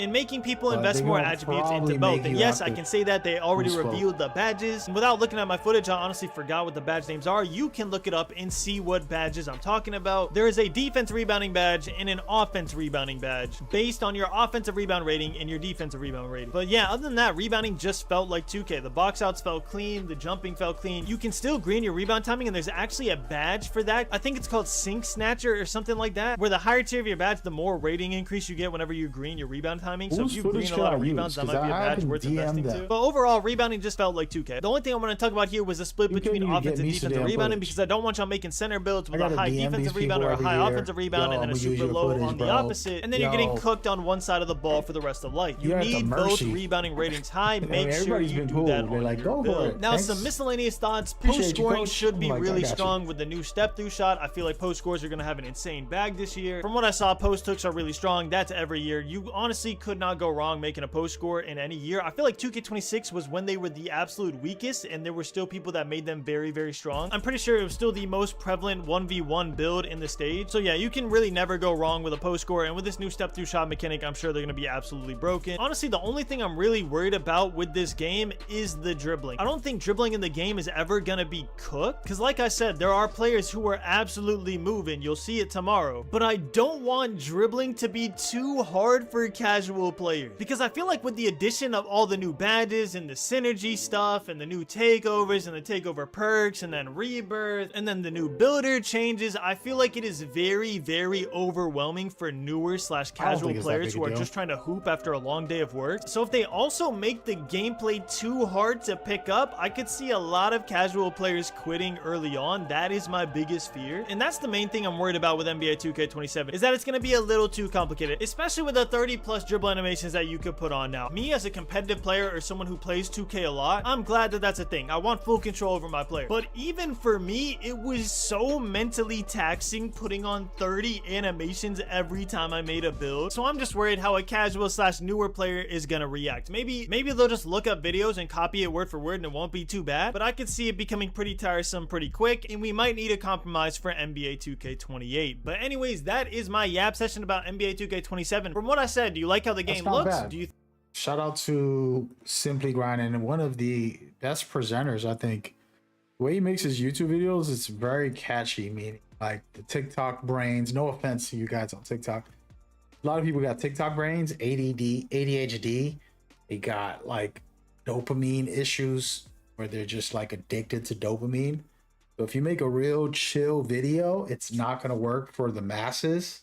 into both. And yes, I can say that they already revealed the badges. And without looking at my footage, I honestly forgot what the badge names are. You can look it up and see what badges I'm talking about. There is a defense rebounding badge and an offense rebounding badge based on your offensive rebound rating and your defensive rebound rating. But yeah, other than that, rebounding just felt like 2K. The box outs felt clean, the jumping felt clean. You can still green your rebound timing, and there's actually a badge for that. I think it's called Sink Snatcher or something like that, where the higher tier of your badge, the more rating increase you get whenever you green your rebound timing. So if you green a lot of rebounds, that might be a badge worth investing to. But overall, rebounding just felt like 2K. The only thing I want to talk about here was the split between offensive and defensive rebounding, because I don't want y'all making center builds with a high defensive rebound or a high offensive rebound and then a super low on the opposite, and then you're getting cooked on one side of the ball for the rest of life. You need both rebounding ratings high. Make sure you do that on your build. Now, some miscellaneous thoughts. Post scoring should be really strong with the new step through shot. I feel like post scores are going to have an insane bag this year. From what I saw, post hooks are really strong. That's every year. You honestly could not go wrong making a post score in any year. I feel like 2K26 was when they were the absolute weakest, and there were still people that made them very strong. I'm pretty sure it was still the most prevalent 1v1 build in the stage. So yeah, you can really never go wrong with a post score, and with this new step through shot mechanic, I'm sure they're going to be absolutely broken. Honestly, the only thing I'm really worried about with this game is the dribbling. I don't think dribbling in the game is ever going to be cooked, because like I said, there are players who are absolutely moving. You'll see it tomorrow. But I don't want dribbling to be too hard for casual players, because I feel like with the addition of all the new badges and the synergy stuff and the new takeovers and the takeover perks and then rebirth and then the new builder changes, I feel like it is very overwhelming for newer / casual players who are just trying to hoop after a long day of work. So if they also make the gameplay too hard to pick up, I could see a lot of casual players quitting early on. That is my biggest fear, and that's the main thing I'm worried about with NBA 2K27, is that it's going to be a little too complicated, especially with the 30+ dribble animations that you could put on now. Me as a competitive player or someone who plays 2K a lot, I'm glad that that's a thing. I want full control over my player. But even for me, it was so mentally taxing putting on 30 animations every time I made a build. So I'm just worried how a casual / newer player is gonna react. Maybe they'll just look up videos and copy it word for word and it won't be too bad, but I could see it becoming pretty tiresome pretty quick, and we might need a compromise for NBA 2K28. But anyways, that is my yap session about NBA 2K27. From what I said, do you like how the game looks? Do you Shout out to Simply Grinding, one of the best presenters, I think. The way he makes his YouTube videos, it's very catchy, meaning like the TikTok brains. No offense to you guys on TikTok. A lot of people got TikTok brains, ADD, ADHD. They got like dopamine issues where they're just like addicted to dopamine. So if you make a real chill video, it's not going to work for the masses.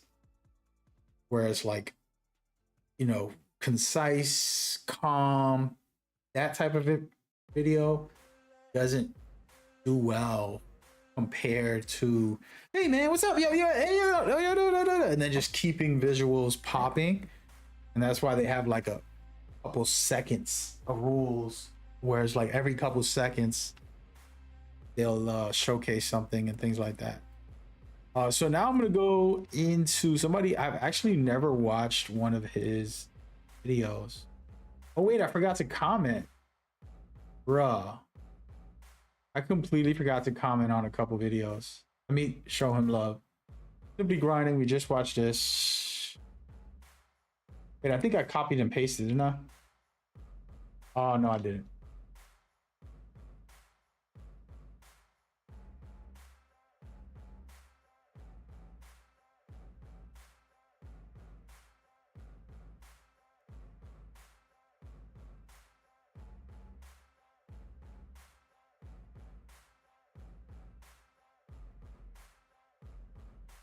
Whereas like, you know, concise, calm, that type of video doesn't do well compared to, hey man, what's up, yo, hey, yo, and then just keeping visuals popping. And that's why they have like a couple seconds of rules, whereas like every couple seconds they'll showcase something and things like that. So now I'm gonna go into somebody I've actually never watched one of his videos. Oh wait, I forgot to comment. Bruh. I completely forgot to comment on a couple videos. Let me show him love. Simply grinding. We just watched this. Wait, I think I copied and pasted, didn't I? Oh no, I didn't.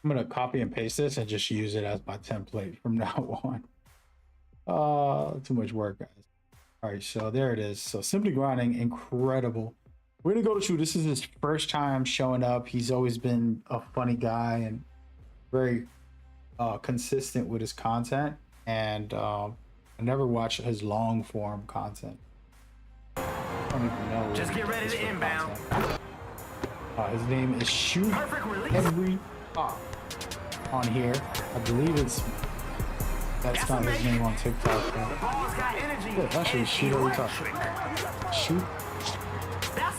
I'm gonna copy and paste this and just use it as my template from now on. Too much work, guys. All right, so there it is. So Simply Grinding, incredible. We're gonna go to shoot. This is his first time showing up. He's always been a funny guy and very consistent with his content. And I never watched his long form content. I don't even know. Just get ready to inbound. His name is Shoot Every Pop on here. I believe that's not his name on TikTok. Yeah, actually, Shoot Every Top. Shoot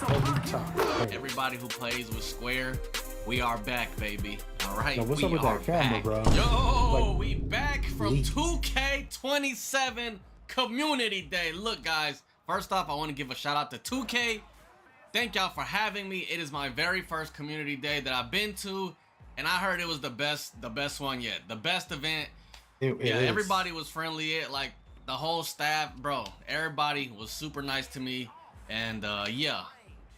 Every Top. Everybody who plays with Square, we are back, baby. All right. Yo, what's up with that camera, bro? Yo, we back from 2K27 Community Day. Look, guys, first off, I want to give a shout out to 2K. Thank y'all for having me. It is my very first community day that I've been to, and I heard it was the best one yet. The best event. Everybody was friendly. Like the whole staff, bro. Everybody was super nice to me, and yeah,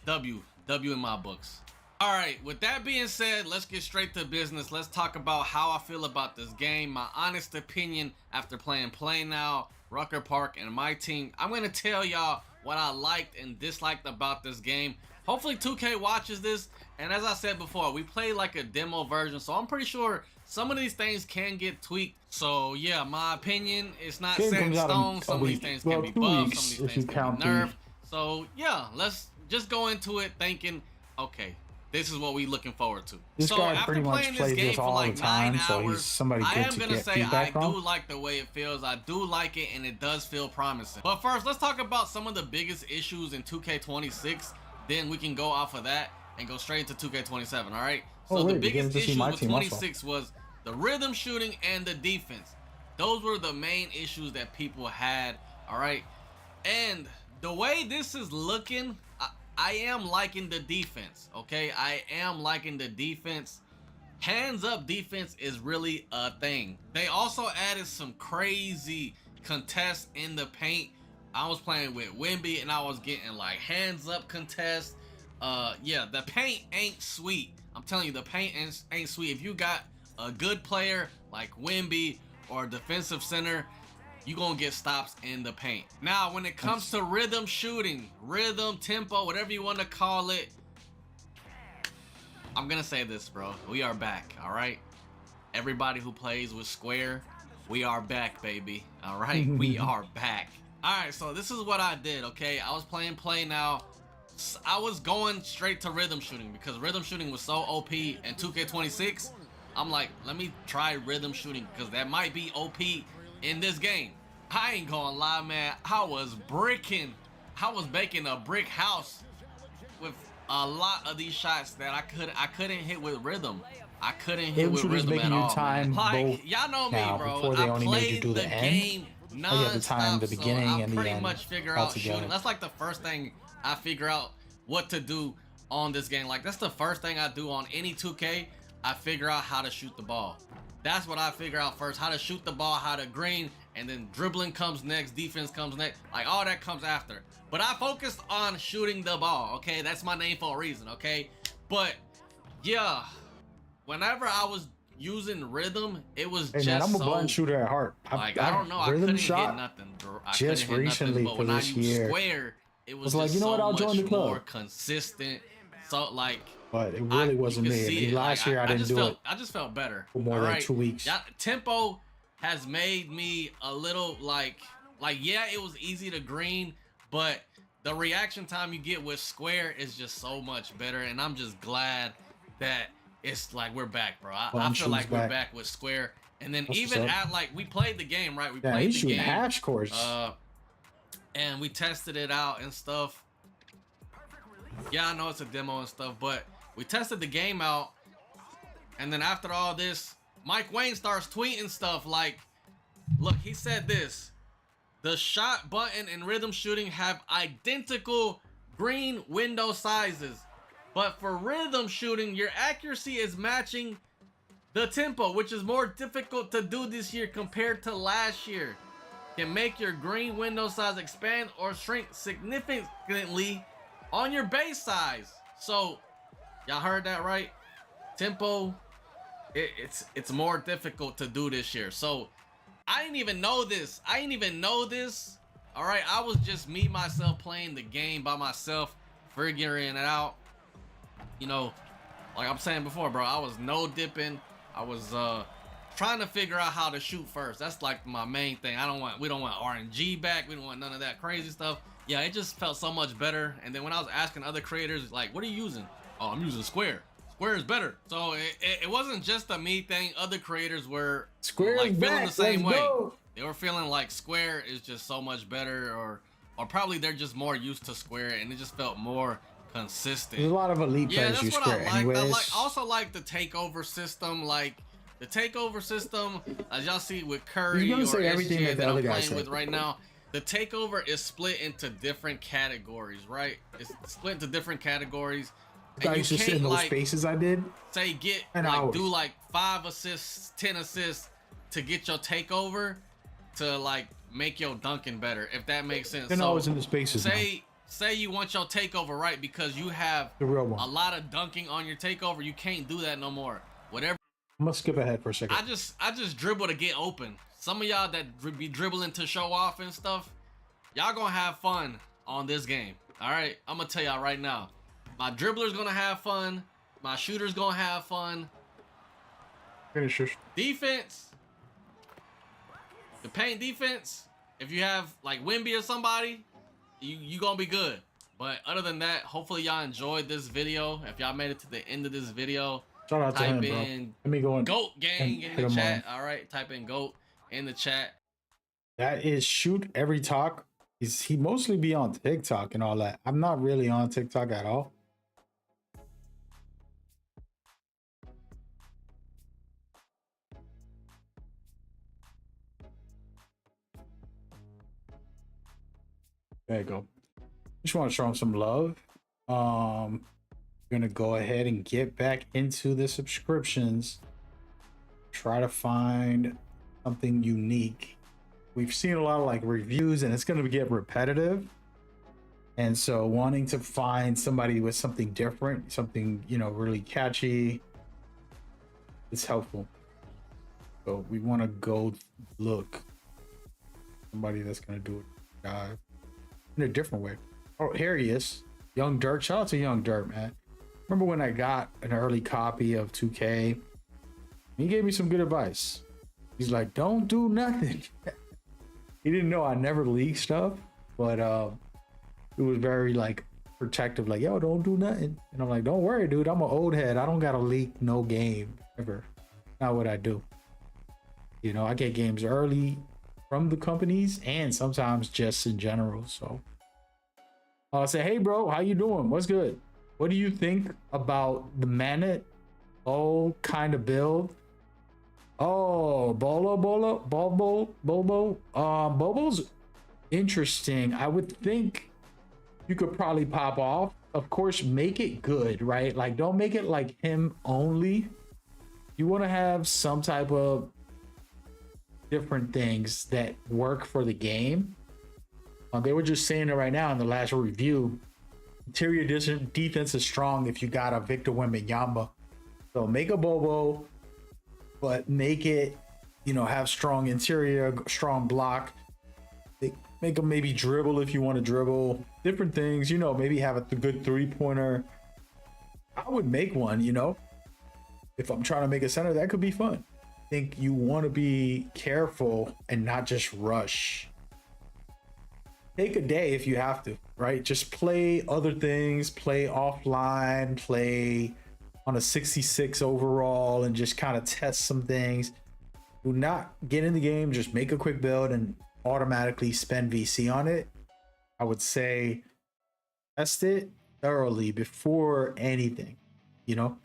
W in my books. All right, with that being said, let's get straight to business. Let's talk about how I feel about this game, my honest opinion after playing Play Now, Rucker Park, and my team. I'm gonna tell y'all what I liked and disliked about this game. Hopefully 2K watches this, and as I said before, we play like a demo version, so I'm pretty sure some of these things can get tweaked. So yeah, my opinion is not set in stone. Some of these things can be buffed, some of these things can be nerfed. So yeah, let's just go into it thinking, okay, this is what we looking forward to. This guy pretty much plays this all the time, so he's somebody good to get feedback from. I do like the way it feels. I do like it, and it does feel promising. But first, let's talk about some of the biggest issues in 2K26. Then we can go off of that and go straight into 2K27, all right? So the biggest issue with 26 was the rhythm shooting and the defense. Those were the main issues that people had, all right? And the way this is looking, I am liking the defense, okay? I am liking the defense. Hands up defense is really a thing. They also added some crazy contests in the paint. I was playing with Wimby and I was getting like hands up contests. Yeah, the paint ain't sweet. I'm telling you, the paint ain't sweet. If you got a good player like Wimby or a defensive center, you gonna get stops in the paint. Now, when it comes to rhythm shooting, rhythm, tempo, whatever you want to call it, I'm gonna say this, bro. We are back, all right? Everybody who plays with Square, we are back, baby. All right, we are back. All right, so this is what I did, okay? I was playing Play Now. I was going straight to rhythm shooting because rhythm shooting was so OP in 2K26. I'm like, let me try rhythm shooting because that might be OP in this game. I ain't gonna lie, man. I was baking a brick house with a lot of these shots that I couldn't hit with rhythm. I couldn't hit with rhythm at all. Like, y'all know me, bro. I played the game non-stop, the beginning so and I the pretty end much figure out shooting. That's like the first thing I figure out what to do on this game. Like, that's the first thing I do on any 2K. I figure out how to shoot the ball. That's what I figure out first, how to shoot the ball, how to green, and then dribbling comes next, defense comes next, like all that comes after. But I focused on shooting the ball, okay? That's my name for a reason, okay? But yeah, whenever I was using rhythm, it was just man, I'm a so, button shooter at heart. I don't know, I couldn't hit nothing. Just recently but when I used Square, it was like, just you know what, so I'll join the much club. more consistent. So like, but it really wasn't me. Last year I didn't do it. I just felt better for more than 2 weeks. Tempo has made me a little like yeah, it was easy to green, but the reaction time you get with Square is just so much better, and I'm just glad that it's like we're back, bro. I feel like we're back with Square, and then even at like we played the game, right? We played the game. Hash course. and we tested it out and stuff. Yeah, I know it's a demo and stuff, but we tested the game out, and then after all this, Mike Wayne starts tweeting stuff like, look, he said this: the shot button and rhythm shooting have identical green window sizes, but for rhythm shooting, your accuracy is matching the tempo, which is more difficult to do this year compared to last year. Can make your green window size expand or shrink significantly on your base size. So y'all heard that right? Tempo, it's more difficult to do this year. So I didn't even know this. All right, I was just me myself playing the game by myself, figuring it out. You know, like I'm saying before, bro, I was no dipping. I was trying to figure out how to shoot first. That's like my main thing. We don't want RNG back. We don't want none of that crazy stuff. Yeah, it just felt so much better. And then when I was asking other creators, like, what are you using? Oh, I'm using Square. Square is better. So it wasn't just a me thing. Other creators were Square like is feeling back. the same Let's way. go. They were feeling like Square is just so much better, or probably they're just more used to Square, and it just felt more consistent. There's a lot of elite Yeah, players use that's what Square I like. anyways. I also like the takeover system. Like the takeover system, as y'all see with Curry You're or gonna say everything SGA that the that I'm other guy playing said. with right now. The takeover is split into different categories, right? It's split into different categories. I And you used to sit in can't those like spaces I did. say get And like hours. do like 5 assists, 10 assists to get your takeover to like make your dunking better, if that makes sense. And So I was in the spaces. now. say you want your takeover right because you have The real one. a lot of dunking on your takeover. You can't do that no more. Whatever. I'm gonna skip ahead for a second. I just dribble to get open. Some of y'all that be dribbling to show off and stuff, y'all gonna have fun on this game. All right, I'm gonna tell y'all right now. My dribbler's gonna have fun. My shooter's gonna have fun. Finish this. Defense, the paint defense. If you have like Wimby or somebody, you gonna be good. But other than that, hopefully y'all enjoyed this video. If y'all made it to the end of this video, Shout out to him, type bro. in Let me go in. GOAT gang and in hit the him chat. All right, type in GOAT in the chat. That is Shoot Every Talk. He mostly be on TikTok and all that. I'm not really on TikTok at all. There you go. Just want to show him some love. Gonna go ahead and get back into the subscriptions. Try to find something unique. We've seen a lot of like reviews and it's going to get repetitive. And so wanting to find somebody with something different, something, you know, really catchy, it's helpful. So we want to go look somebody that's going to do it in a different way. Oh, here he is. Young Dirt. Shout out to Young Dirt, man. Remember when I got an early copy of 2K? He gave me some good advice. He's like, don't do nothing. He didn't know I never leak stuff, but it was very like protective, like, yo, don't do nothing. And I'm like, don't worry, dude, I'm an old head. I don't gotta leak no game ever. Not what I do. You know, I get games early from the companies and sometimes just in general. So I'll say, hey bro, how you doing? What's good? What do you think about the Manet kind of build? Oh, Bobo's interesting. I would think you could probably pop off. Of course, make it good, right? Like, don't make it like him only. You want to have some type of different things that work for the game. They were just saying it right now in the last review. Interior defense is strong if you got a Victor Wembanyama. So make a Bobo, but make it, you know, have strong interior, strong block. Make them maybe dribble if you want to dribble. Different things, you know, maybe have a good three-pointer. I would make one, you know. If I'm trying to make a center, that could be fun. I think you want to be careful and not just rush. Take a day if you have to, right? Just play other things, play offline, play on a 66 overall and just kind of test some things. Do not get in the game, just make a quick build and automatically spend VC on it. I would say test it thoroughly before anything, you know?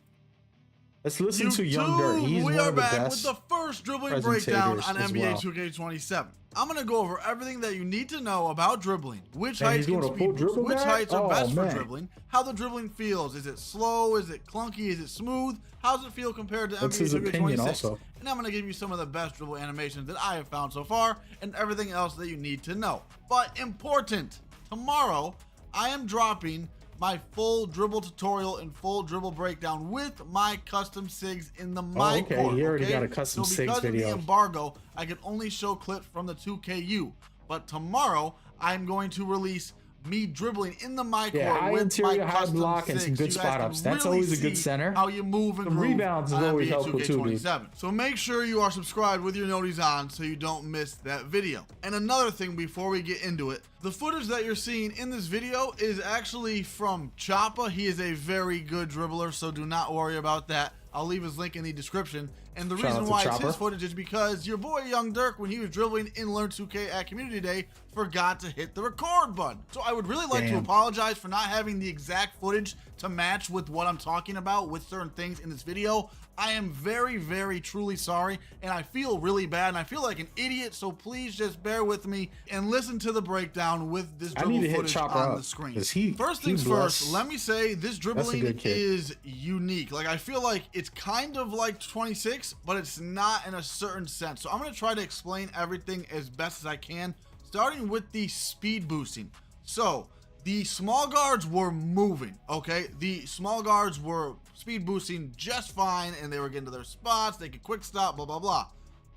Let's listen to Young Dirt. He's We one are of the back best with the first dribbling breakdown on as NBA well. 2K27. I'm going to go over everything that you need to know about dribbling, which heights he's can doing a speed full boost, dribble which back? heights are Oh, best for man. dribbling, how the dribbling feels. Is it slow? Is it clunky? Is it smooth? How does it feel compared to That's NBA his opinion 2K26? also. And I'm going to give you some of the best dribble animations that I have found so far and everything else that you need to know. But important, tomorrow I am dropping my full dribble tutorial and full dribble breakdown with my custom SIGs in the My okay. Court. He already got a custom so SIGs because video. of the embargo, I can only show clips from the 2KU. But tomorrow, I'm going to release me dribbling in the My Court high with interior, my high custom block, and some SIGs. good You guys spot can ups. That's really always a good see center. how you move and Some groove rebounds is on always NBA helpful too, dude. 2K27. So make sure you are subscribed with your noties on so you don't miss that video. And another thing before we get into it, the footage that you're seeing in this video is actually from Choppa. He is a very good dribbler, so do not worry about that. I'll leave his link in the description. And the Shout out reason to why it's Chopper. his footage is because your boy Young Dirk, when he was dribbling in Learn 2K at Community Day, forgot to hit the record button. So I would really like to Damn. apologize for not having the exact footage to match with what I'm talking about with certain things in this video. I am very, very truly sorry, and I feel really bad, and I feel like an idiot, so please just bear with me and listen to the breakdown with this I need dribble to hit footage Chopper on up, the screen. 'cause he- First he things blessed. first, let me say this dribbling good kid. is unique. Like, I feel like it's kind of like 26, but it's not in a certain sense. So I'm going to try to explain everything as best as I can, starting with the speed boosting. So the small guards were moving, okay? The small guards were speed boosting just fine, and they were getting to their spots. They could quick stop, blah, blah, blah.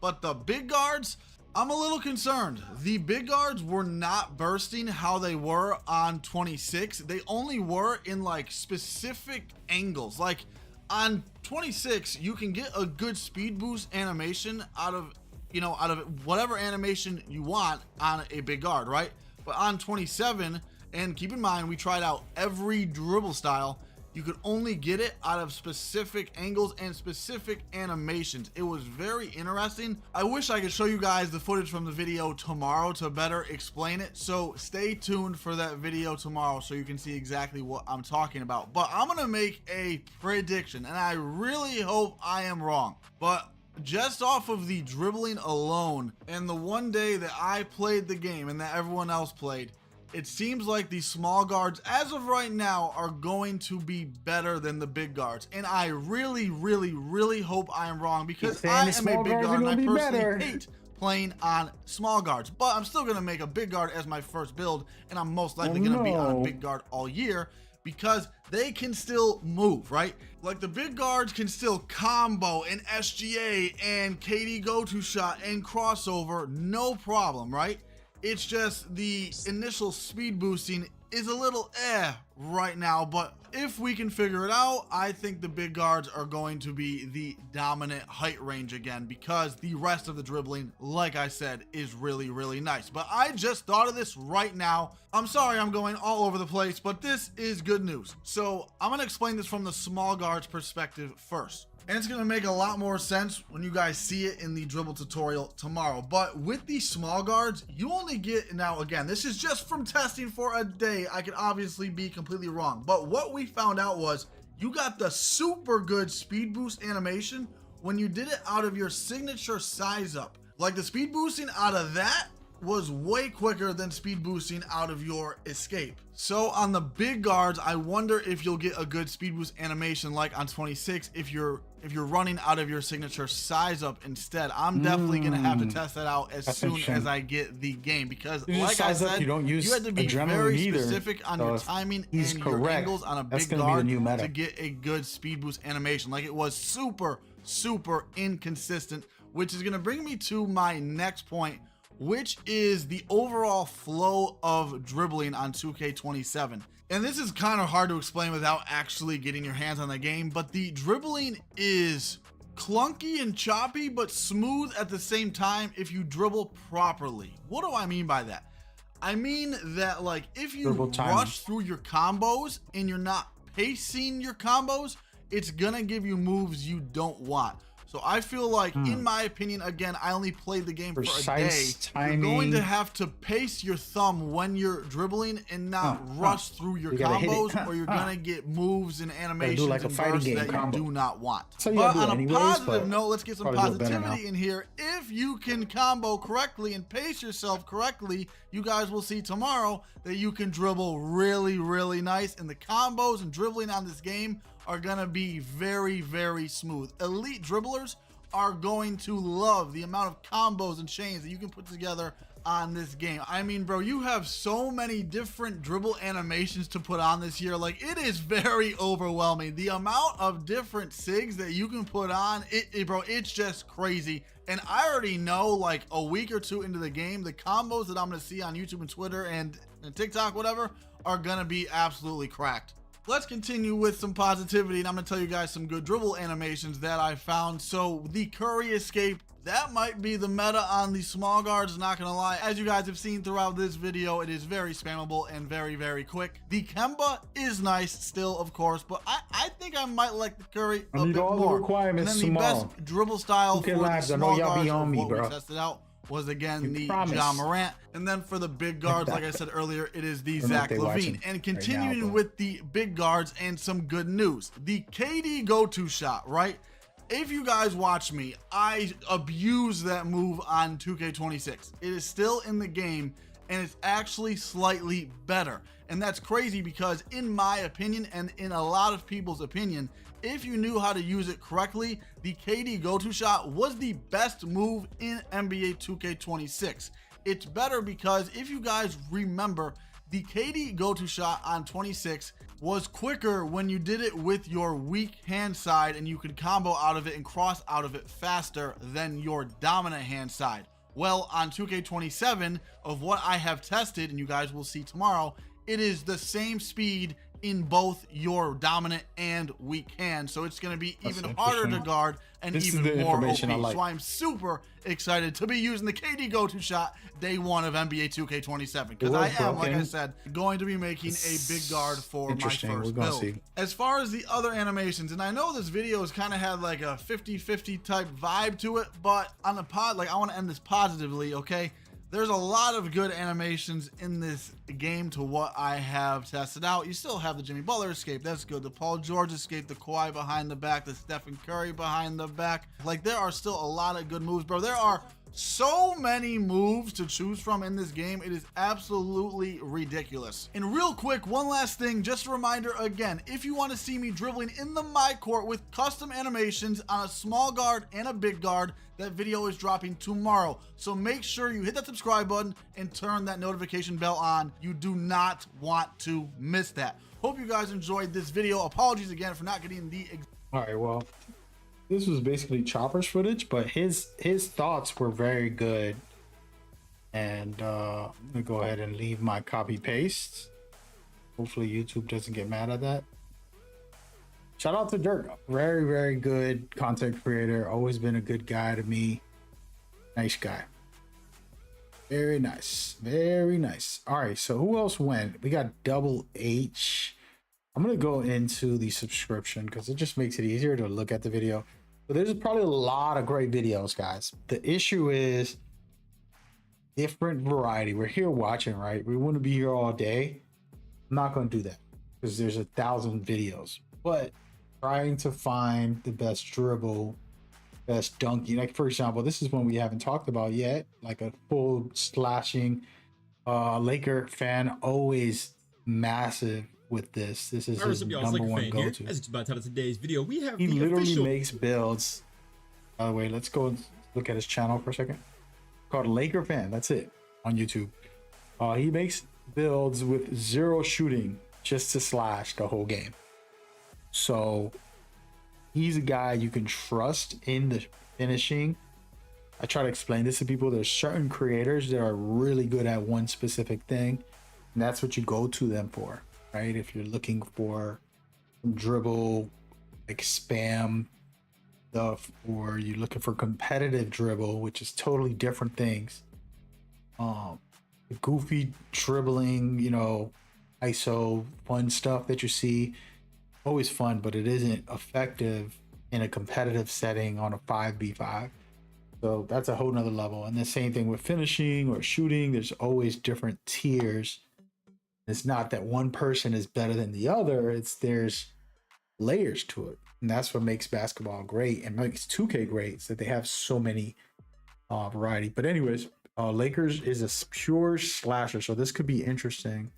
But the big guards, I'm a little concerned. The big guards were not bursting how they were on 26. They only were in like specific angles. Like on 26, you can get a good speed boost animation out of whatever animation you want on a big guard, right? But on 27, and keep in mind, we tried out every dribble style. You could only get it out of specific angles and specific animations. It was very interesting. I wish I could show you guys the footage from the video tomorrow to better explain it. So stay tuned for that video tomorrow so you can see exactly what I'm talking about. But I'm gonna make a prediction, and I really hope I am wrong. But just off of the dribbling alone and the one day that I played the game and that everyone else played, it seems like the small guards as of right now are going to be better than the big guards, and I really, really, really hope I am wrong, because I am a big guard and I personally hate playing on small guards. But I'm still gonna make a big guard as my first build, and I'm most likely gonna be on a big guard all year because they can still move, right? Like the big guards can still combo and SGA and KD go-to shot and crossover, no problem, right? It's just the initial speed boosting is a little right now, but if we can figure it out, I think the big guards are going to be the dominant height range again, because the rest of the dribbling, like I said, is really, really nice. But I just thought of this right now. I'm sorry I'm going all over the place, but this is good news. So I'm gonna explain this from the small guards perspective first. And it's going to make a lot more sense when you guys see it in the dribble tutorial tomorrow. But with these small guards, you only get, now again, this is just from testing for a day. I could obviously be completely wrong. But what we found out was you got the super good speed boost animation when you did it out of your signature size up. Like the speed boosting out of that was way quicker than speed boosting out of your escape. So on the big guards, I wonder if you'll get a good speed boost animation like on 26 if you're running out of your signature size up instead. I'm definitely gonna have to test that out as soon as I get the game, because like I said, you had to be very specific on your timing and your angles on a big guard to get a good speed boost animation. Like it was super, super inconsistent, which is gonna bring me to my next point, which is the overall flow of dribbling on 2K27. And this is kind of hard to explain without actually getting your hands on the game, but the dribbling is clunky and choppy, but smooth at the same time if you dribble properly. What do I mean by that? I mean that, like, if you rush through your combos and you're not pacing your combos, it's gonna give you moves you don't want. So I feel like, in my opinion, again, I only played the game for a day. Precise timing. You're going to have to pace your thumb when you're dribbling and not rush through your combos, or you're going to get moves and animations like a and fighting bursts game that combo. you do not want. So you But gotta do on it a anyways, positive but note, let's get some probably do it better positivity in here. If you can combo correctly and pace yourself correctly, you guys will see tomorrow that you can dribble really, really nice. And the combos and dribbling on this game are going to be very, very smooth. Elite dribblers are going to love the amount of combos and chains that you can put together on this game. I mean, bro, you have so many different dribble animations to put on this year. Like, it is very overwhelming. The amount of different SIGs that you can put on, bro, it's just crazy. And I already know, like, a week or two into the game, the combos that I'm going to see on YouTube and Twitter and TikTok, whatever, are going to be absolutely cracked. Let's continue with some positivity, and I'm going to tell you guys some good dribble animations that I found. So the Curry escape, that might be the meta on the small guards, not going to lie. As you guys have seen throughout this video, it is very spammable and very, very quick. The Kemba is nice still, of course, but I think I might like the Curry a bit all more. the requirements And then the best dribble style for the small guards of what we tested out was, again, the Ja Morant. And then for the big guards, like I said earlier, it is the Zach LaVine. And continuing with the big guards and some good news, the KD go-to shot, right? If you guys watch me, I abuse that move on 2K26. It is still in the game, and it's actually slightly better. And that's crazy because, in my opinion, and in a lot of people's opinion, if you knew how to use it correctly, the KD go-to shot was the best move in NBA 2K26. It's better because, if you guys remember, the KD go-to shot on 26 was quicker when you did it with your weak hand side, and you could combo out of it and cross out of it faster than your dominant hand side. Well, on 2K27, of what I have tested, and you guys will see tomorrow, it is the same speed in both your dominant and weak hand, so it's going to be even harder to guard and even more OP. So I'm super excited to be using the KD go-to shot day one of NBA 2K27, because I am, like I said, going to be making a big guard for my first build. As far as the other animations, and I know this video has kind of had like a 50-50 type vibe to it, but on the pod, like, I want to end this positively, okay? There's a lot of good animations in this game to what I have tested out. You still have the Jimmy Butler escape. That's good. The Paul George escape, the Kawhi behind the back, the Stephen Curry behind the back. Like, there are still a lot of good moves, bro. There are so many moves to choose from in this game. It is absolutely ridiculous. And real quick, one last thing, just a reminder again, if you want to see me dribbling in the my court with custom animations on a small guard and a big guard, that video is dropping tomorrow. So make sure you hit that subscribe button and turn that notification bell on. You do not want to miss that. Hope you guys enjoyed this video. Apologies again for not getting the all right, well, this was basically Chopper's footage, but his thoughts were very good. And I'm gonna go ahead and leave my copy paste. Hopefully YouTube doesn't get mad at that. Shout out to Dirk, very, very good content creator. Always been a good guy to me. Nice guy. Very nice, very nice. All right, so who else went? We got Double H. I'm gonna go into the subscription because it just makes it easier to look at the video. But there's probably a lot of great videos, guys. The issue is different variety. We're here watching, right? We want to be here all day. I'm not gonna do that because there's 1,000 videos. But trying to find the best dribble, best dunking. Like, for example, this is one we haven't talked about yet. Like a full slashing. Laker fan, always massive with this. This is his number one go-to. As it's about time of today's video, we have he literally makes builds. By the way, let's go look at his channel for a second. Called Laker Fan. That's it on YouTube. He makes builds with 0 shooting just to slash the whole game. So he's a guy you can trust in the finishing. I try to explain this to people. There's certain creators that are really good at one specific thing, and that's what you go to them for, right? If you're looking for dribble, like spam stuff, or you're looking for competitive dribble, which is totally different things. Goofy dribbling, you know, ISO fun stuff that you see, always fun, but it isn't effective in a competitive setting on a 5v5. So that's a whole nother level. And the same thing with finishing or shooting. There's always different tiers. It's not that one person is better than the other. There's layers to it. And that's what makes basketball great and makes 2K great, is that they have so many variety. But anyways, Lakers is a pure slasher. So this could be interesting.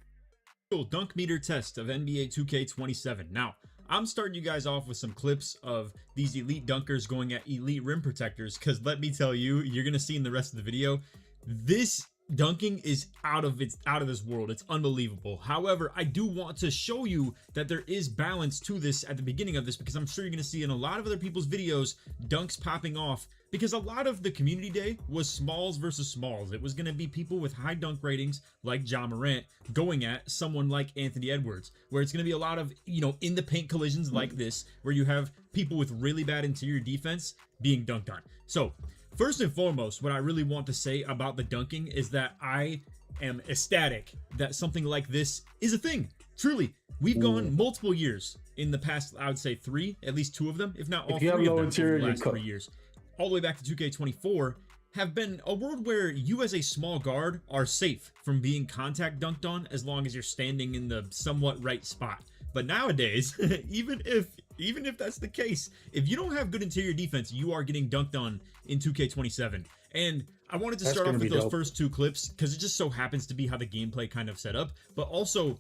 Dunk meter test of NBA 2K27. Now, I'm starting you guys off with some clips of these elite dunkers going at elite rim protectors, because let me tell you, you're gonna see in the rest of the video, this dunking is out of this world. It's unbelievable. However, I do want to show you that there is balance to this at the beginning of this, because I'm sure you're gonna see in a lot of other people's videos dunks popping off, because a lot of the community day was smalls versus smalls. It was going to be people with high dunk ratings like Ja Morant going at someone like Anthony Edwards, where it's going to be a lot of, in the paint collisions like this, where you have people with really bad interior defense being dunked on. So first and foremost, what I really want to say about the dunking is that I am ecstatic that something like this is a thing. Truly, we've gone multiple years in the past, I would say 3, at least 2 of them, if not all 3 of them over the last 3 years. All the way back to 2K24, have been a world where you as a small guard are safe from being contact dunked on as long as you're standing in the somewhat right spot. But nowadays, even if that's the case, if you don't have good interior defense, you are getting dunked on in 2K27. And I wanted to start off with those first 2 clips because it just so happens to be how the gameplay kind of set up, but also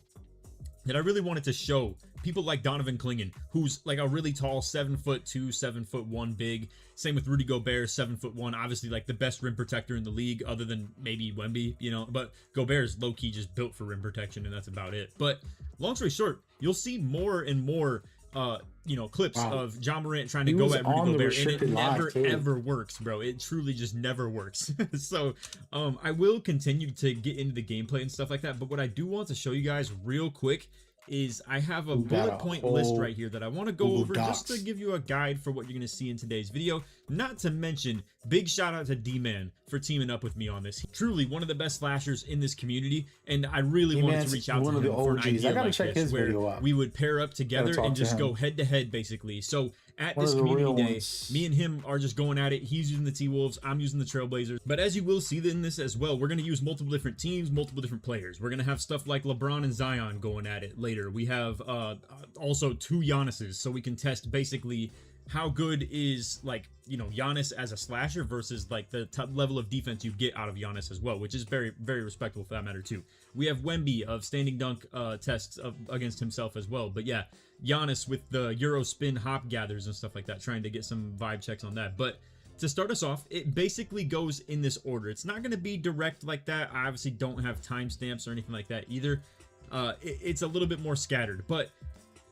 that I really wanted to show people like Donovan Clingan, who's like a really tall 7'2", 7'1" big. Same with Rudy Gobert, 7'1", obviously like the best rim protector in the league, other than maybe Wemby, But Gobert is low key just built for rim protection, and that's about it. But long story short, you'll see more and more, clips of Ja Morant trying to go at Rudy Gobert, and it never ever works, bro. It truly just never works. So I will continue to get into the gameplay and stuff like that. But what I do want to show you guys real quick is I have a bullet point list right here that I want to go over just to give you a guide for what you're going to see in today's video. Not to mention, big shout out to D-Man for teaming up with me on this. Truly one of the best slashers in this community, and I really wanted to reach out to him for an idea like this, where we would pair up together and just go head to head, basically. So at this community day, me and him are just going at it. He's using the T-Wolves, I'm using the Trailblazers. But as you will see in this as well, we're going to use multiple different teams, multiple different players. We're going to have stuff like LeBron and Zion going at it later. We have also 2 Giannis's, so we can test basically how good is, like, Giannis as a slasher versus like the top level of defense you get out of Giannis as well, which is very, very respectable for that matter too. We have Wemby of standing dunk tests against himself as well. But yeah, Giannis with the Euro spin hop gathers and stuff like that, trying to get some vibe checks on that. But to start us off, it basically goes in this order. It's not going to be direct like that. I obviously don't have timestamps or anything like that either. It's a little bit more scattered, but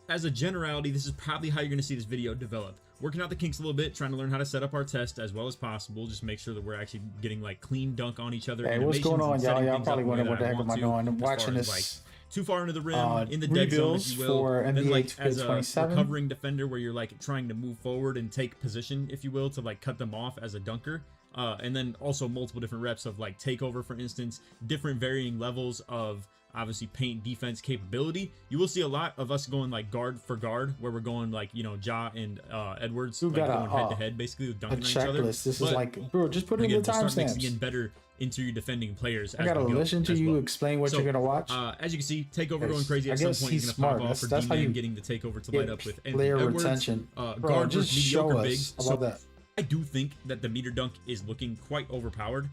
as a generality, this is probably how you're going to see this video develop. Working out the kinks a little bit, trying to learn how to set up our test as well as possible. Just make sure that we're actually getting like clean dunk on each other. Hey, what's going on, y'all? Y'all probably wondering what the heck am I doing? I'm watching this. Like, too far into the rim, in the dead zone, if you will. For then, like, as a 27. recovering defender, where you're like trying to move forward and take position, if you will, to like cut them off as a dunker. And then also multiple different reps of like takeover, for instance, different varying levels of obviously paint defense capability. You will see a lot of us going like guard for guard, where we're going like, Ja and Edwards, like going head to head, basically with dunking on each other. This is like, bro, just put in the timestamps. Mixing in better interior defending players. I gotta listen to you explain what you're gonna watch. As you can see, takeover going crazy. At some point, he's gonna pop off for D-Man getting the takeover to light up with player Edwards. Retention. Guard versus mediocre bigs. So that. I do think that the meter dunk is looking quite overpowered.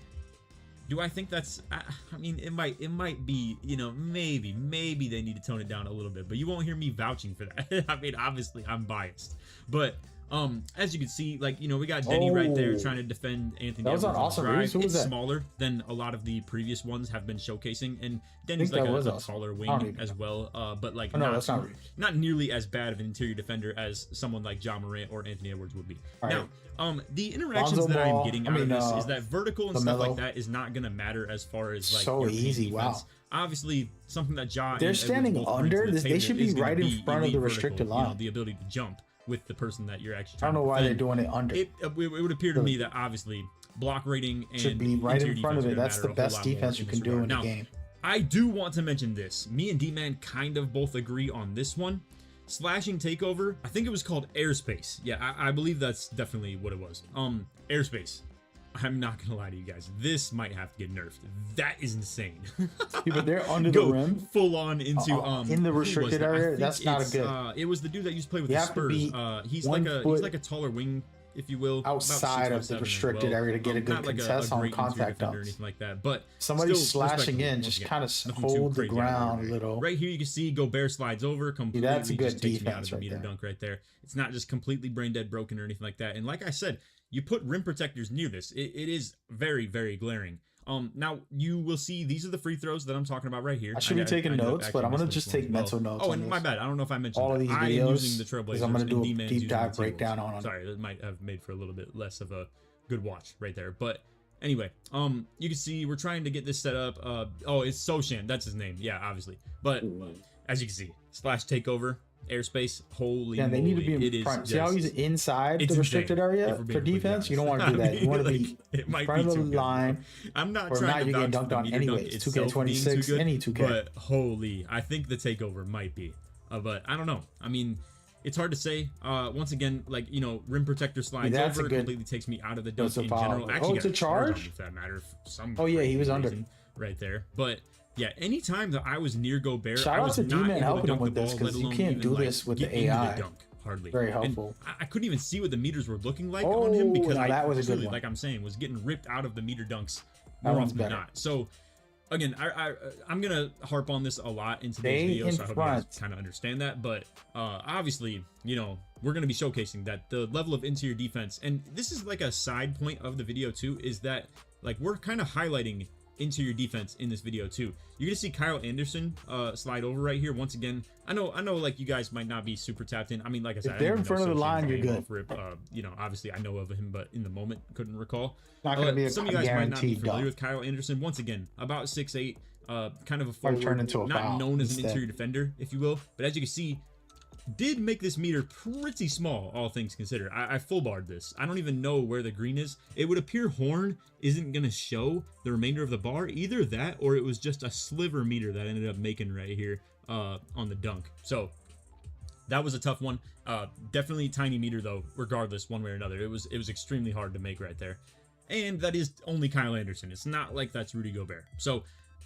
Do I think that's, I mean, it might be, maybe they need to tone it down a little bit, but you won't hear me vouching for that. I mean, obviously I'm biased, but as you can see, like, we got Denny right there trying to defend Anthony. That was an awesome drive. It's smaller than a lot of the previous ones have been showcasing, and Denny's like a taller wing as well, but like not nearly as bad of an interior defender as someone like Ja Morant or Anthony Edwards would be. Now, the interactions that I'm getting out of this is that vertical and stuff like that is not gonna matter as far as like so easy. Defense. Obviously, something that Ja they're standing under. They should be right in front of the restricted line. The ability to jump with the person that you're actually I don't know why they're doing it under. It would appear to me that obviously block rating and should be right in front of it. That's the best defense you can do in the game. I do want to mention this. Me and D-Man kind of both agree on this one. slashing takeover. I think it was called airspace. Yeah, I believe that's definitely what it was. Airspace. I'm not gonna lie to you guys. This might have to get nerfed. That is insane. Yeah, but they're under the rim, full on into in the restricted area. That's not a good. It was the dude that used to play with You the have to Spurs. be He's 1 he's like a taller wing, if you will, outside of the restricted area to get a good not like contest on great contact defender or dunks. anything like that. But Somebody still slashing respectable. in, Once just again, kind of nothing too hold the crazy ground a out. little. Right here, you can see Gobert slides over completely. that's a good just takes me out defense of the right meter there. dunk right there. It's not just completely brain dead broken or anything like that. And like I said, you put rim protectors near this. It is very, very glaring. Now you will see these are the free throws that I'm talking about right here. I should be taking notes, but I'm gonna just take mental notes. Oh, and my bad. I don't know if I mentioned all of these I am videos using the Trailblazers. I'm gonna do a D-Man's deep using dive the T-Wolves. breakdown on. Sorry, that might have made for a little bit less of a good watch right there. But anyway, you can see we're trying to get this set up. Oh, it's Soshan. That's his name. Yeah, obviously. But as you can see, slash takeover. Airspace, holy Yeah, they need to be moly, in front. See how he's inside the restricted area for defense? You don't want to do that. You want to be in front of the line. I'm not or trying not, to you're getting vouch for dunked the on meter anyways. dunk itself being too 2K26, good, any 2K. but holy, I think the takeover might be. But I don't know. I mean, it's hard to say. Once again, like, you know, rim protector slides that's over, a good- completely takes me out of the dunk that's a in foul. general. Oh, Actually, it's a got charge charge? if that matter. For some Oh, yeah, he crazy was under. reason right there. But yeah, anytime that I was near Gobert, Shout I out was to not D-Man able to helping him dunk the with this, ball, 'cause let you alone can't even, do like, this with get the into AI. dunk, hardly. Very And helpful. I couldn't even see what the meters were looking like on him because now I that was a good truly, one. like I'm saying, was getting ripped out of the meter dunks That more one's often than better. not. So again, I'm gonna harp on this a lot in today's Stay video, in so I hope you front. guys kind of understand that. But obviously, you know, we're gonna be showcasing that the level of interior defense, and this is like a side point of the video too, is that like we're kind of highlighting interior defense in this video too. You're gonna see Kyle Anderson slide over right here once again. I know like you guys might not be super tapped in. I mean, like I said, If they're I in front of the line, you're good. You know, obviously I know of him, but in the moment couldn't recall. Not gonna be a Some of you guys might not be guaranteed familiar dunk. with Kyle Anderson. Once again, about 6'8", kind of a Or turn forward, into a not foul known as an instead. interior defender, if you will. But as you can see, did make this meter pretty small, all things considered. I full barred this. I don't even know where the green is. It would appear horn isn't going to show the remainder of the bar. Either that or it was just a sliver meter that ended up making right here on the dunk. So that was a tough one. Definitely tiny meter though, regardless, one way or another. It was extremely hard to make right there. And that is only Kyle Anderson. It's not like that's Rudy Gobert. So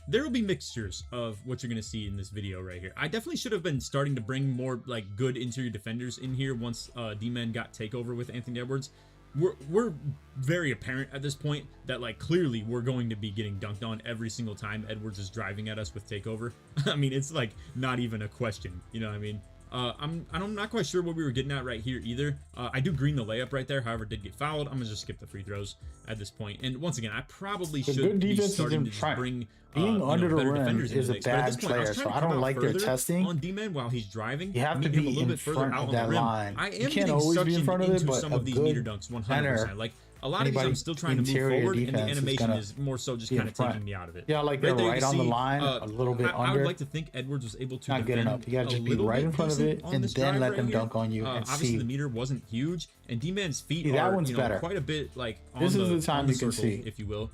there will be mixtures of what you're going to see in this video right here. I definitely should have been starting to bring more like good interior defenders in here once D-Man got takeover with Anthony Edwards. We're very apparent at this point that like clearly we're going to be getting dunked on every single time Edwards is driving at us with takeover. I mean, it's like not even a question, you know what I mean? I'm not quite sure what we were getting at right here either. I do green the layup right there, however, did get fouled. I'm gonna just skip the free throws at this point. And once again, I probably The should good be defense is starting in to just front. bring Being under the better rim defenders into is the a mix. But at bad this point, I was player, trying so to I come don't out like their further testing. on D-Man while he's driving. You have to meet him be a little in bit further front out of on the that rim. line. I You am can't getting always sucked be in front of it, into but some a of these meter good dunks 100%. center, Like a lot of these I'm anybody still trying to move interior forward, and the defense is animation gonna is more so just be in kind of front. taking me out of it. Yeah, like they're there you right can on the see, line, a little bit I would under. like to think Edwards was able to Not good defend enough. You gotta a just be little right bit in front of decent it on and this then drive let right them here. dunk on you and Obviously, see. the meter wasn't huge, and D-Man's feet See, that are one's better. quite a bit like on This is the on time you can circle, see. if you will.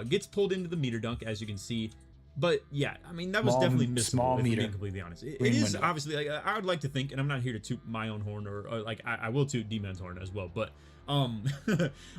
Gets pulled into the meter dunk, as you can see. But yeah, I mean, that was Small- definitely missable, small if we're meter. being completely honest. It Green is window. obviously, like, I would like to think, and I'm not here to toot my own horn, or like, I will toot D-Man's horn as well, but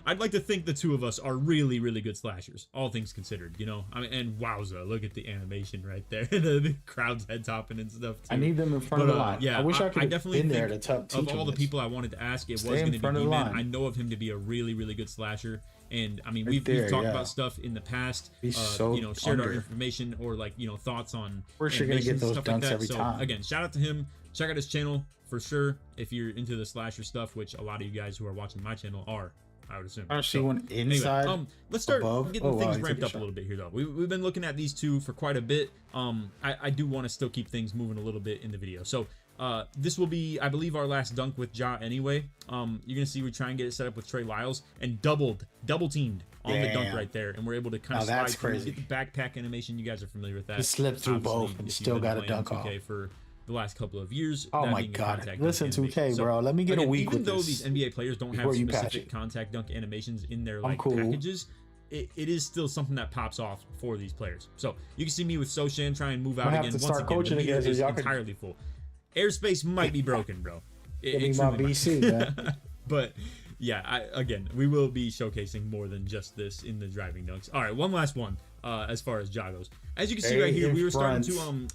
I'd like to think the two of us are really, really good slashers, all things considered, you know? I mean, and wowza, look at the animation right there. the crowd's head topping and stuff, too. I need them in front of the line. Yeah, I wish I could have definitely been there think to teach of them all the this. people I wanted to ask, it Stay was in going to be front of the D-Man. line. I know of him to be a really, really good slasher. And I mean, Right we've there, talked yeah. about stuff in the past, He's so you know, shared our under. information or like, you know, thoughts on We're sure gonna get animations, those stuff like dunks that. every So, time. Again, shout out to him. Check out his channel for sure if you're into the slasher stuff, which a lot of you guys who are watching my channel are, I would assume. I don't see one inside. Anyway, let's start above. getting Oh, wow, things he took ramped a up a shot. little bit here, though. We've been looking at these two for quite a bit. I do want to still keep things moving a little bit in the video. So this will be, I believe, our last dunk with Ja anyway. You're gonna see we try and get it set up with Trey Lyles and double teamed on the dunk Damn. right there, and we're able to kind of Now slide that's through, crazy. get the backpack animation. You guys are familiar with that. He slipped through Obviously, both and if you've still been got a playing dunk off. 2K for the last couple of years. Oh that my being a God. contact Listen, dunk 2K, animation. bro. Let me get a week even with though this these NBA players don't have before you patch specific it. contact dunk animations in their I'm like cool. packages, it is still something that pops off for these players. So you can see me with Soshan try and move out Might have again. to Once start again, coaching the meter again so is y'all can entirely full. airspace might be broken, bro. Give me my BC, man. But yeah, again, we will be showcasing more than just this in the driving dunks. All right, one last one. As far as Ja goes, as you can see right here, we were starting to I'm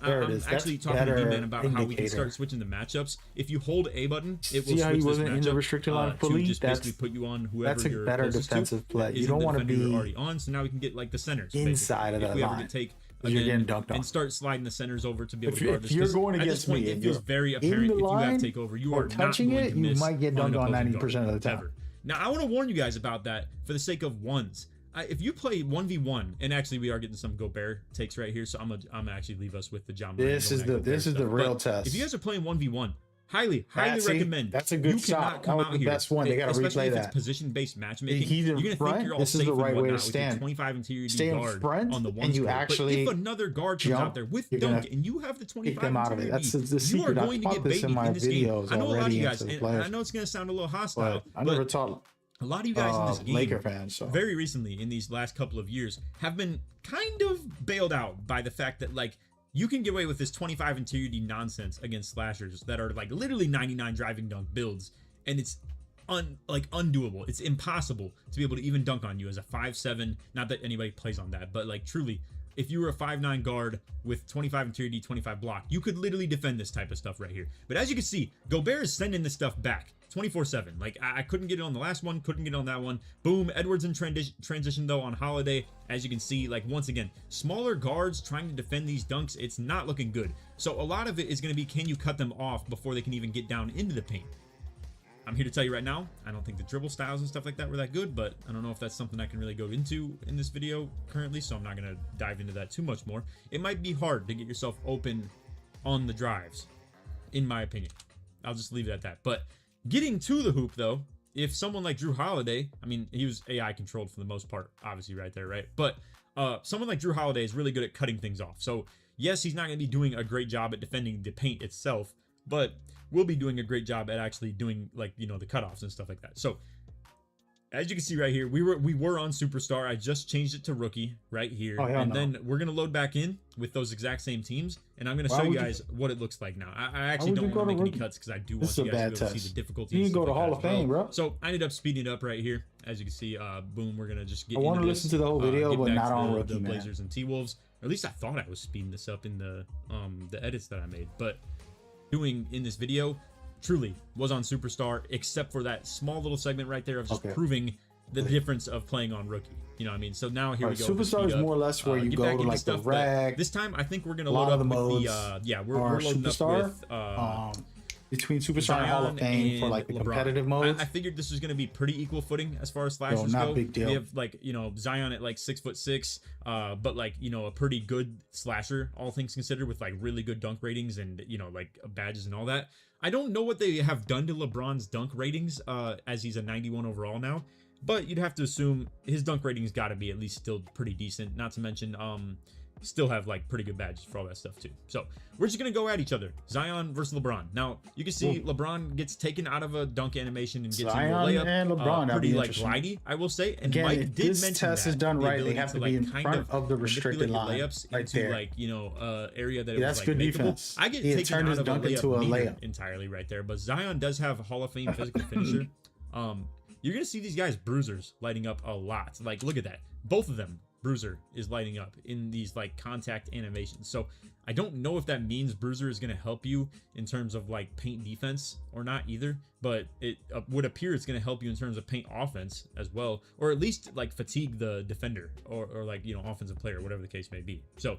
actually talking to D-Man about how we can start switching the matchups. If you hold A button, it will switch this matchup in the restricted line fully. To just basically put you on whoever that's a you're better defensive play. You don't want to be already on, so now we can get like the centers inside basically. of that line. Take you're getting dunked on and start sliding the centers over to be able to guard this. If you're going against me, it feels very apparent if you have takeover, you are touching not going it. to miss You might get dunked on 90% of the time. Ever. Now, I want to warn you guys about that for the sake of ones. If you play 1v1, and actually we are getting some Gobert takes right here, so I'm gonna actually leave us with the John. This is the real test. If you guys are playing 1v1, highly recommend. That's a good shot. That was the best one. They got to replay that. Position-based matchmaking. He's in front. This is the right way to stand. 25 interior stay in front on the one and you score. actually but if another guard comes out there with dunk and you have the 25 them out of it. That's the secret. You are going to get babied in this game. I know a lot of you guys, and I know it's going to sound a little hostile, I never taught. A lot of you guys in this game, Laker fans, very recently in these last couple of years, have been kind of bailed out by the fact that like you can get away with this 25 interior D nonsense against slashers that are like literally 99 driving dunk builds, and it's undoable. It's impossible to be able to even dunk on you as a 5'7". Not that anybody plays on that, but like truly, if you were a 5'9" guard with 25 interior D, 25 block, you could literally defend this type of stuff right here. But as you can see, Gobert is sending this stuff back 24/7. Like I couldn't get it on the last one, couldn't get it on that one. Boom, Edwards in transition though on Holiday. As you can see, like once again, smaller guards trying to defend these dunks, it's not looking good. So a lot of it is going to be, can you cut them off before they can even get down into the paint? I'm here to tell you right now, I don't think the dribble styles and stuff like that were that good, but I don't know if that's something I can really go into in this video currently, so I'm not going to dive into that too much more. It might be hard to get yourself open on the drives, in my opinion. I'll just leave it at that. But getting to the hoop, though, if someone like Drew Holiday, I mean, he was AI controlled for the most part, obviously right there, right? But someone like Drew Holiday is really good at cutting things off. So yes, he's not going to be doing a great job at defending the paint itself, but we'll be doing a great job at actually doing, like, you know, the cutoffs and stuff like that. So as you can see right here, we were on Superstar. I just changed it to Rookie right here. Then we're going to load back in with those exact same teams, and I'm going to show you guys what it looks like now. I actually don't want to make any cuts because I do want you guys to be able to see the difficulties. You can go to Hall of Fame, bro. So I ended up speeding it up right here. As you can see, boom, we're going to just get I want to listen to the whole video, but not on Rookie, the Blazers and T-Wolves. Or at least I thought I was speeding this up in the edits that I made. But doing in this video truly was on Superstar, except for that small little segment right there of just proving the difference of playing on Rookie. You know what I mean? So now here we go. Superstar is more or less where you go to like the rag. This time I think we're gonna load up with the we're loading Superstar, up with between Superstar and Hall of Fame for like the competitive modes. I figured this was gonna be pretty equal footing as far as slashers not go. Big deal. We have like, you know, Zion at like 6'6", but like, you know, a pretty good slasher, all things considered, with like really good dunk ratings and, you know, like badges and all that. I don't know what they have done to LeBron's dunk ratings as he's a 91 overall now, but you'd have to assume his dunk rating's got to be at least still pretty decent. Not to mention, still have like pretty good badges for all that stuff too. So we're just gonna go at each other. Zion versus LeBron. Now you can see LeBron gets taken out of a dunk animation and gets into a layup. And LeBron, pretty like glidey, I will say. And again, Mike did mention test is done right. They have to be in front of the restricted line, layups right into there. Like, you know, area that that's was good like defense. I get taken out of a layup entirely right there. But Zion does have a Hall of Fame physical finisher. You're gonna see these guys bruisers lighting up a lot. Like, look at that. Both of them. Bruiser is lighting up in these like contact animations. So I don't know if that means Bruiser is going to help you in terms of like paint defense or not either, but it would appear it's going to help you in terms of paint offense as well, or at least like fatigue the defender or like, you know, offensive player, whatever the case may be. So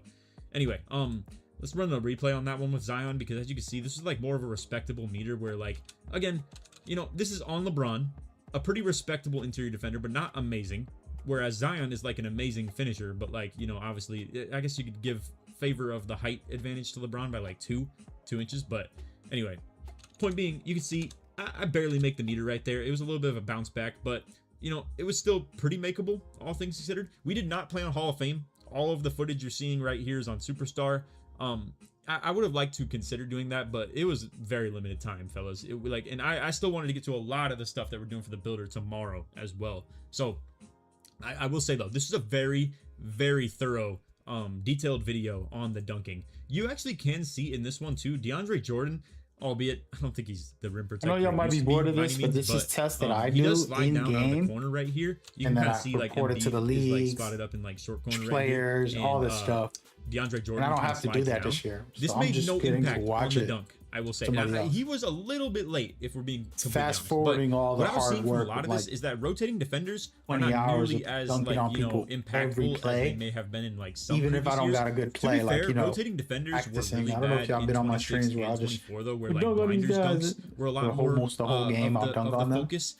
anyway, let's run a replay on that one with Zion, because as you can see, this is like more of a respectable meter where, like, again, you know, this is on LeBron, a pretty respectable interior defender, but not amazing. Whereas Zion is like an amazing finisher, but like, you know, obviously, I guess you could give favor of the height advantage to LeBron by like 2 inches. But anyway, point being, you can see I barely make the meter right there. It was a little bit of a bounce back, but, you know, it was still pretty makeable, all things considered. We did not play on Hall of Fame. All of the footage you're seeing right here is on Superstar. I would have liked to consider doing that, but it was very limited time, fellas. It like, and I still wanted to get to a lot of the stuff that we're doing for the builder tomorrow as well. So I will say though, this is a very, very thorough, detailed video on the dunking. You actually can see in this one too, DeAndre Jordan, albeit I don't think he's the rim I protector. know y'all he might be used to bored of by this, any but means, this is tests that I he do does slide in down on the game, corner right here. You and can then kind I of see like report it to the Embiid is leagues, like spotted up in like short corner players, right here, all and, this stuff. DeAndre Jordan. And I don't kinda have to do slides that down. this year. This So I'm made just no getting to impact on watch the it. dunk, I will say. Somebody Now, else. he was a little bit late if we're being completely Fast honest. forwarding But all the what I was hard seeing from work a lot of, of this like, is that rotating defenders are 20 not hours nearly of as dunking on like, you know, people every impactful as play. they may have been in like some Even if I previous don't years. got a good To play, be like, fair, you know, rotating defenders were practicing. really I don't know bad if y'all in been on my 26 streams where I and just 24 though, where we like dunk on these grinders guys dunks were a for lot more almost the whole game. I'll of dunk the on them. focus.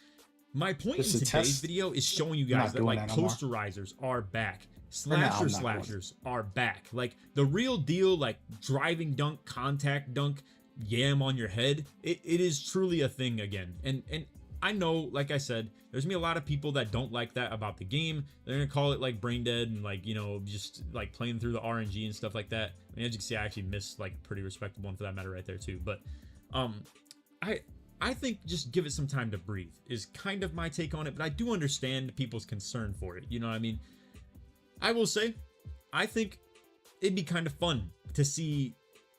My point Just in a today's test. video is showing you I'm guys not that doing like that no more. posterizers are back. For now, I'm not doing Slashers are back. Like the real deal, like driving dunk, contact dunk, yam on your head. It is truly a thing again. And I know, like I said, there's gonna be a lot of people that don't like that about the game. They're gonna call it like brain dead and like, you know, just like playing through the RNG and stuff like that. I mean, as you can see, I actually missed like a pretty respectable one for that matter right there too. But I think just give it some time to breathe is kind of my take on it. But I do understand people's concern for it. You know what I mean? I will say, I think it'd be kind of fun to see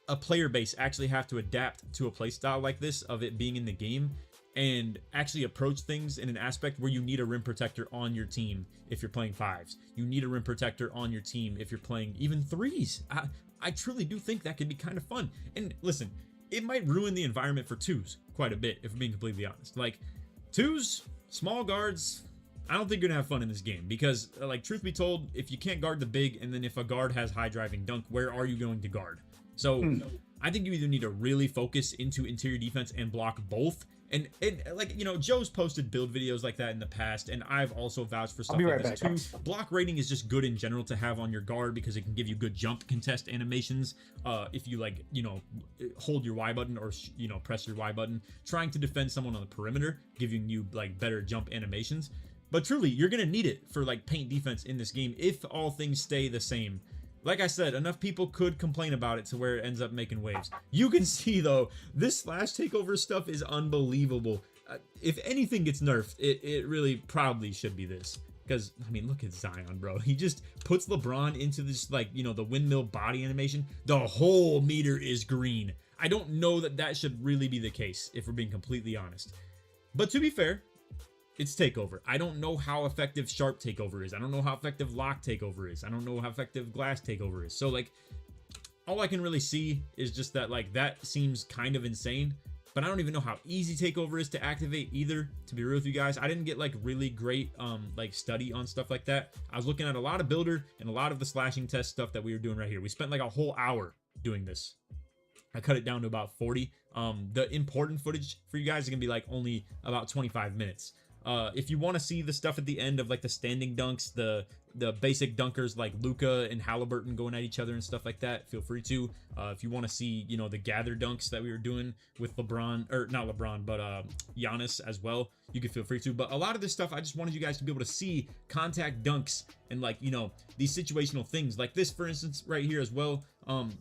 a player base actually have to adapt to a play style like this of it being in the game and actually approach things in an aspect where you need a rim protector on your team if you're playing fives. You need a rim protector on your team if you're playing even threes. I truly do think that could be kind of fun. And listen, it might ruin the environment for twos quite a bit, if I'm being completely honest. Like, twos, small guards, I don't think you're gonna have fun in this game because, like, truth be told, if you can't guard the big, and then if a guard has high driving dunk, where are you going to guard? So I think you either need to really focus into interior defense and block both. And like, you know, Joe's posted build videos like that in the past, and I've also vouched for stuff like this too. Block rating is just good in general to have on your guard because it can give you good jump contest animations. If you, like, you know, hold your Y button or, you know, press your Y button, trying to defend someone on the perimeter, giving you like better jump animations. But truly, you're gonna need it for like paint defense in this game if all things stay the same. Like I said, enough people could complain about it to where it ends up making waves. You can see, though, this slash takeover stuff is unbelievable. If anything gets nerfed, it really probably should be this. Because, I mean, look at Zion, bro. He just puts LeBron into this, like, you know, the windmill body animation. The whole meter is green. I don't know that that should really be the case, if we're being completely honest. But to be fair, it's takeover. I don't know how effective sharp takeover is. I don't know how effective lock takeover is. I don't know how effective glass takeover is. So, like, all I can really see is just that, like, that seems kind of insane. But I don't even know how easy takeover is to activate either, to be real with you guys. I didn't get like really great like study on stuff like that. I was looking at a lot of builder and a lot of the slashing test stuff that we were doing right here. We spent like a whole hour doing this. I cut it down to about 40. The important footage for you guys is gonna be like only about 25 minutes. If you want to see the stuff at the end of like the standing dunks, the basic dunkers like Luka and Halliburton going at each other and stuff like that, feel free to. If you want to see, you know, the gather dunks that we were doing with LeBron, or not LeBron, but Giannis as well, you can feel free to. But a lot of this stuff, I just wanted you guys to be able to see contact dunks and, like, you know, these situational things like this, for instance, right here as well.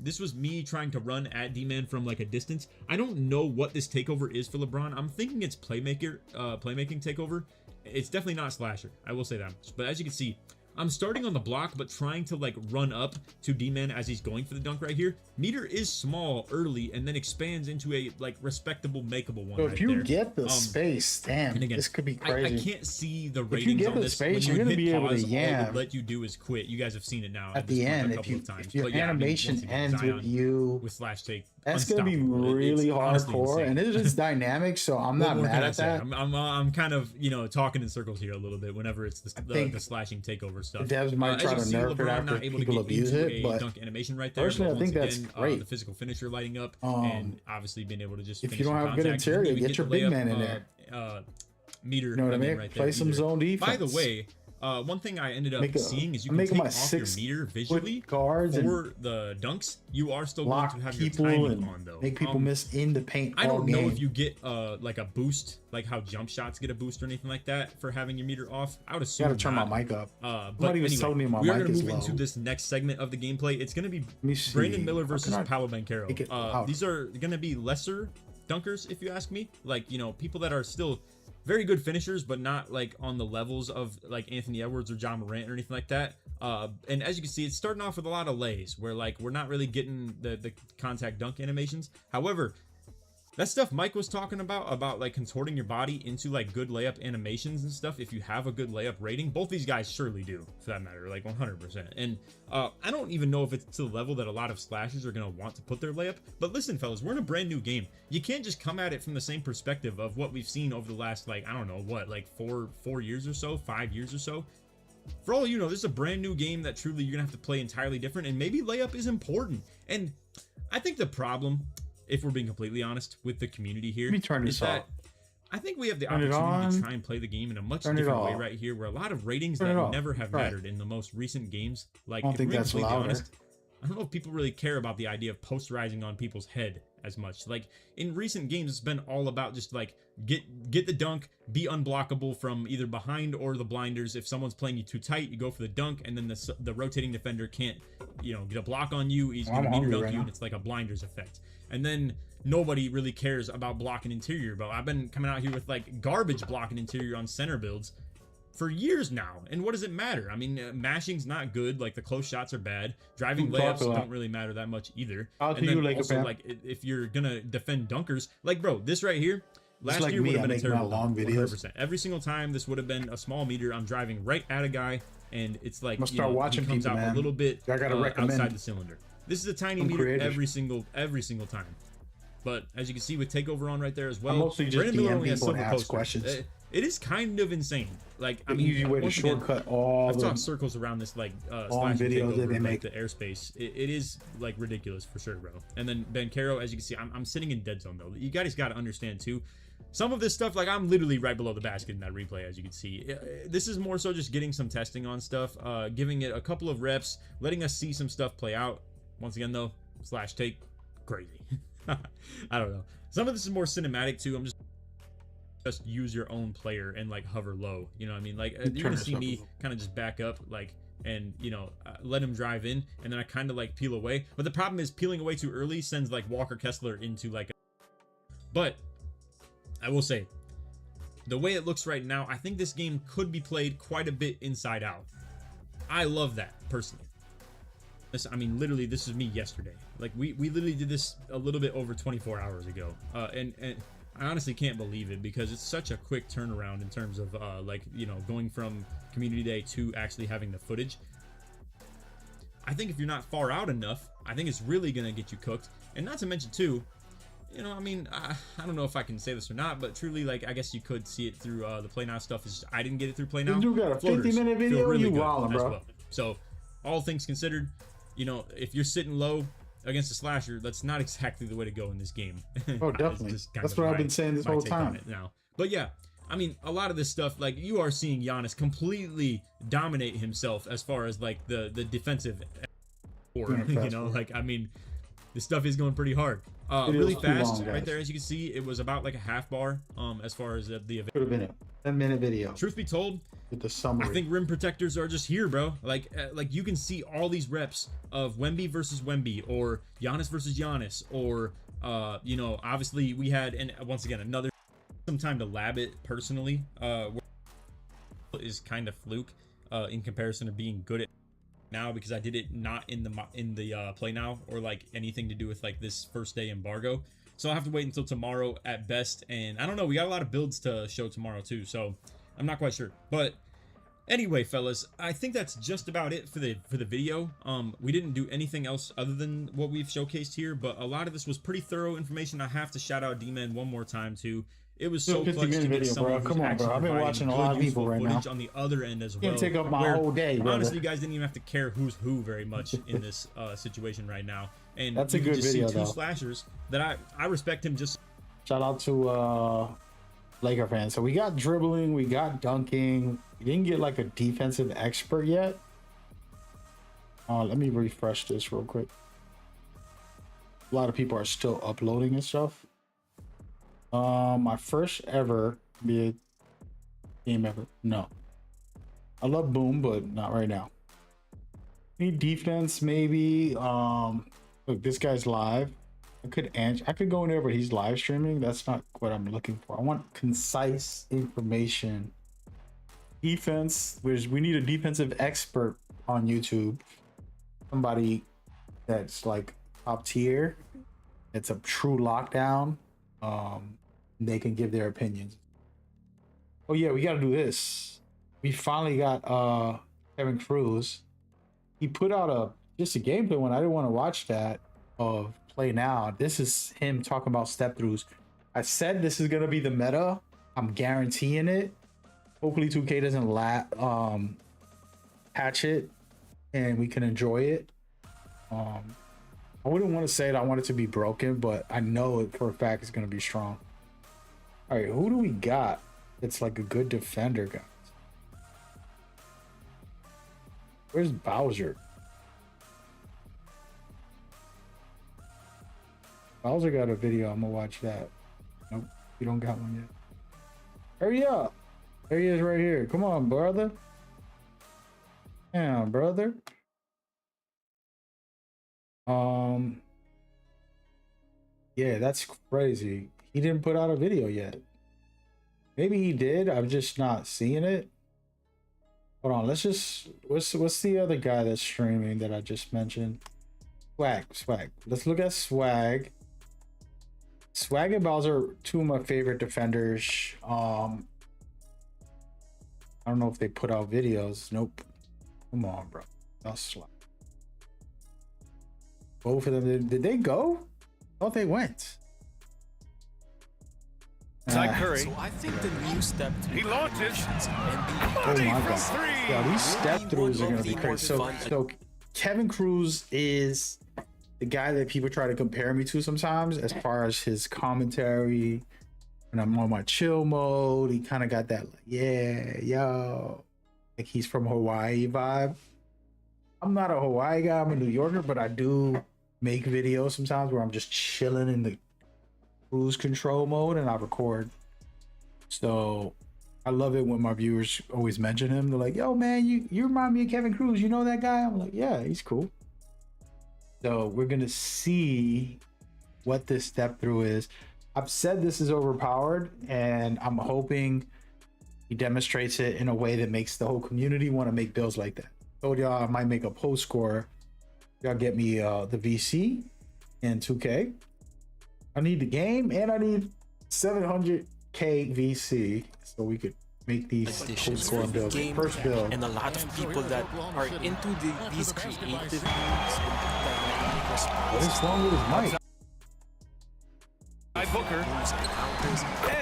This was me trying to run at D-man from like a distance. I don't know what this takeover is for LeBron. I'm thinking it's playmaking takeover. It's definitely not slasher, I will say that much. But as you can see, I'm starting on the block, but trying to like run up to D-man as he's going for the dunk right here. Meter is small early and then expands into a like respectable, makeable one. So right if you there. get the space, damn, and again, this could be crazy. I can't see the If you ratings get on the this. space, When you're you gonna hit be able to pause, all it yam would let you do is quit. You guys have seen it now at this the point end. a couple of times. If your But yeah, I mean, animation once again, ends Zion with you with slash take, that's gonna be unstoppable. really It's honestly hardcore, insane. and it's just dynamic. So I'm What not more mad can I at say? that. I'm kind of, you know, talking in circles here a little bit whenever it's the think slashing takeover stuff. the devs might As try you to see, nerf it LeBron after not able people to get abuse into it, a but dunk animation right there. personally, but I think once that's again, great. the physical finisher lighting up, Um, and obviously being able to just if finish you don't in have good contact. You interior, can even get your the big layup, man in there. Meter, You know what I mean? right Play there some either. zone defense. By the way, one thing I ended up Make a- seeing is you I'm can making take my off your 6 meter visually guards and for the dunks. You are still going lock to have your people timing and on though. make people miss in the paint I all don't know game. if you get like a boost, like how jump shots get a boost or anything like that for having your meter off. I would assume Gotta turn not. my mic up. But Somebody was anyway, telling me my we are mic going to is move into low. this next segment of the gameplay. It's going to be me see. Brandon Miller How versus can I Paolo Banchero. make it louder? These are going to be lesser dunkers, if you ask me. Like, you know, people that are still very good finishers, but not like on the levels of like Anthony Edwards or John Morant or anything like that. And as you can see, it's starting off with a lot of lays where like we're not really getting the contact dunk animations. However, that stuff Mike was talking about like contorting your body into like good layup animations and stuff. If you have a good layup rating, both these guys surely do, for that matter, like 100%. And I don't even know if it's to the level that a lot of slashers are gonna want to put their layup. But listen, fellas, we're in a brand new game. You can't just come at it from the same perspective of what we've seen over the last, like, I don't know what, like four years or so, 5 years or so. For all you know, this is a brand new game that truly you're gonna have to play entirely different, and maybe layup is important. And I think the problem, if we're being completely honest, with the community here, is that I think we have the opportunity to try and play the game in a much different way right here, where a lot of ratings that never have mattered in the most recent games, like, if we're completely honest, I don't know if people really care about the idea of posterizing on people's head as much. Like, in recent games, it's been all about just like get the dunk, be unblockable from either behind or the blinders. If someone's playing you too tight, you go for the dunk, and then the rotating defender can't, you know, get a block on you. He's gonna meter dunk you, and it's like a blinders effect. And then nobody really cares about blocking interior, but I've been coming out here with like garbage blocking interior on center builds for years now, and what does it matter? I mean, mashing's not good. Like, the close shots are bad. Driving layups don't really matter that much either. And then also, like, if you're gonna defend dunkers, like, bro, this right here, last year would have been a terrible long 100%. Every single time, this would have been a small meter. I'm driving right at a guy, and it's like, you know, he comes out a little bit outside the cylinder. This is a tiny meter every single time. But as you can see with takeover on right there as well, I mostly just DM people and ask questions. It is kind of insane. Like, I mean, easy way to shortcut all I've talked circles around this, like, long videos that they make, the airspace. It is like ridiculous for sure, bro. And then Ben Caro, as you can see, I'm sitting in dead zone though. You guys got to understand too, some of this stuff, like, I'm literally right below the basket in that replay, as you can see. This is more so just getting some testing on stuff, giving it a couple of reps, letting us see some stuff play out. Once again though, slash take, crazy. I don't know. Some of this is more cinematic too. I'm just use your own player and like hover low. You know what I mean? Like, you're gonna see me kind of just back up, like, and, you know, let him drive in, and then I kind of like peel away. But the problem is peeling away too early sends like Walker Kessler into like. But I will say, the way it looks right now, I think this game could be played quite a bit inside out. I love that personally. I mean, literally, this is me yesterday. Like, we literally did this a little bit over 24 hours ago, and I honestly can't believe it, because it's such a quick turnaround in terms of like, you know, going from community day to actually having the footage. I think if you're not far out enough, I think it's really gonna get you cooked. And not to mention too, you know, I mean, I don't know if I can say this or not, but truly, like, I guess you could see it through the Play Now stuff. Is I didn't get it through Play Now. You got a 50-minute video, really you wildin', bro. well. So, all things considered, you know, if you're sitting low against a slasher, that's not exactly the way to go in this game. Oh, definitely. That's what I've been saying this whole time now. But yeah, I mean, a lot of this stuff, like, you are seeing Giannis completely dominate himself as far as like the defensive, or, you know, like, I mean, this stuff is going pretty hard. Really fast right there, as you can see. It was about like a half bar as far as the event. Could have been a 10-minute video. Truth be told, with the summary, I think rim protectors are just here, bro. Like you can see all these reps of Wemby versus Wemby, or Giannis versus Giannis, or you know, obviously we had, and once again, another some time to lab it personally, is kind of fluke in comparison to being good at now, because I did it not in the Play Now, or like anything to do with like this first day embargo. So I'll have to wait until tomorrow at best, and I don't know, we got a lot of builds to show tomorrow too, so I'm not quite sure. But anyway, fellas, I think that's just about it for the video. We didn't do anything else other than what we've showcased here, but a lot of this was pretty thorough information. I have to shout out D-Man one more time too. It was so clutch to get someone who's actually I've been watching a lot of people right now on the other end as well. Can't take up my whole day, brother. Honestly, you guys didn't even have to care who's who very much in this situation right now. And that's a good video, though. Two slashers that I respect him. Just shout out to Laker fans. So we got dribbling, we got dunking. We didn't get like a defensive expert yet. Let me refresh this real quick. A lot of people are still uploading and stuff. My first ever NBA game ever. No. I love Boom, but not right now. Need defense, maybe. Look, this guy's live. I could go in there, but he's live streaming. That's not what I'm looking for. I want concise information. Defense, which we need a defensive expert on YouTube. Somebody that's like top tier. It's a true lockdown. They can give their opinions. Oh yeah, we got to do this. We finally got Kevin Cruz. He put out just a gameplay one. I didn't want to watch that of play now. This is him talking about step throughs. I said this is gonna be the meta. I'm guaranteeing it. Hopefully 2K doesn't patch it and we can enjoy it. I wouldn't want to say it. I want it to be broken, but I know it for a fact it's gonna be strong. All right, who do we got? It's like a good defender, guys. Where's Bowser? Bowser got a video. I'm gonna watch that. Nope, you don't got one yet. Hurry up! There he is right here. Come on, brother. Yeah, brother. Yeah, that's crazy. He didn't put out a video yet. Maybe he did. I'm just not seeing it. Hold on. Let's just. What's the other guy that's streaming that I just mentioned? Swag. Let's look at Swag. Swag and Bowser are two of my favorite defenders. I don't know if they put out videos. Nope. Come on, bro. That's like both of them. Did they go? I thought they went. Zach Curry. So I think the new step He launches. Oh my god. Yeah, these step throughs are gonna be crazy. So Kevin Cruz is the guy that people try to compare me to sometimes as far as his commentary. When I'm on my chill mode, he kind of got that like, yeah, yo, like he's from Hawaii vibe. I'm not a Hawaii guy, I'm a New Yorker, but I do make videos sometimes where I'm just chilling in the cruise control mode and I record. So I love it when my viewers always mention him. They're like, yo man, you remind me of Kevin Cruz, you know that guy? I'm like, yeah, he's cool. So we're gonna see what this step through is. I've said this is overpowered and I'm hoping he demonstrates it in a way that makes the whole community want to make builds like that. Told y'all I might make a post score. Y'all get me the VC in 2K. I need the game and I need 700k VC so we could make these post score builds. First build. And a lot of people that are into these creative What is wrong with his mic? Booker.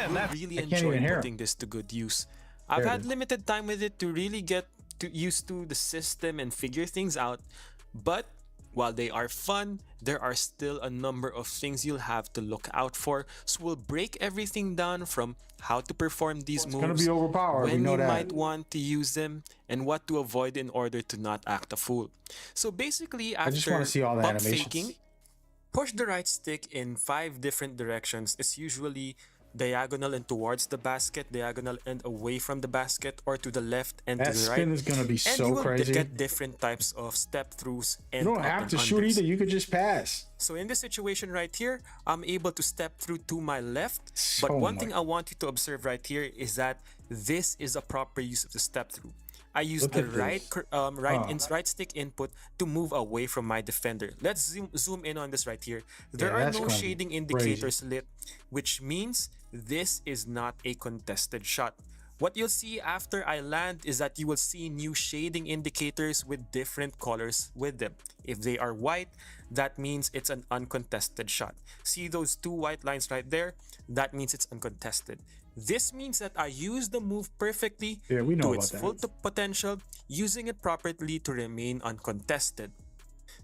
And that's really enjoy putting this to good use. I've had limited time with it to really get used to the system and figure things out, but while they are fun, there are still a number of things you'll have to look out for. So we'll break everything down from how to perform these moves, gonna be overpowered. when we know you that. might want to use them, and what to avoid in order to not act a fool. So basically, I just after want to see all the pump animations. faking, push the right stick in 5 different directions. It's usually diagonal and towards the basket, diagonal and away from the basket, or to the left and That to the right. spin is gonna be And so you will crazy. get different types of step throughs and You don't up have and to shoot unders. either. You could just pass. So in this situation right here, I'm able to step through to my left. So But one much. thing I want you to observe right here is that this is a proper use of the step through. I use Look the at right this. right stick input to move away from my defender. Let's zoom in on this right here. There Yeah, are that's no gonna be shading indicators lit, which means this is not a contested shot. What you'll see after I land is that you will see new shading indicators with different colors with them. If they are white, that means it's an uncontested shot. See those 2 white lines right there? That means it's uncontested. This means that I use the move perfectly Yeah, we know to about its that. full potential, using it properly to remain uncontested.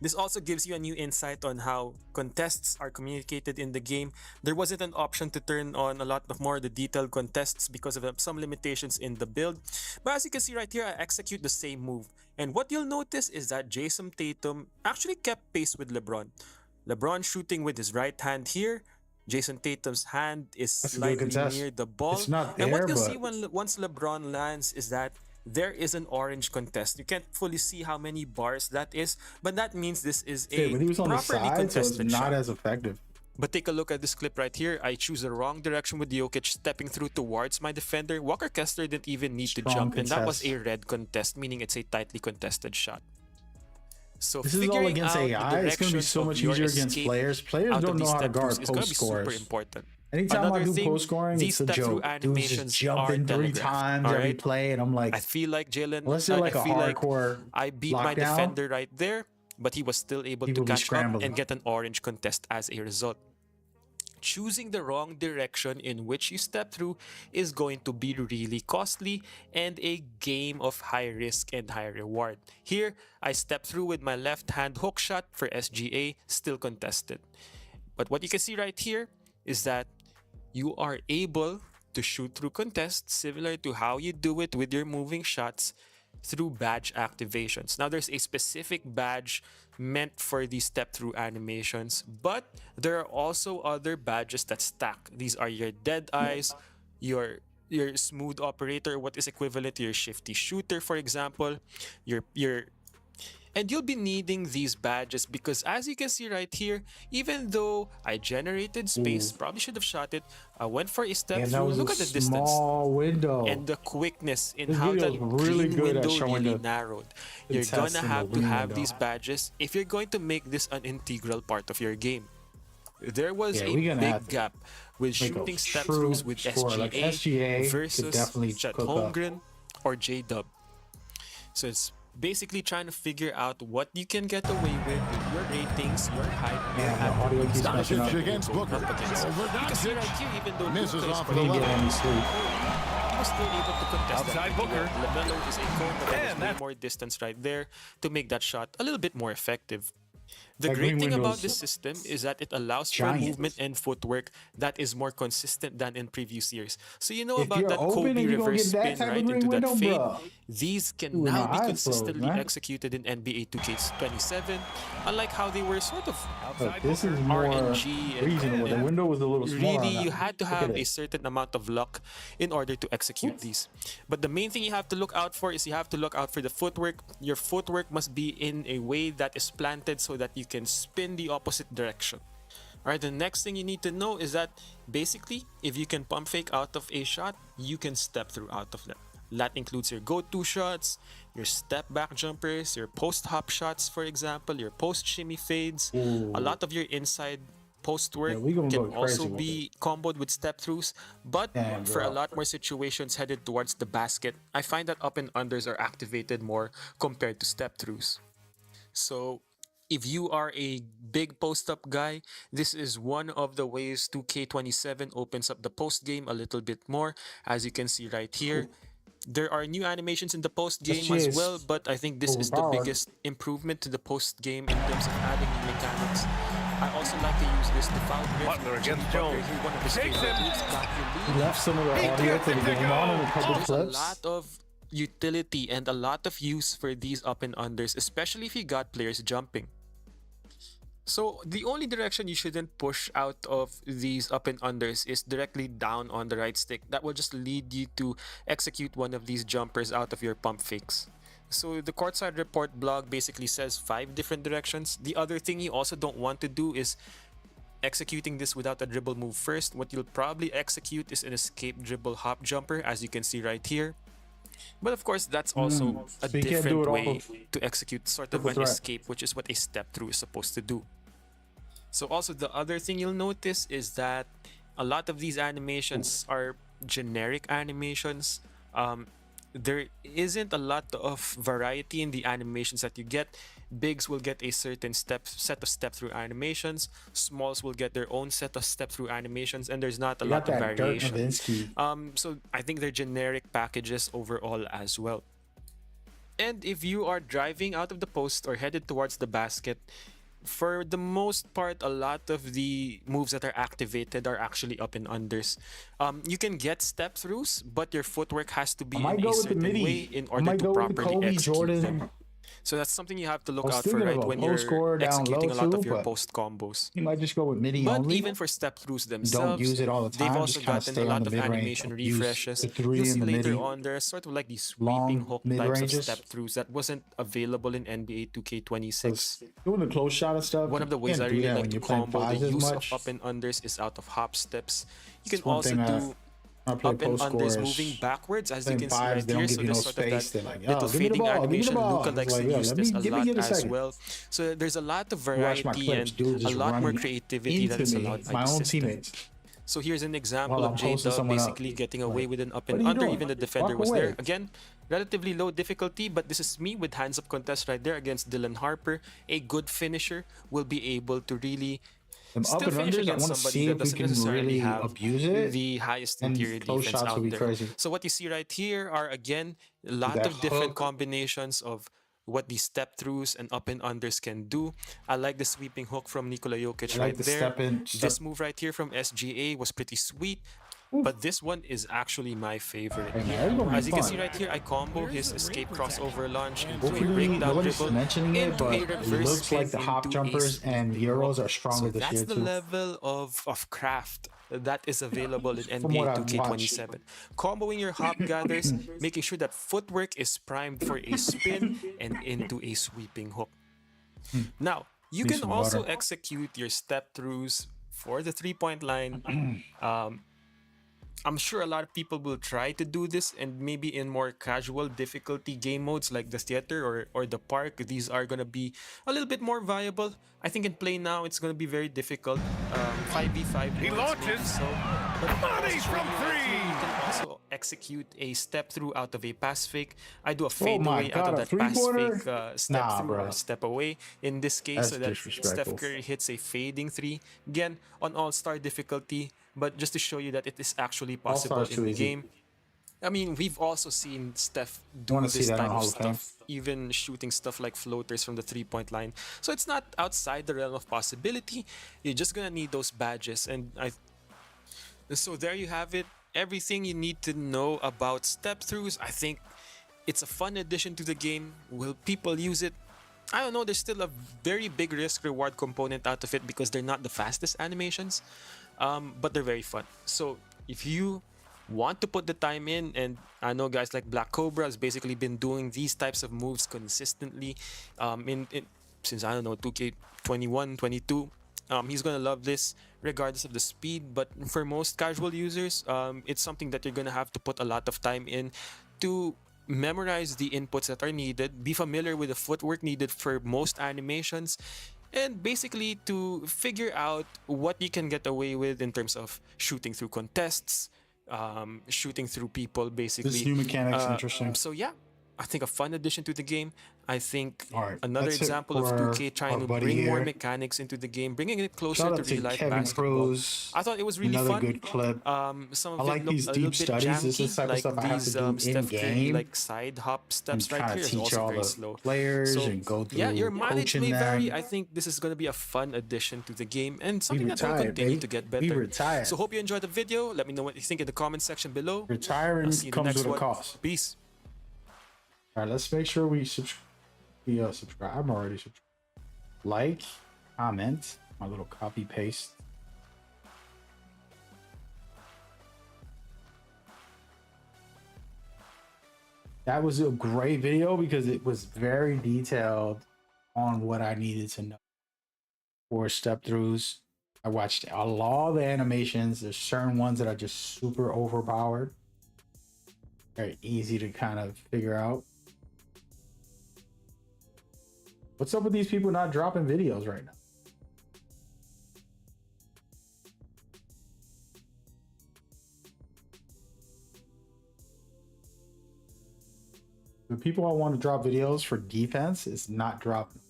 This also gives you a new insight on how contests are communicated in the game. There wasn't an option to turn on a lot of more the detailed contests because of some limitations in the build. But as you can see right here, I execute the same move. And what you'll notice is that Jason Tatum actually kept pace with LeBron. LeBron shooting with his right hand here. Jason Tatum's hand is That's a good slightly contest. near the ball. It's not And what there, you'll see but- once LeBron lands is that there is an orange contest. You can't fully see how many bars that is, but that means this is a Yeah, when he was on the properly side, so it's contested not shot. as effective. But take a look at this clip right here. I choose the wrong direction with Jokic stepping through towards my defender. Walker Kessler didn't even need to Strong jump, and that was contest. a red contest, meaning it's a tightly contested shot. So This is all figuring against out the AI. It's going to be direction so of much your easier against escape players. Players out don't of know these how to step guard throughs is going to post be super scores. important. Anytime I Another do thing, post scoring, these it's a step-through joke. Dude's just animations are jumping 3 telegraphed. times All every right, play, and I'm like, I feel like Jalen. unless they're like I a feel like hardcore I beat my lockdown, defender right there, but he was still able he to will be catch up scrambling. and get an orange contest as a result. Choosing the wrong direction in which you step through is going to be really costly and a game of high risk and high reward. Here, I step through with my left hand hook shot for SGA, still contested. But what you can see right here is that you are able to shoot through contests similar to how you do it with your moving shots through badge activations. Now, there's a specific badge meant for these step-through animations, but there are also other badges that stack. These are your dead eyes, your smooth operator, what is equivalent to your shifty shooter, for example, your and you'll be needing these badges because, as you can see right here, even though I generated space, probably should have shot it, I went for a step and that through. was Look a at the distance small window. and the quickness in This how video that is really green good at window showing really the narrowed. You're test gonna in the have to green have window. these badges if you're going to make this an integral part of your game. There was Yeah, a we're gonna have big to gap with make a shooting step true throughs with score. Like SGA SGA could versus definitely Chet cook up. Holmgren or J-Dub. So it's basically trying to figure out what you can get away with your ratings, your height, your Yeah, the audio keeps attributes, messing up. Doncic against going Booker. up against. Over You can see Doncic. right here, even though Misses Luka is off He the didn't get left. any sleep. he was still able to contest Outside that. Booker. LaMelo is a cone, but there was way that's- more distance right there to make that shot a little bit more effective. The That great green thing about window's this system is that it allows for giant. movement and footwork that is more consistent than in previous years. So you know If about you're that open Kobe and you're gonna reverse get that spin type of right green into that window, fade. bro. These can Ooh, now no, be eyes consistently closed, man. executed in NBA 2K27, unlike how they were sort of Look, this is more RNG and reasonable. The window was a little smaller. really on you that. had to Look at have it. a certain amount of luck in order to execute these. But the main thing you have to look out for is you have to look out for the footwork. Your footwork must be in a way that is planted so that you can spin the opposite direction. Alright, the next thing you need to know is that basically if you can pump fake out of a shot, you can step through out of them. That includes your go-to shots, your step back jumpers, your post hop shots, for example, your post shimmy fades. A lot of your inside post work Yeah, we gonna can go crazy also with be comboed with step throughs, but Damn, for a bro. lot more situations headed towards the basket, I find that up and unders are activated more compared to step throughs. So if you are a big post-up guy, this is one of the ways 2K27 opens up the post game a little bit more. As you can see right here, there are new animations in the post game SGA as is well, but I think this is the overpowered. biggest improvement to the post game in terms of adding new mechanics. I also like to use this to foul drift. Butler against Jimmy Butler, Jones. who's one of his favorite moves, got your lead. He left some of the audio for the game on in a couple There's a clips. lot of utility and a lot of use for these up and unders, especially if you got players jumping. So the only direction you shouldn't push out of these up and unders is directly down on the right stick. That will just lead you to execute one of these jumpers out of your pump fakes. So the Courtside Report blog basically says 5 different directions. The other thing you also don't want to do is executing this without a dribble move first. What you'll probably execute is an escape dribble hop jumper, as you can see right here. But of course, that's also a So you can't do different it off way of to execute sort of triple an threat. escape, which is what a step through is supposed to do. So also the other thing you'll notice is that a lot of these animations are generic animations. There isn't a lot of variety in the animations that you get. Bigs will get a certain set of step-through animations. Smalls will get their own set of step-through animations, and there's not a You lot got of that Dirk variation. Nowitzki. So I think they're generic packages overall as well. And if you are driving out of the post or headed towards the basket, for the most part, a lot of the moves that are activated are actually up and unders. You can get step throughs, but your footwork has to be I might in go a with the certain midi. way in I order might to go with the properly Kobe execute them. Jordan. So that's something you have to I look was out for, thinking right? of a When post scorer you're down executing low a lot too, of your but post combos. You might just go with midi But only. even for step throughs Don't themselves, use it all the they've time. also Just kind of gotten stay a on lot the of mid-range. animation Use refreshes. the 3 You'll in see the later midi. on there's sort of like these Long sweeping hook types of mid-ranges. step throughs that wasn't available in NBA 2K26. Doing the close shot and stuff. One of the you ways can't I do really that like when to you're playing combo the fives as use much. of up and unders is out of hop steps. You That's can one also thing do I play up and post unders scorers. moving backwards, as you Playing can see fives, right they don't here. give So you no there's sort of space. that They're like, yo, little give me the fading ball, give me the animation. ball. Luka It's likes like, to yo, use let this me- a give me lot a as second. well. So there's a lot of You watch variety my clips, and dude a just lot more running creativity that is into me, allowed by my the own system. teammates. So here's an example Well, of I'm posting J-Dub someone up. basically getting away with an up What and are you under. doing? Even the defender Walk was there. away. Again, relatively low difficulty, but this is me with hands-up contest right there against Dylan Harper. A good finisher will be able to really Them up still and finish unders, I against want to somebody see that if we doesn't can necessarily really have abuse it. the highest And interior close defense shots will out be there. crazy. So what you see right here are, again, a lot That of different hook. combinations of what these step throughs and up and unders can do. I like the sweeping hook from Nikola Jokic I like right the there. step in. This move right here from SGA was pretty sweet. But this one is actually my favorite. Hey, man, it's gonna be As you can fun. see right here, I combo his escape crossover launch into a Hopefully, breakdown nobody's dribble mentioning it, into but a it reverse looks like the spin hop into a jumpers and sweeping Euros hook. are stronger So this that's year the too. level of craft that is available in From what NBA I've 2K27. Comboing your hop gathers, making sure that footwork is primed for a spin and into a sweeping hook. Now, you Need can some also water. execute your step throughs for the 3-point line. I'm sure a lot of people will try to do this, and maybe in more casual difficulty game modes like the theater or the park, these are gonna be a little bit more viable. I think in play now it's gonna be very difficult. 5v5 He boards, maybe launches. so. But Money also from right here, you three. can also execute a step through out of a pass fake. I do a Oh fade my away out God, of a that pass three-pointer? fake step Nah, through bro. or step away. In this case, That's so that Steph disrespectful. Curry hits a fading three. Again, on all-star difficulty, but just to show you that it is actually possible All-Star's in too the easy. game. I mean, we've also seen Steph do wanna see this that on type of Hall of Fame. stuff, even shooting stuff like floaters from the 3-point line. So it's not outside the realm of possibility. You're just gonna need those badges, and so there you have it. Everything you need to know about step throughs. I think it's a fun addition to the game. Will people use it? I don't know. There's still a very big risk reward component out of it because they're not the fastest animations, but they're very fun. So if you want to put the time in, and I know guys like Black Cobra has basically been doing these types of moves consistently since, I don't know, 2K21, 22. He's gonna love this regardless of the speed, but for most casual users, it's something that you're gonna have to put a lot of time in to memorize the inputs that are needed, be familiar with the footwork needed for most animations, and basically to figure out what you can get away with in terms of shooting through contests, shooting through people, basically. This new mechanic's interesting. So yeah, I think a fun addition to the game. I think All right, another that's it example of for 2K trying our to buddy bring more here. mechanics into the game, bringing it closer Shout to out to real life Kevin basketball. Cruz. I thought it was really Another fun. good clip. Some I of like it looked these a deep little bit studies. This janky, is the type of like stuff I have to these do in Steph Curry game. like side hop And steps right kind here of is teach also all very the slow. players So, and go through yeah, your mileage coaching may vary. them. I think this is going to be a fun addition to the game and something that will retired, continue baby. to get We better. retired. So hope you enjoyed the video. Let me know what you think in the comment section below. Retiring I'll see you in the comes next with a one. cost. Peace. All right, let's make sure we subscribe. I'm already subscribed. Like, comment, my little copy paste. That was a great video because it was very detailed on what I needed to know for step throughs. I watched all the animations. There's certain ones that are just super overpowered. Very easy to kind of figure out. What's up with these people not dropping videos right now? The people I want to drop videos for defense is not dropping.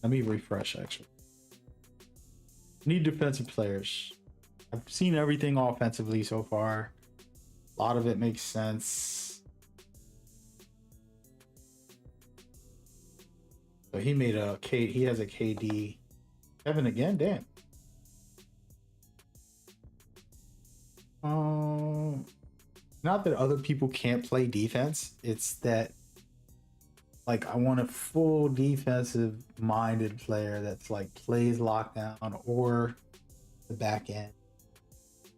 Let me refresh actually. Need defensive players. I've seen everything offensively so far. A lot of it makes sense. So he made a K. He has a KD. Kevin again, damn. Not that other people can't play defense. It's that, like, I want a full defensive minded player that's like plays lockdown or the back end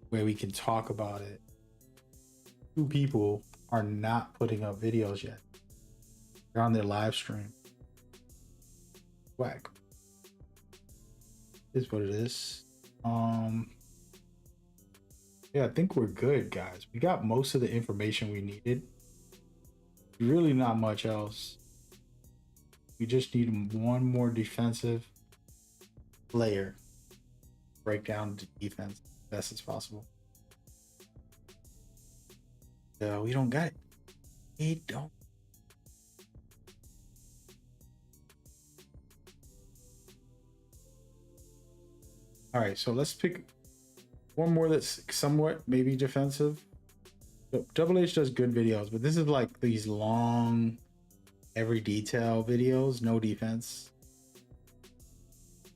where we can talk about it. Two people are not putting up videos yet. They're on their live stream. Whack. Is what it is. Yeah, I think we're good, guys. We got most of the information we needed. Really not much else. We just need one more defensive player. Break down the defense. best as possible. We don't got it. We don't. All right, so let's pick one more that's somewhat maybe defensive. Double H does good videos, but this is like these long, every detail videos, no defense. You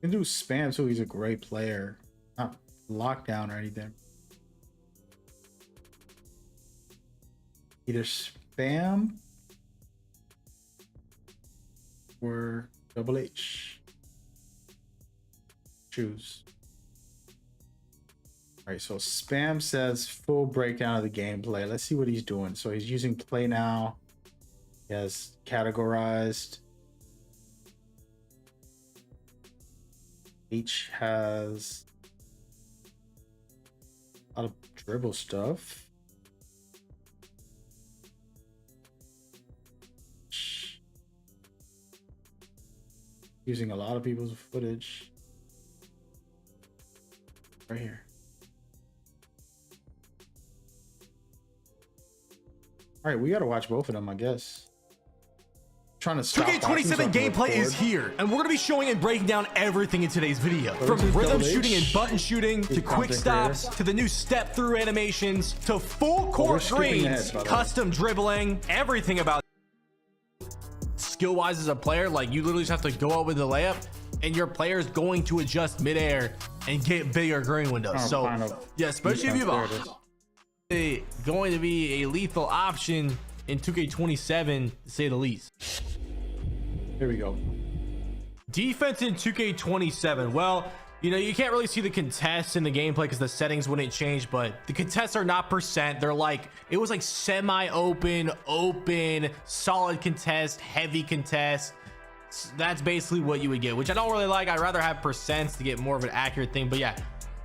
can do Spam too. He's a great player. Not lockdown or anything. Either Spam or Double H. Choose. All right, so Spam says full breakdown of the gameplay. Let's see what he's doing. So he's using Play Now. He has categorized. H has a lot of dribble stuff. Using a lot of people's footage. Right here. All right, we got to watch both of them, I guess. Trying to stop 2K27 gameplay is here, and we're going to be showing and breaking down everything in today's video. From rhythm shooting and button shooting, to quick stops, to the new step-through animations, to full court screens, custom dribbling, everything about skill-wise as a player. Like, you literally just have to go out with the layup, and your player is going to adjust midair and get bigger green windows. So, yeah, especially if you have going to be a lethal option in 2K27, to say the least. Here we go. Defense in 2K27. Well, you know, you can't really see the contests in the gameplay because the settings wouldn't change, but the contests are not percent. They're like, it was like semi-open, open, solid contest, heavy contest. That's basically what you would get, which I don't really like. I'd rather have percents to get more of an accurate thing. But yeah,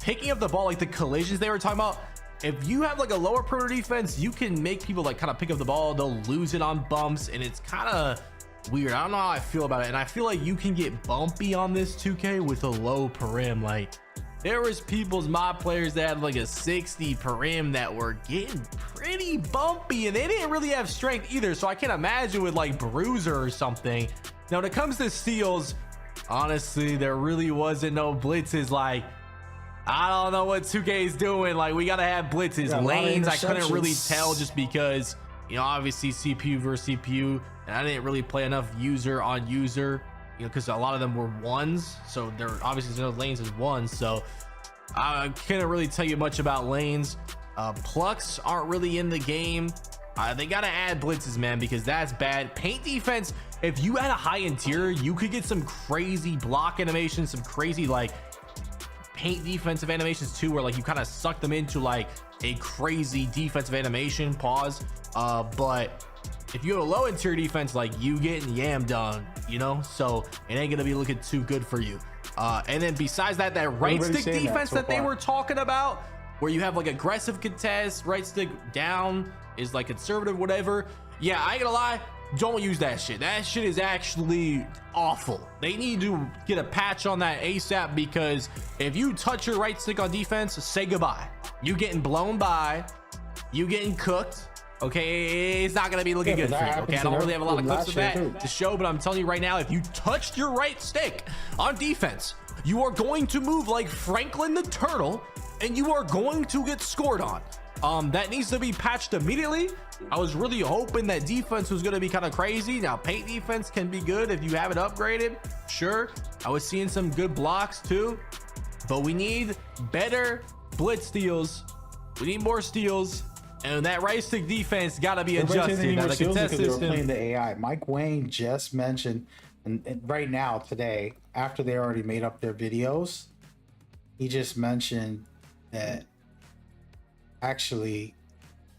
picking up the ball, like the collisions they were talking about, if you have like a lower perimeter defense, you can make people like kind of pick up the ball. They'll lose it on bumps, and it's kind of weird. I don't know how I feel about it, and I feel like you can get bumpy on this 2K with a low perim. Like, there was people's mod players that had like a 60 perim that were getting pretty bumpy, and they didn't really have strength either. So I can't imagine with like Bruiser or something. Now, when it comes to steals, honestly, there really wasn't no blitzes. Like, I don't know what 2K is doing. Like, we gotta have blitzes. Lanes, I couldn't really tell just because, you know, obviously CPU versus CPU, and I didn't really play enough user on user, you know, because a lot of them were ones. So there obviously no lanes as ones. So I couldn't really tell you much about lanes. Plucks aren't really in the game. They gotta add blitzes, man, because that's bad. Paint defense, if you had a high interior, you could get some crazy block animations, some crazy like paint defensive animations too, where like you kind of suck them into like a crazy defensive animation. Pause. But if you have a low interior defense, like, you getting yammed on, you know, so it ain't gonna be looking too good for you. And then besides that, that right stick defense that they were talking about, where you have like aggressive contest, right stick down is like conservative, whatever. Yeah, I ain't gonna lie, don't use that shit. That shit is actually awful. They need to get a patch on that ASAP, because if you touch your right stick on defense, say goodbye. You getting blown by, you getting cooked. Okay, it's not gonna be looking good for you. Okay, I don't really have a lot of clips of that to show, but I'm telling you right now, if you touched your right stick on defense, you are going to move like Franklin the Turtle, and you are going to get scored on. That needs to be patched immediately. I was really hoping that defense was going to be kind of crazy. Now, paint defense can be good if you have it upgraded. Sure, I was seeing some good blocks too, but we need better blitz steals. We need more steals, and that right stick defense got to be adjusted. Now, the contest system, they were playing the AI. Mike Wayne just mentioned, and right now today, after they already made up their videos, he just mentioned that actually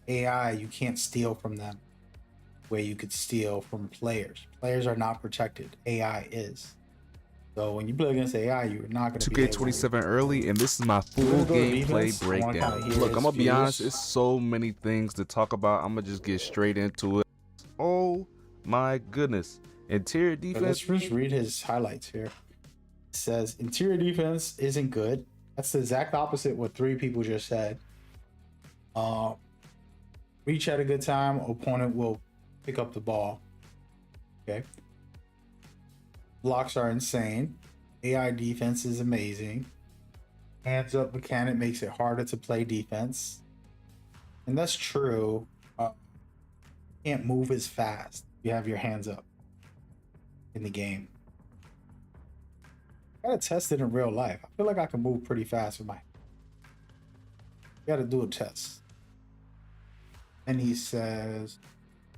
AI, you can't steal from them where you could steal from players. Players are not protected. AI is. So when you play against AI, you're not going to be 2K27 early, and this is my full gameplay breakdown. Look, I'm gonna be honest, it's so many things to talk about. I'm gonna just get straight into it. Oh my goodness. Interior defense. Let's just read his highlights here. It says interior defense isn't good. That's the exact opposite what 3 people just said. Reach at a good time, opponent will pick up the ball. Okay. Blocks are insane. AI defense is amazing. Hands up mechanic makes it harder to play defense. And that's true. Can't move as fast. You have your hands up in the game. Gotta test it in real life. I feel like I can move pretty fast with my. Gotta do a test. And he says,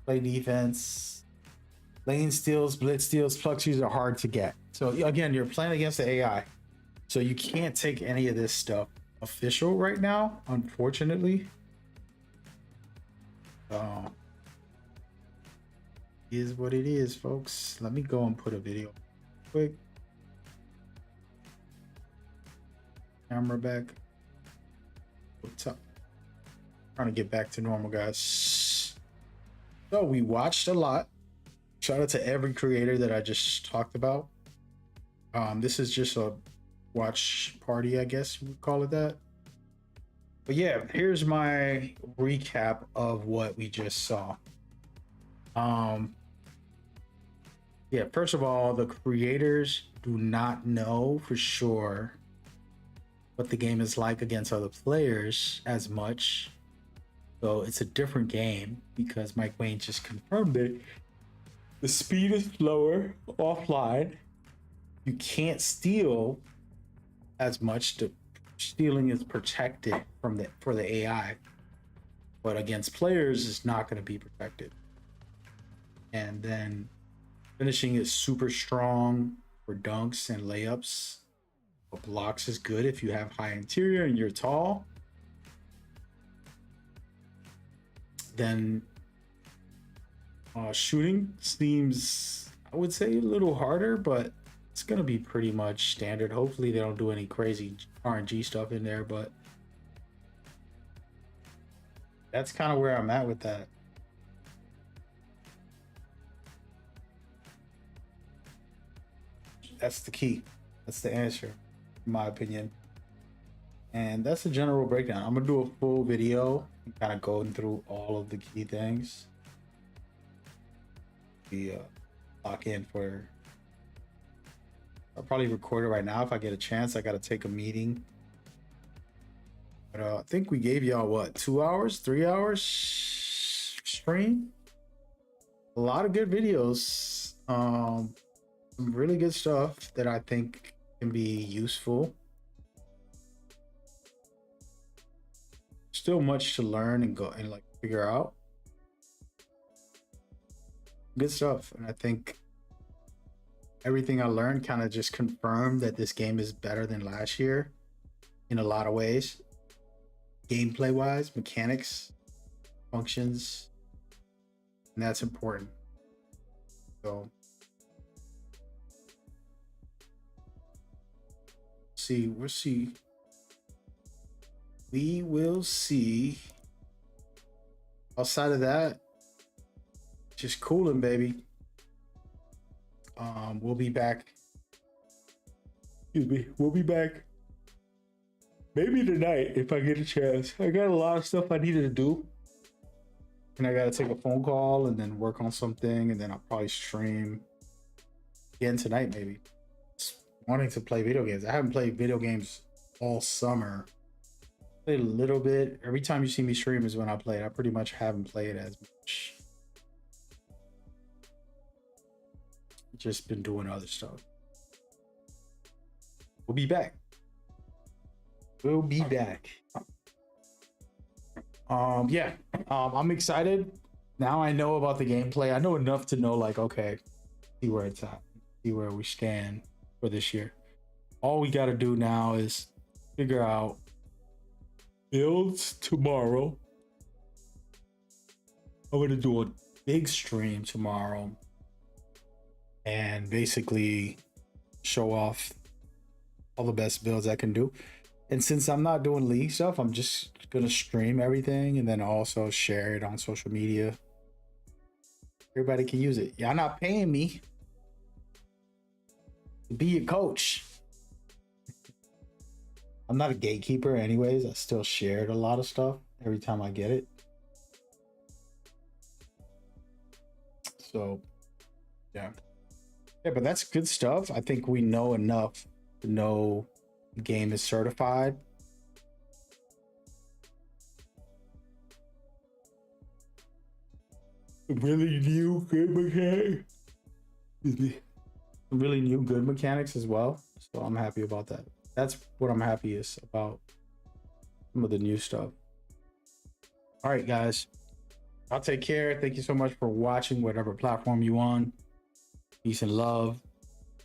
play defense. Lane steals, blitz steals, fluxies are hard to get. So again, you're playing against the AI. So you can't take any of this stuff official right now, unfortunately. Is what it is, folks. Let me go and put a video quick. Camera back. What's up? Trying to get back to normal, guys. So we watched a lot. Shout out to every creator that I just talked about. This is just a watch party, I guess we call it that. But yeah, here's my recap of what we just saw. Yeah, first of all, the creators do not know for sure what the game is like against other players as much. So it's a different game because Mike Wayne just confirmed it. The speed is slower offline. You can't steal as much. Stealing is protected from for the AI, but against players it's not going to be protected. And then finishing is super strong for dunks and layups. But blocks is good if you have high interior and you're tall. Then shooting seems, I would say, a little harder, but it's going to be pretty much standard. Hopefully they don't do any crazy RNG stuff in there, but that's kind of where I'm at with that. That's the key. That's the answer, in my opinion. And that's the general breakdown. I'm gonna do a full video and kind of going through all of the key things. We lock in for. I'll probably record it right now if I get a chance. I gotta take a meeting. But I think we gave y'all what, 2 hours, 3 hours stream. A lot of good videos. Some really good stuff that I think can be useful. Still much to learn and go and like figure out. Good stuff. And I think everything I learned kind of just confirmed that this game is better than last year in a lot of ways. Gameplay wise, mechanics, functions, and that's important. So we'll see. We will see. Outside of that, just cooling, baby. We'll be back. Excuse me. We'll be back. Maybe tonight if I get a chance. I got a lot of stuff I needed to do. And I gotta take a phone call and then work on something, and then I'll probably stream again tonight, maybe. Just wanting to play video games. I haven't played video games all summer. Played a little bit. Every time you see me stream is when I play it. I pretty much haven't played as much. Just been doing other stuff. We'll be back. We'll be back. Yeah. I'm excited. Now I know about the gameplay. I know enough to know, like, okay, see where it's at, see where we stand for this year. All we got to do now is figure out builds tomorrow. I'm gonna do a big stream tomorrow and basically show off all the best builds I can do. And since I'm not doing league stuff, I'm just gonna stream everything and then also share it on social media. Everybody can use it. Y'all not paying me to be your coach. I'm not a gatekeeper anyways. I still shared a lot of stuff every time I get it. So yeah, but that's good stuff. I think we know enough to know the game is certified. Really new good mechanics. Really new good mechanics as well. So I'm happy about that. That's what I'm happiest about. Some of the new stuff. All right, guys. I'll take care. Thank you so much for watching, whatever platform you on. Peace and love.